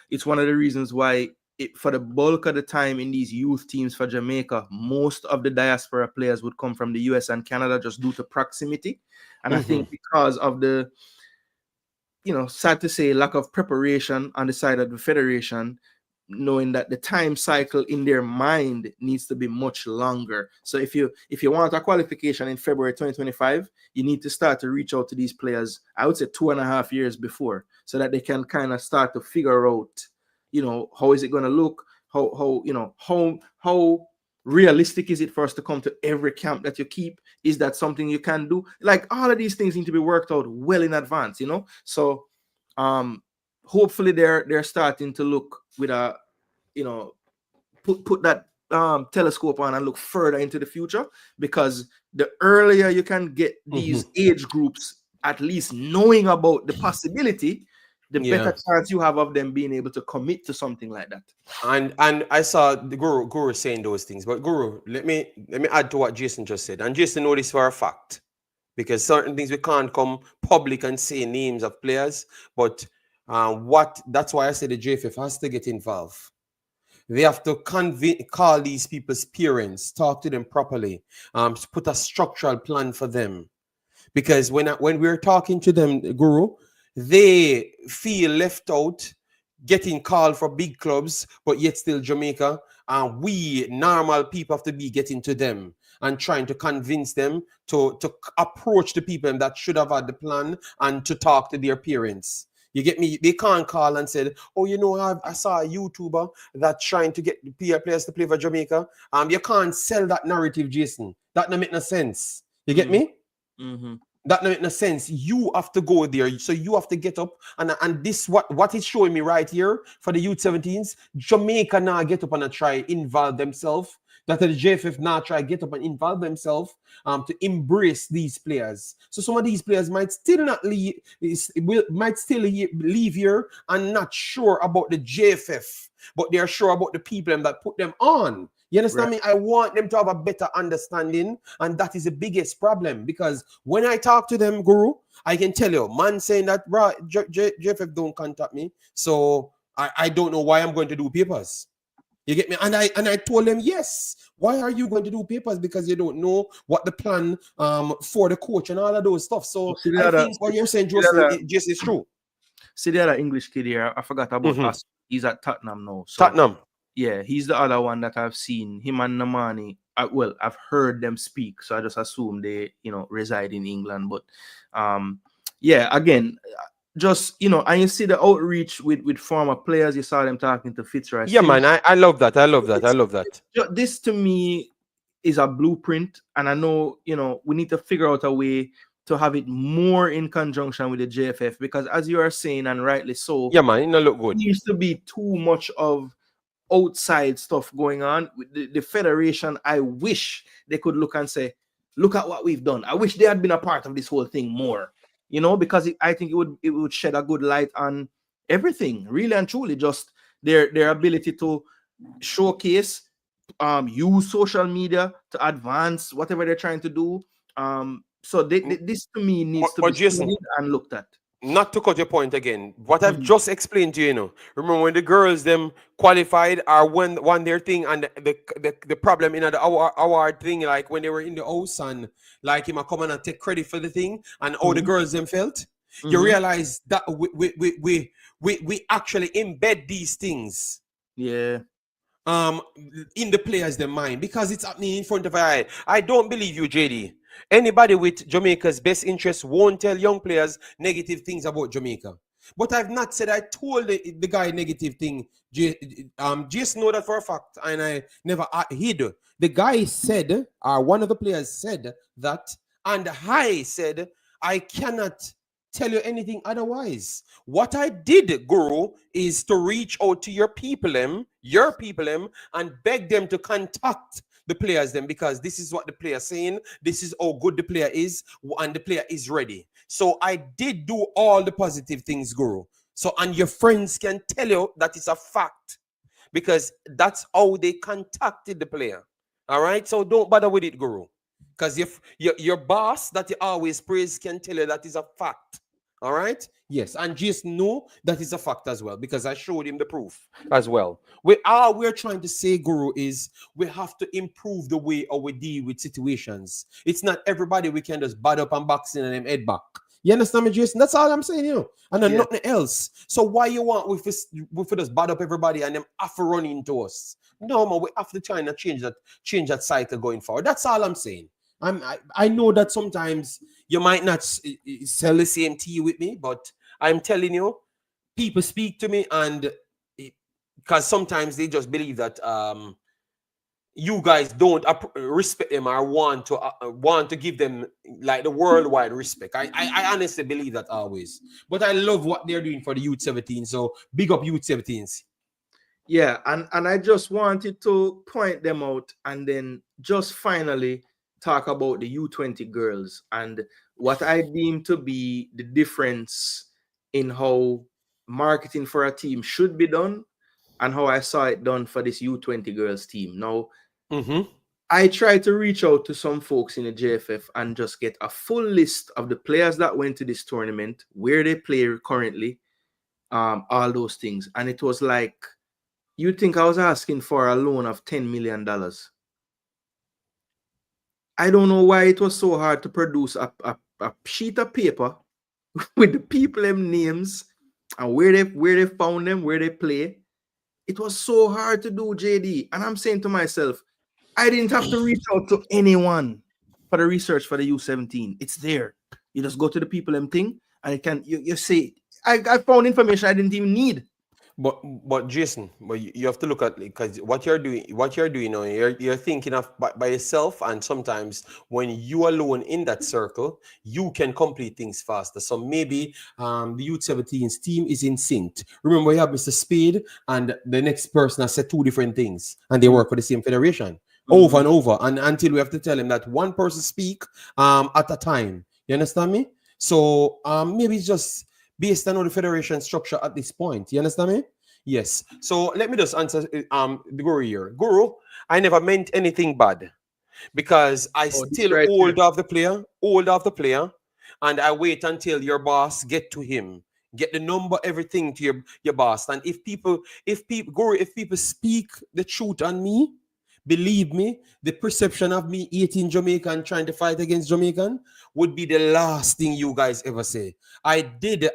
It's one of the reasons why for the bulk of the time in these youth teams for Jamaica, most of the diaspora players would come from the US and Canada just due to proximity. And I think because of the, sad to say, lack of preparation on the side of the federation, knowing that the time cycle in their mind needs to be much longer. So if you want a qualification in February 2025, you need to start to reach out to these players, I would say 2.5 years before, so that they can kind of start to figure out, how is it going to look? How realistic is it for us to come to every camp that you keep? Is that something you can do? Like all of these things need to be worked out well in advance, So hopefully they're starting to look with a, put that telescope on and look further into the future, because the earlier you can get these age groups at least knowing about the possibility, the better chance you have of them being able to commit to something like that. And I saw the Guru saying those things, but Guru, let me add to what Jason just said. And Jason know this for a fact, because certain things we can't come public and say names of players, but that's why I say the JFF has to get involved. They have to call these people's parents, talk to them properly, put a structural plan for them. Because when we're talking to them, Guru, they feel left out, getting called for big clubs, but yet still Jamaica. And we normal people have to be getting to them and trying to convince them to approach the people that should have had the plan and to talk to their parents. You get me? They can't call and say, oh, I saw a YouTuber that's trying to get players to play for Jamaica. You can't sell that narrative, Jason. That don't make no sense. You get me? That don't make no sense. You have to go there. So you have to get up. And this, what is showing me right here for the U17s, Jamaica now get up and try involve themselves. That the JFF now try get up and involve themselves to embrace these players. So some of these players might still not leave, might still leave here and not sure about the JFF, but they are sure about the people that put them on. You understand me? I want them to have a better understanding, and that is the biggest problem. Because when I talk to them, Guru, I can tell you, man saying that, bro, JFF don't contact me, so I don't know why I'm going to do papers. You get me? And I told them, yes. Why are you going to do papers? Because you don't know what the plan for the coach and all of those stuff. So I think what you're saying just is true. See the other English kid here, I forgot about us. He's at Tottenham now. So, Tottenham. Yeah, he's the other one that I've seen. Him and Namani. I've heard them speak, so I just assume they, reside in England. But yeah, again, just and you see the outreach with former players. You saw them talking to Fitzroy. Yeah, man, I love that. I love that. This to me is a blueprint, and I know we need to figure out a way to have it more in conjunction with the JFF, because as you are saying, and rightly so, yeah, man, it don't look good. It used to be too much of outside stuff going on. The federation, I wish they could look and say, look at what we've done. I wish they had been a part of this whole thing more, you know, because I think it would shed a good light on everything, really and truly, just their ability to showcase, use social media to advance whatever they're trying to do. So this to me needs to be studied and looked at. Not to cut your point again, what I've just explained to you, know. Remember when the girls them qualified or won their thing, and the problem in the award thing, like when they were in the house and like him come and take credit for the thing, and all the girls them felt. You realize that we actually embed these things. Yeah. In the players' their mind, because it's happening in front of our eye. I don't believe you, JD. Anybody with Jamaica's best interest won't tell young players negative things about Jamaica. But I've not said I told the guy negative thing. Just know that for a fact, and I never hid. The guy said, or one of the players said that, and I said, I cannot tell you anything otherwise. What I did, Guru, is to reach out to your people, and beg them to contact the players because this is what the player is saying, this is how good the player is, and the player is ready. So I did do all the positive things, Guru. So, and your friends can tell you that it's a fact, because that's how they contacted the player. All right, so don't bother with it, Guru, because your boss that you always praise can tell you that is a fact. All right, yes, and just know that is a fact as well, because I showed him the proof as well. We're trying to say, Guru, is we have to improve the way how we deal with situations. It's not everybody we can just bad up and boxing and them head back. You understand me, Jason? That's all I'm saying, you know, and then nothing else. So why you want we just bad up everybody and them have to run into us? No, man, we have to try and change that cycle going forward. That's all I'm saying. I know that sometimes you might not sell the same tea with me, but I'm telling you, people speak to me, and because sometimes they just believe that you guys don't respect them or want to give them like the worldwide respect. I honestly believe that always. But I love what they're doing for the U17. So big up U17s. Yeah, and I just wanted to point them out, and then just finally talk about the U20 Girlz and what I deem to be the difference in how marketing for a team should be done and how I saw it done for this U20 Girlz team. Now, I tried to reach out to some folks in the JFF and just get a full list of the players that went to this tournament, where they play currently, all those things. And it was like, you think I was asking for a loan of $10 million. I don't know why it was so hard to produce a sheet of paper with the people them names and where they found them, where they play. It was so hard to do, JD. And I'm saying to myself, I didn't have to reach out to anyone for the research for the U17. It's there. You just go to the people them thing, and it can you say I found information I didn't even need. But Jason, but you have to look at, because what you're doing now, you're thinking of by yourself, and sometimes when you alone in that circle, you can complete things faster. So maybe the U17's team is in sync. Remember, you have Mr. Speid, and the next person has said two different things, and they work for the same federation over and over, and until we have to tell him that one person speak at a time. You understand me? So maybe it's just based on the federation structure at this point. You understand me? Yes. So let me just answer the Guru here. Guru, I never meant anything bad, because I still hold off the player, and I wait until your boss get to him, get the number, everything to your boss. And if people speak the truth on me, believe me, the perception of me eating Jamaican, trying to fight against Jamaican, would be the last thing you guys ever say. I did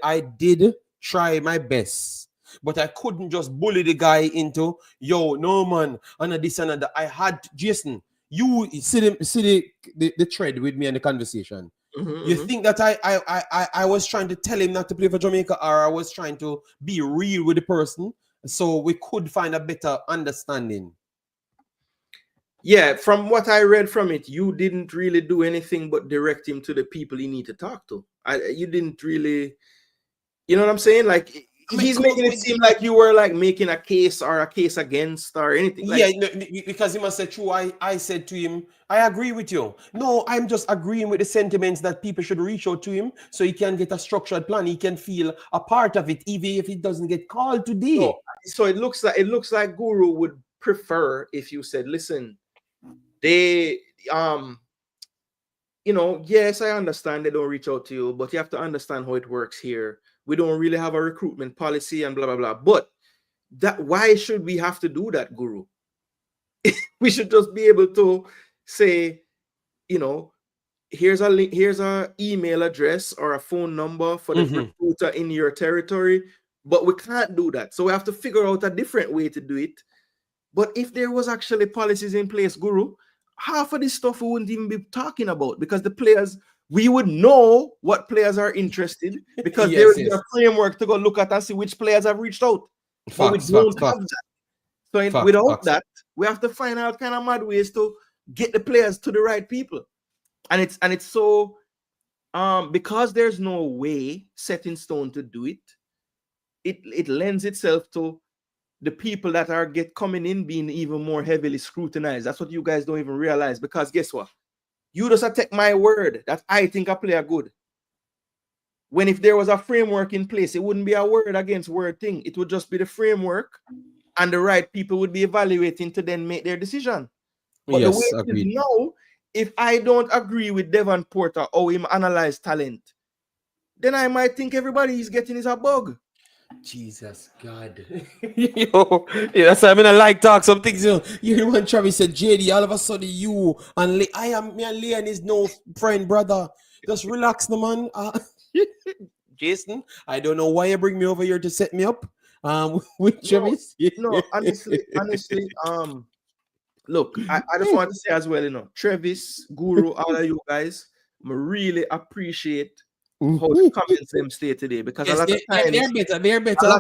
try my best, but I couldn't just bully the guy into, yo, no man, and this and that. I had, Jason, you see the thread with me in the conversation. You think that I was trying to tell him not to play for Jamaica, or I was trying to be real with the person so we could find a better understanding? Yeah, from what I read from it, you didn't really do anything but direct him to the people he need to talk to. You didn't really, you know what I'm saying? Like, he's making it seem like you were like making a case or a case against or anything. Like, yeah, no, because he must say true. I said to him, I agree with you. No, I'm just agreeing with the sentiments that people should reach out to him so he can get a structured plan. He can feel a part of it, even if he doesn't get called today. So it looks like Guru would prefer if you said, listen, they yes, I understand they don't reach out to you, but you have to understand how it works here. We don't really have a recruitment policy and blah blah blah. But why should we have to do that, Guru? We should just be able to say, here's a email address or a phone number for the recruiter in your territory, but we can't do that. So we have to figure out a different way to do it. But if there was actually policies in place, Guru, half of this stuff we wouldn't even be talking about, because the players, we would know what players are interested, because there is a framework to go look at and see which players have reached out. But we don't have that. So without that, we have to find out kind of mad ways to get the players to the right people. And it's so because there's no way set in stone to do it, it lends itself to the people that are coming in being even more heavily scrutinized. That's what you guys don't even realize, because guess what? You just take my word that I think a player good. When if there was a framework in place, it wouldn't be a word against word thing. It would just be the framework, and the right people would be evaluating to then make their decision. But the way it is now, if I don't agree with Devon Porter or him analyze talent, then I might think everybody he's getting is a bug. Jesus God. Yo, yeah, that's why I'm gonna like talk some things. You know when Travis said, JD, all of a sudden you and me and Leon is no friend, brother. Just relax, no man. Jason, I don't know why you bring me over here to set me up. With Travis. No, honestly, look, I just want to say as well, Travis, Guru, all of you guys, I really appreciate how the comments them stay today, because a lot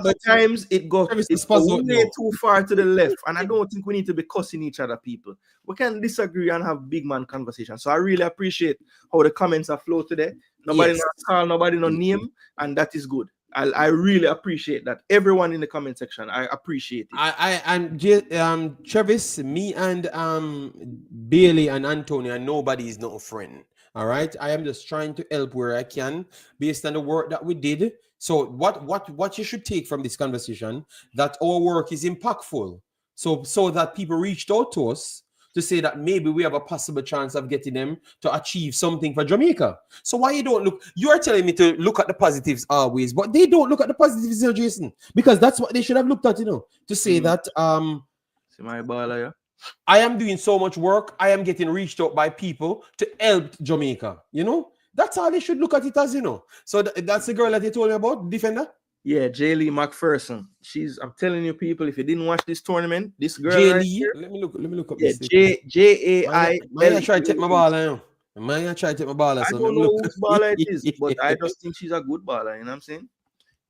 of times it goes way too far to the left, and I don't think we need to be cussing each other, people. We can disagree and have big man conversation. So I really appreciate how the comments are flow today. Nobody no call, nobody no name, and that is good. I really appreciate that. Everyone in the comment section, I appreciate it. And Travis, me and Bailey and Antonio, nobody is not a friend. All right, I am just trying to help where I can based on the work that we did. So what you should take from this conversation, that our work is impactful. So that people reached out to us to say that maybe we have a possible chance of getting them to achieve something for Jamaica. So why you don't look? You are telling me to look at the positives always, but they don't look at the positives, Jason, because that's what they should have looked at, to say that See my baller, yeah? I am doing so much work. I am getting reached out by people to help Jamaica. That's how they should look at it as, So that's the girl that you told me about, defender. Yeah, Jaylee McPherson. I'm telling you, people, if you didn't watch this tournament, this girl Jaylee, let me look up. Yeah, J-A-I. I try to take my ball, I don't know whose baller it is, but I just think she's a good baller. You know what I'm saying?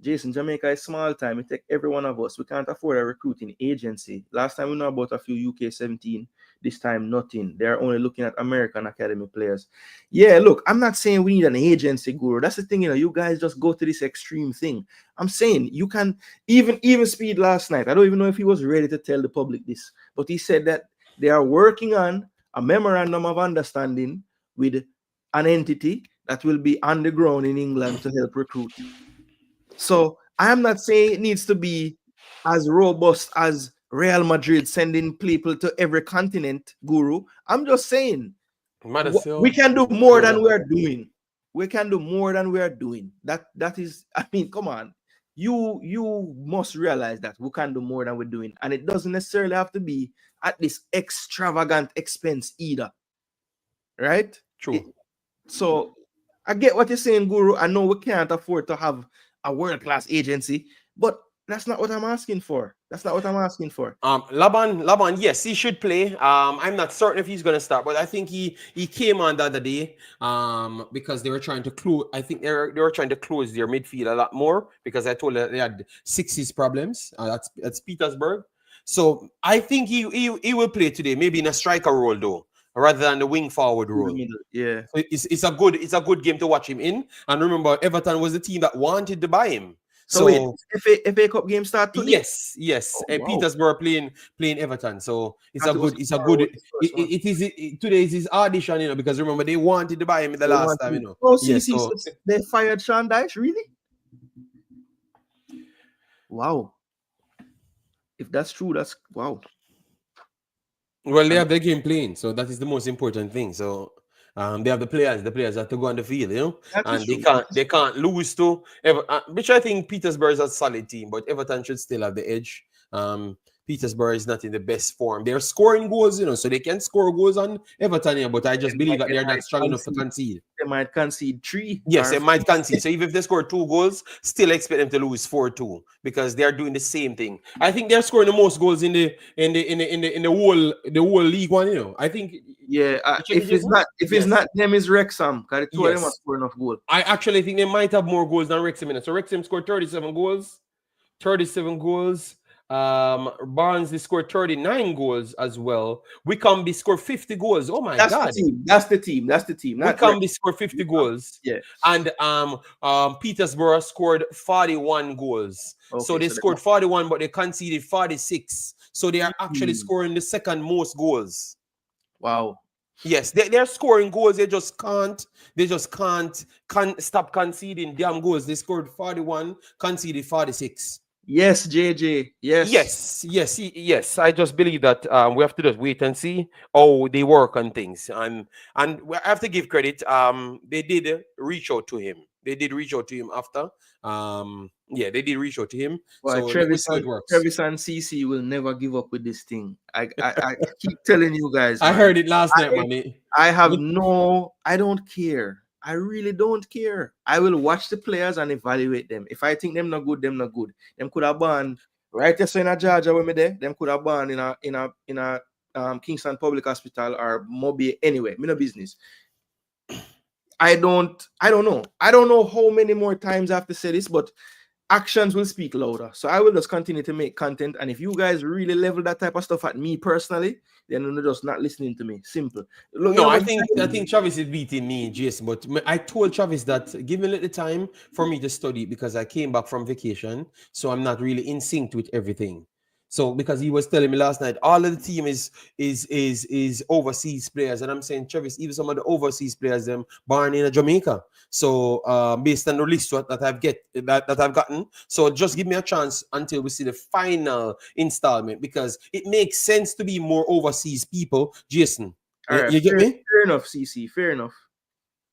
Jason, Jamaica is small time. It take every one of us. We can't afford a recruiting agency. Last time we know about a few UK17. This time, nothing. They're only looking at American academy players. Yeah, look, I'm not saying we need an agency, Guru. That's the thing, you guys just go to this extreme thing. I'm saying you can, even Speid last night, I don't even know if he was ready to tell the public this, but he said that they are working on a memorandum of understanding with an entity that will be on the ground in England to help recruit. So I'm not saying it needs to be as robust as Real Madrid sending people to every continent, Guru. I'm just saying we can do more than we are doing. We can do more than we are doing. That is, come on. You must realize that we can do more than we're doing. And it doesn't necessarily have to be at this extravagant expense either. Right? True. So I get what you're saying, Guru. I know we can't afford to have a world-class agency, but that's not what I'm asking for. Laban, yes, he should play. I'm not certain if he's gonna start, but I think he came on the other day because they were trying to close. I think they were trying to close their midfield a lot more, because I told them they had 60s problems. That's Petersburg. So I think he will play today, maybe in a striker role though, rather than the wing forward role. Yeah, it's a good game to watch him in. And remember, Everton was the team that wanted to buy him. So wait, FA Cup game start today? yes. Oh, wow. Petersburg playing Everton. So it's That a was good. It's the a story good. with the first one. Today is his audition, you know, because remember they wanted to buy him the last time, you know. Oh, Yes, see, so they fired Sean Dyche, really? Wow. If that's true, that's wow. well, they have their game playing, so that is the most important thing. So they have the players. The players have to go on the field, you know, That is and true. they can't lose to which I think Petersburg is a solid team, but Everton should still have the edge. Petersburg is not in the best form. They're scoring goals, you know, so they can score goals on Everton here, but I just believe that they're not strong enough to concede. They might concede 3. Yes, they might concede. So even if they score 2 goals, still expect them to lose 4-2 because they are doing the same thing. I think they're scoring the most goals in the whole league one. You know, I think. Yeah, if it's not them, is Wrexham because the two of them are scoring enough goals. I actually think they might have more goals than Wrexham in it. So Wrexham scored 37 goals. Barnes they scored 39 goals as well. Wickham scored 50 goals. Oh my god. That's the team. Wickham scored 50 goals. Yeah. And Petersburg scored 41 goals. Okay, so they scored 41, but they conceded 46. So they are actually scoring the second most goals. Wow. Yes, they're scoring goals. They just can't stop conceding damn goals. They scored 41, conceded 46. Yes, JJ. Yes. I just believe that we have to just wait and see how they work on things. And we have to give credit. They did reach out to him. After. They did reach out to him. Well, so Travis and CC will never give up with this thing. I keep telling you guys. I heard it last night, man. I don't care. I really don't care. I will watch the players and evaluate them. If I think them not good, them not good. Them could have been right there in a Georgia when me there. Them could have been in a Kingston Public Hospital or Moby anyway. Me no business. I don't know. I don't know how many more times I have to say this, but actions will speak louder. So I will just continue to make content. And if you guys really level that type of stuff at me personally, then you're just not listening to me. Simple. Look, no, I think Travis is beating me, Jason. But I told Travis that give me a little time for me to study because I came back from vacation, so I'm not really in sync with everything. So because he was telling me last night, all of the team is overseas players, and I'm saying, Travis, even some of the overseas players them born in Jamaica. So based on the list that I've gotten, so just give me a chance until we see the final installment because it makes sense to be more overseas people. Jason, you get me? Fair enough, CC. Fair enough.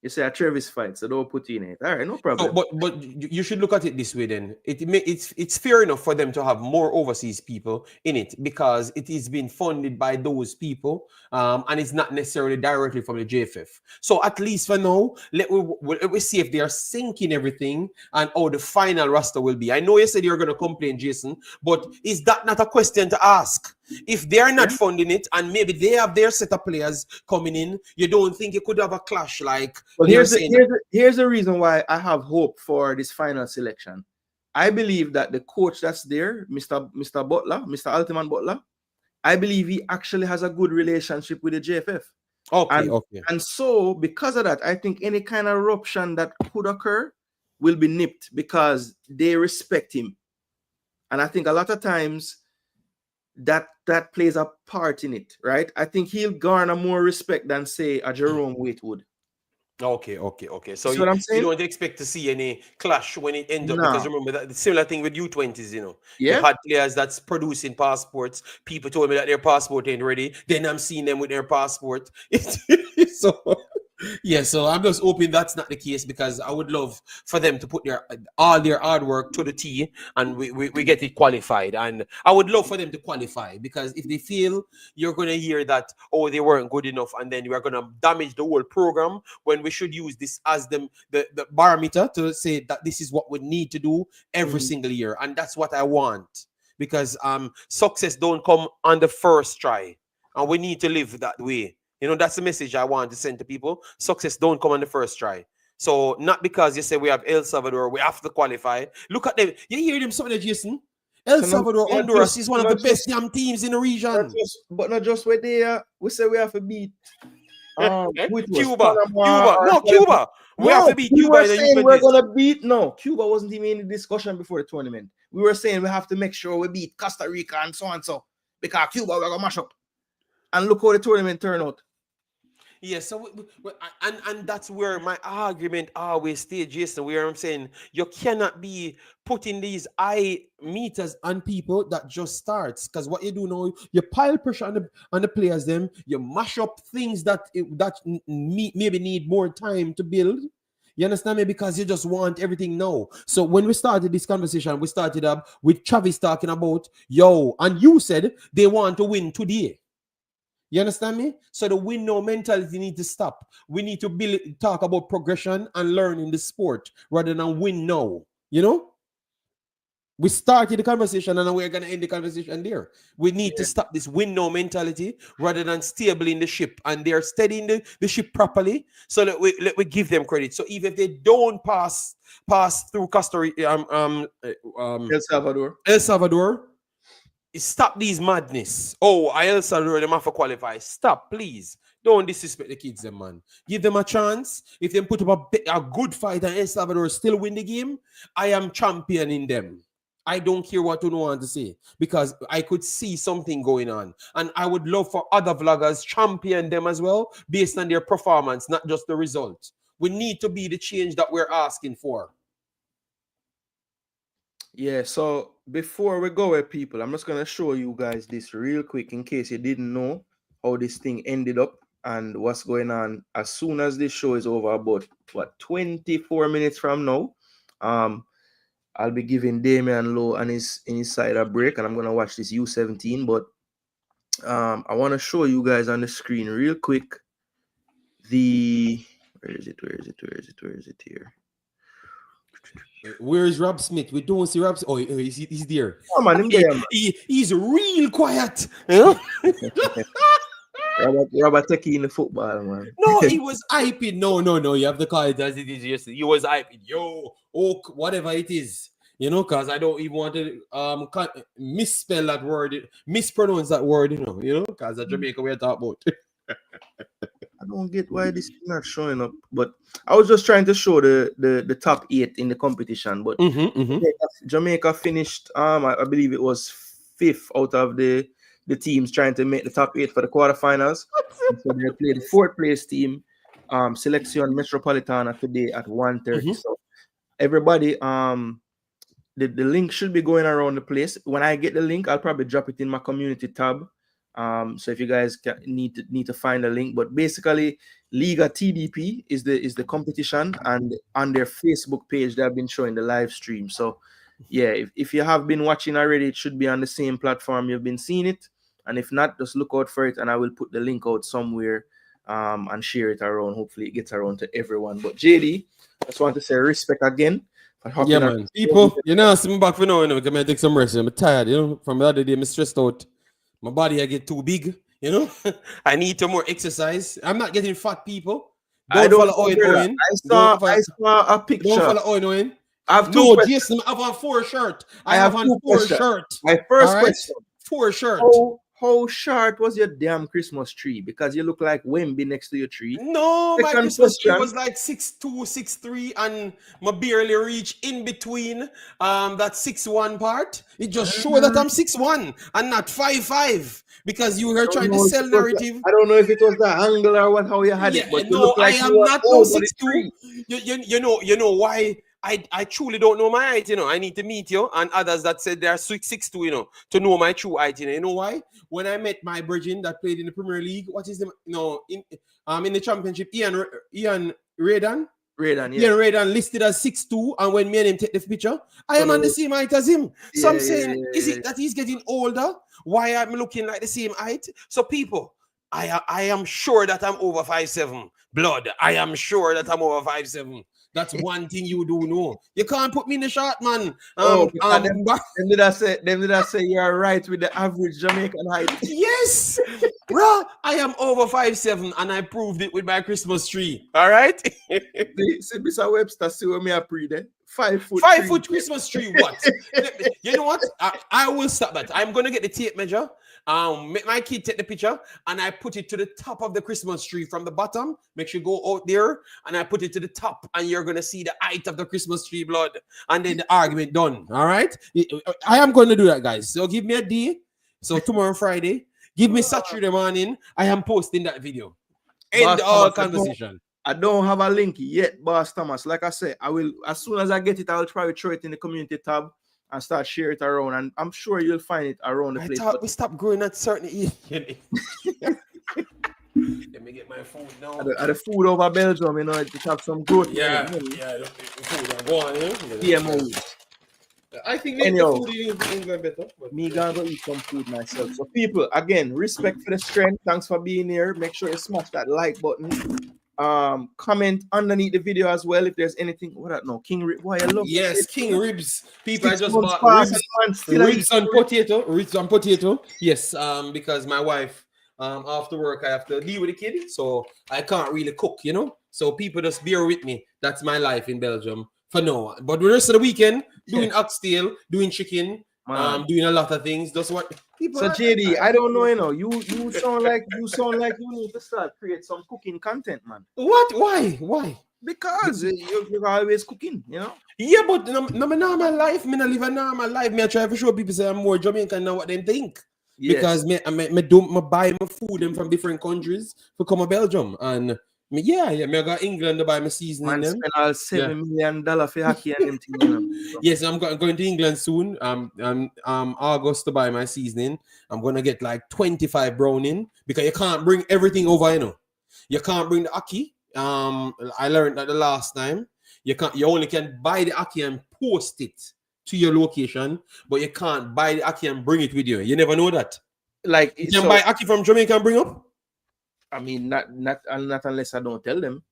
You say a Travis fight, so don't put in it. All right, no problem. So, but you should look at it this way then. It's fair enough for them to have more overseas people in it because it is being funded by those people, and it's not necessarily directly from the JFF. So at least for now, let we see if they are syncing everything and how the final roster will be. I know you said you're going to complain, Jason, but is that not a question to ask? If they are not funding it and maybe they have their set of players coming in, you don't think you could have a clash like? Well, here's the reason why I have hope for this final selection. I believe that the coach that's there, Mr. Butler, Mr. Ultimate Butler, I believe he actually has a good relationship with the JFF. Okay. And so because of that, I think any kind of eruption that could occur will be nipped because they respect him. And I think a lot of times that plays a part in it, right? I think he'll garner more respect than, say, a Jerome Waite would. Okay. So you don't expect to see any clash when it ends up because remember that the similar thing with U20s, you know. Yeah. You had players that's producing passports. People told me that their passport ain't ready. Then I'm seeing them with their passport. So I'm just hoping that's not the case because I would love for them to put all their hard work to the T and we get it qualified. And I would love for them to qualify because if they feel you're going to hear that, oh, they weren't good enough and then you are going to damage the whole program when we should use this as the barometer to say that this is what we need to do every single year. And that's what I want because success don't come on the first try and we need to live that way. You know, that's the message I want to send to people. Success don't come on the first try. So not because you say we have El Salvador, we have to qualify. Look at them. You hear them something, Jason? El Salvador, Honduras is one of the best damn teams in the region. But not just where they are. We say we have to beat Cuba. No, Cuba. We have to beat we Cuba were in the saying we're U20s. gonna beat. No, Cuba wasn't even in the discussion before the tournament. We were saying we have to make sure we beat Costa Rica and so because Cuba we're gonna mash up. And look how the tournament turned out. Yeah, so and that's where my argument always stays, Jason, where I'm saying you cannot be putting these eye meters on people that just starts, because what you do now, you pile pressure on the players, them you mash up things that maybe need more time to build. You understand me? Because you just want everything now. So when we started this conversation, we started up with Travis talking about and you said they want to win today. You understand me? So the win now mentality need to stop. We need to talk about progression and learning the sport rather than win now. You know? We started the conversation and we're going to end the conversation there. We need to stop this win now mentality rather than stabling the ship, and they're steadying the ship properly so that we give them credit. So even if they don't pass through Costa Rica, El Salvador, stop these madness. El Salvador, them have to qualify. Stop, please. Don't disrespect the kids, them, man. Give them a chance. If they put up a good fight and El Salvador still win the game, I am championing them. I don't care what you want to say, because I could see something going on. And I would love for other vloggers champion them as well, based on their performance, not just the result. We need to be the change that we're asking for. Yeah, so before we go with people, I'm just going to show you guys this real quick in case you didn't know how this thing ended up and what's going on. As soon as this show is over, about 24 minutes from now, I'll be giving Damian Lowe and his side a break, and I'm going to watch this U17, but I want to show you guys on the screen real quick where is it here? Where is Rob Smith? We don't see Rob. Oh, he's there. Oh, man, he's real quiet. Robert taking in the football, man. No, he was hyping. No. You have to call it as it is yesterday. He was hyping. Whatever it is. You know, because I don't even want to misspell that word, mispronounce that word, you know, because at Jamaica we're talking about. I don't get why this is not showing up, but I was just trying to show the top 8 in the competition. But Jamaica finished, I believe it was 5th out of the teams trying to make the top 8 for the quarterfinals. So they played the 4th place team, Selección Metropolitana, today at 1:30. So everybody, the link should be going around the place. When I get the link, I'll probably drop it in my community tab. So if you guys need to find a link, but basically Liga TDP is the competition, and on their Facebook page they have been showing the live stream. So yeah, if you have been watching already, it should be on the same platform you've been seeing it, and if not, just look out for it, and I will put the link out somewhere and share it around. Hopefully it gets around to everyone. But JD, I just want to say respect again. Yeah, man. People, see me back for now, I'm gonna take some rest. I'm tired, from the other day, I'm stressed out. My body I get too big, I need to more exercise. I'm not getting fat, people. Don't follow Owen. I saw a picture. Don't follow Owen. I have two questions. Jason, I have on 4 shirt. I have on 4 shirt. My first question. 4 shirt. How short was your damn Christmas tree? Because you look like Wemby next to your tree. No, my Christmas tree was like 6'2", 6'3", and I barely reach in between that 6'1" part. It just shows that I'm 6'1" and not 5'5", because you were trying to sell narrative. I don't know if it was the angle or how you had it, but no, I am not no 6'2". You know why? I truly don't know my height, I need to meet you and others that said they're 6'2", to know my true height. You know why? When I met my virgin that played in the Premier League, what is the in the championship, Ian Redan? Ian Redan listed as 6'2", and when me and him take the picture, I am on the same height as him. So I'm saying, is it that he's getting older? Why I'm looking like the same height? So people, I am sure that I'm over 5'7". Blood, I am sure that I'm over 5'7". That's one thing you do know. You can't put me in the shot, man. Them did I say you're right with the average Jamaican height? Yes, bro. I am over 5'7", and I proved it with my Christmas tree. All right. See, Mr. Webster, see what me I pre there. 5 foot. 5 tree. foot Christmas tree. What? You know what? I will stop that. I'm gonna get the tape measure. Make my kid take the picture, and I put it to the top of the Christmas tree from the bottom. Make sure you go out there, and I put it to the top, and you're gonna see the height of the Christmas tree, blood, and then the argument done. All right. I am going to do that, guys. So give me a day. So tomorrow Friday, give me Saturday morning. I am posting that video. End all conversation. I don't have a link yet, Boss Thomas. Like I said, I will, as soon as I get it, I will probably throw it in the community tab and start share it around. And I'm sure you'll find it around the place. I thought we stopped growing at certain age. Let me get my food now. The food over Belgium, you know, it have some growth. Yeah, the food. Go on, GMO. I think the food in England better. Me gonna go eat some food myself. So people, again, respect for the strength. Thanks for being here. Make sure you smash that like button. Comment underneath the video as well if there's anything. What I know, King Rib. Why I love King Ribs. People, I just bought ribs on potato. Yes, because my wife, after work, I have to deal with the kid, so I can't really cook, you know. So people just bear with me. That's my life in Belgium for now. But the rest of the weekend, doing oxtail, doing chicken, doing a lot of things. That's what people. So JD, I don't know, you know, you sound like you need to start create some cooking content, man. What? Why? Because you're always cooking, you know. Yeah, but no normal life. Me not live a normal life. Me I try to show people say I'm more Jamaican than what they think. Yes. Because me buy my food them from different countries for come to Belgium and. Me I got England to buy my seasoning. Man spend all $7 million for hockey and them things. You know? Yes, I'm going to England soon. August to buy my seasoning. I'm gonna get like 25 browning because you can't bring everything over. You know, you can't bring the ackee. I learned that the last time. You only can buy the ackee and post it to your location, but you can't buy the ackee and bring it with you. You never know that. Like you can buy ackee from Jamaica and bring up. I mean, not unless I don't tell them.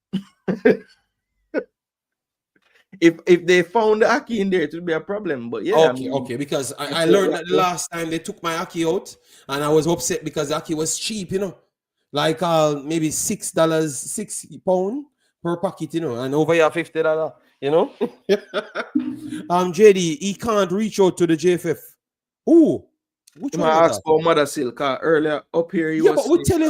if they found the ackee in there, it would be a problem. But yeah, okay. Because I learned that the last time they took my ackee out, and I was upset because the ackee was cheap, you know, like maybe £6 per packet, you know, and over here $50, you know. JD, he can't reach out to the JFF. Ooh. Which one asked for Mother Silk earlier up here. But we tell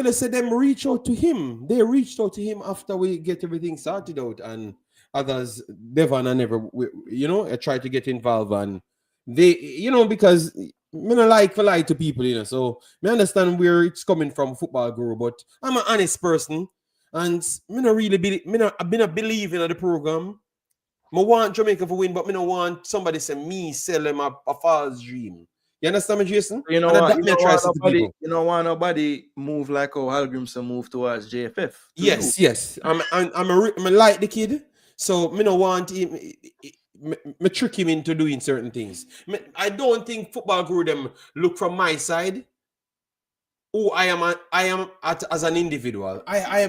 us them reach out to him. They reached out to him after we get everything sorted out, and others, Devon and never, you know, try to get involved, and they, you know, because me not like to lie to people, you know. So me understand where it's coming from, football guru, but I'm an honest person, and me not really believe in the program. I want Jamaica to win, but me not want somebody say me sell them a false dream. You understand me, Jason? You know why nobody move like how Hallgrimsson moved towards JFF. Yes. I'm like the kid, so me no want him. Me trick him into doing certain things. I don't think football guru them look from my side. Who I am as an individual. I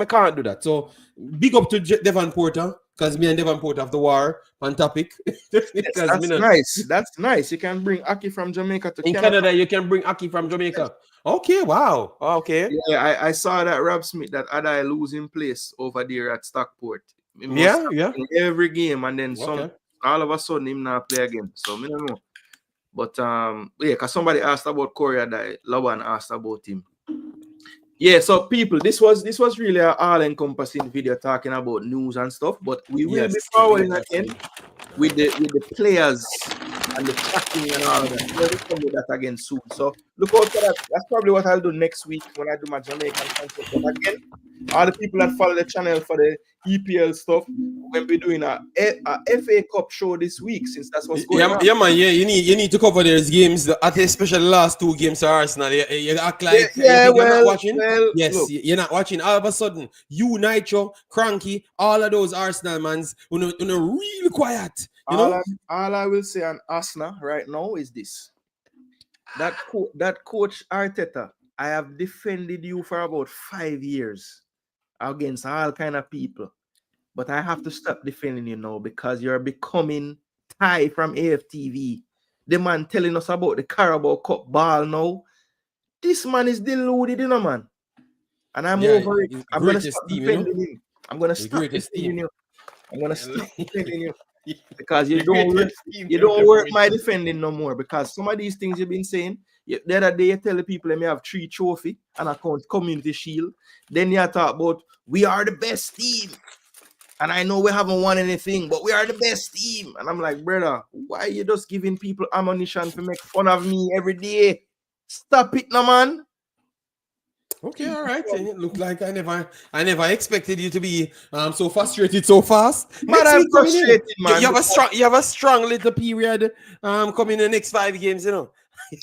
can't do that. So big up to Devon Porter. Because me and Devon Porter have the war on topic. That's nice. You can bring ackee from Jamaica to Canada. You can bring ackee from Jamaica. Yes. Okay, wow. Okay. Yeah, I saw that Rob Smith, that Adai losing place over there at Stockport. Yeah. Every game, and then all of a sudden him not play again. So I don't know. But because somebody asked about Corey Adai, Lawan asked about him. Yeah, so people, this was really an all-encompassing video talking about news and stuff, but we will be following again with the players and the tracking and all of that. We'll come with that again soon. So look out for that. That's probably what I'll do next week when I do my Jamaican content. But again, all the people that follow the channel for the EPL stuff, we'll be doing a FA Cup show this week, since that's what's going on. Yeah, man. Yeah, you need to cover those games, especially the last two games for Arsenal. You act like you're not watching. Yes, look, you're not watching. All of a sudden, you, Nitro, Cranky, all of those Arsenal mans, really quiet. All I will say on Arsenal right now is this: that coach Arteta, I have defended you for about 5 years against all kind of people, but I have to stop defending you now because you're becoming Ty from AFTV. The man telling us about the Carabao Cup ball now. This man is deluded, you know, man. And I'm over it. I'm gonna stop defending him. I'm gonna stop defending you. I'm gonna stop defending you because you The don't greatest team you to don't ever work win. my defending no more because some of these things you've been saying. The other day you tell the people they may have 3 trophy and account community shield. Then you talk about we are the best team. And I know we haven't won anything, but we are the best team. And I'm like, brother, why are you just giving people ammunition to make fun of me every day? Stop it, no man. Okay, all right. It looked like I never expected you to be so frustrated so fast. Man, Next I'm week coming in. frustrated, man. You have a strong little period coming in the next 5 games, you know.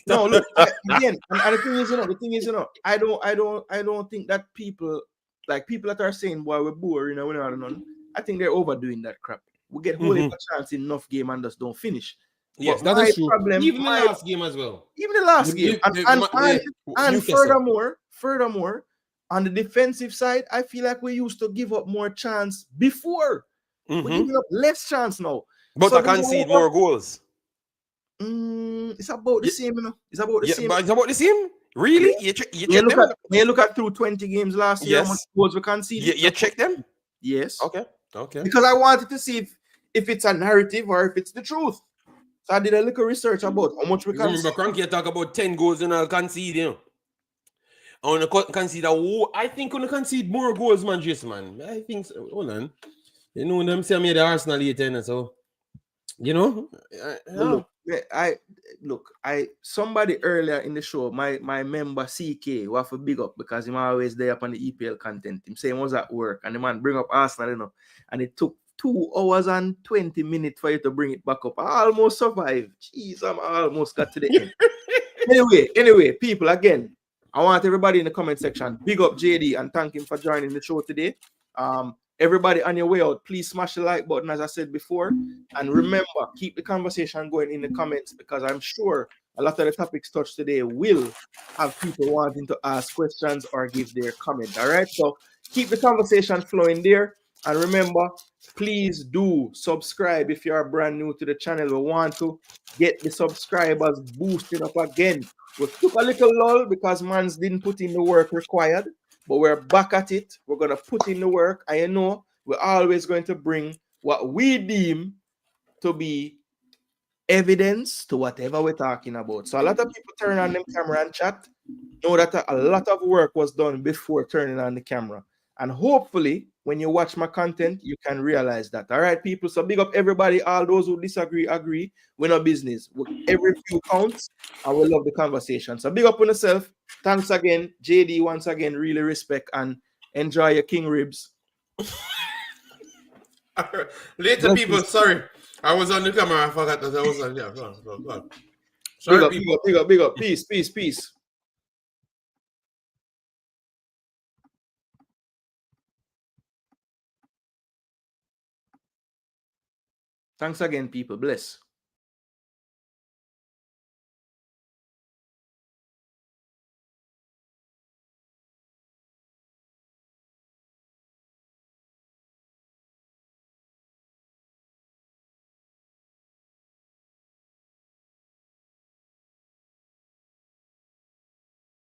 No, look, again, and the thing is, I don't think that people that are saying, boy, we're boring, we're not none. I think they're overdoing that crap. We get whole heap of chance in enough game and just don't finish. Yes, But that is true. problem, Even the last game as well. even the last game, and Newcastle. furthermore, on the defensive side, I feel like we used to give up more chance before. We're giving up less chance now. But So I concede more goals. It's about the same, you know. It's about the same. But it's about the same. Really? You check them? You look at through 20 games last year, how much goals we conceded. You check them? Yes. Okay. Because I wanted to see if it's a narrative or if it's the truth. So I did a little research about how much we conceded. Remember, Cranky talk about 10 goals in a concede, you know. I want to concede I think we concede more goals, man, Jason, man. I think so. Hold on. You know, them say me the Arsenal later, so you know. Somebody earlier in the show, my member CK, who have to big up because he's always there upon the EPL content. Him saying was at work and the man bring up Arsenal, you know, and it took 2 hours and 20 minutes for you to bring it back up. I almost survived. Jeez, I almost got to the end. Anyway, people, again, I want everybody in the comment section, big up JD and thank him for joining the show today. Everybody on your way out, please smash the like button as I said before. And remember, keep the conversation going in the comments because I'm sure a lot of the topics touched today will have people wanting to ask questions or give their comment. All right, so keep the conversation flowing there. And remember, please do subscribe if you are brand new to the channel. We want to get the subscribers boosting up again. We took a little lull because mans didn't put in the work required, but we're back at it. We're going to put in the work. I know we're always going to bring what we deem to be evidence to whatever we're talking about. So a lot of people turn on them camera and chat. Know that a lot of work was done before turning on the camera. And hopefully, when you watch my content, you can realize that. All right, people. So big up everybody. All those who disagree, agree. We're no business. Every view counts, and we love the conversation. So big up on yourself. Thanks again, JD. Once again, really respect and enjoy your king ribs. Later, people. Sorry, I was on the camera. I forgot that I was on there. Go on. Sorry, big up. Peace. Thanks again, people. Bless.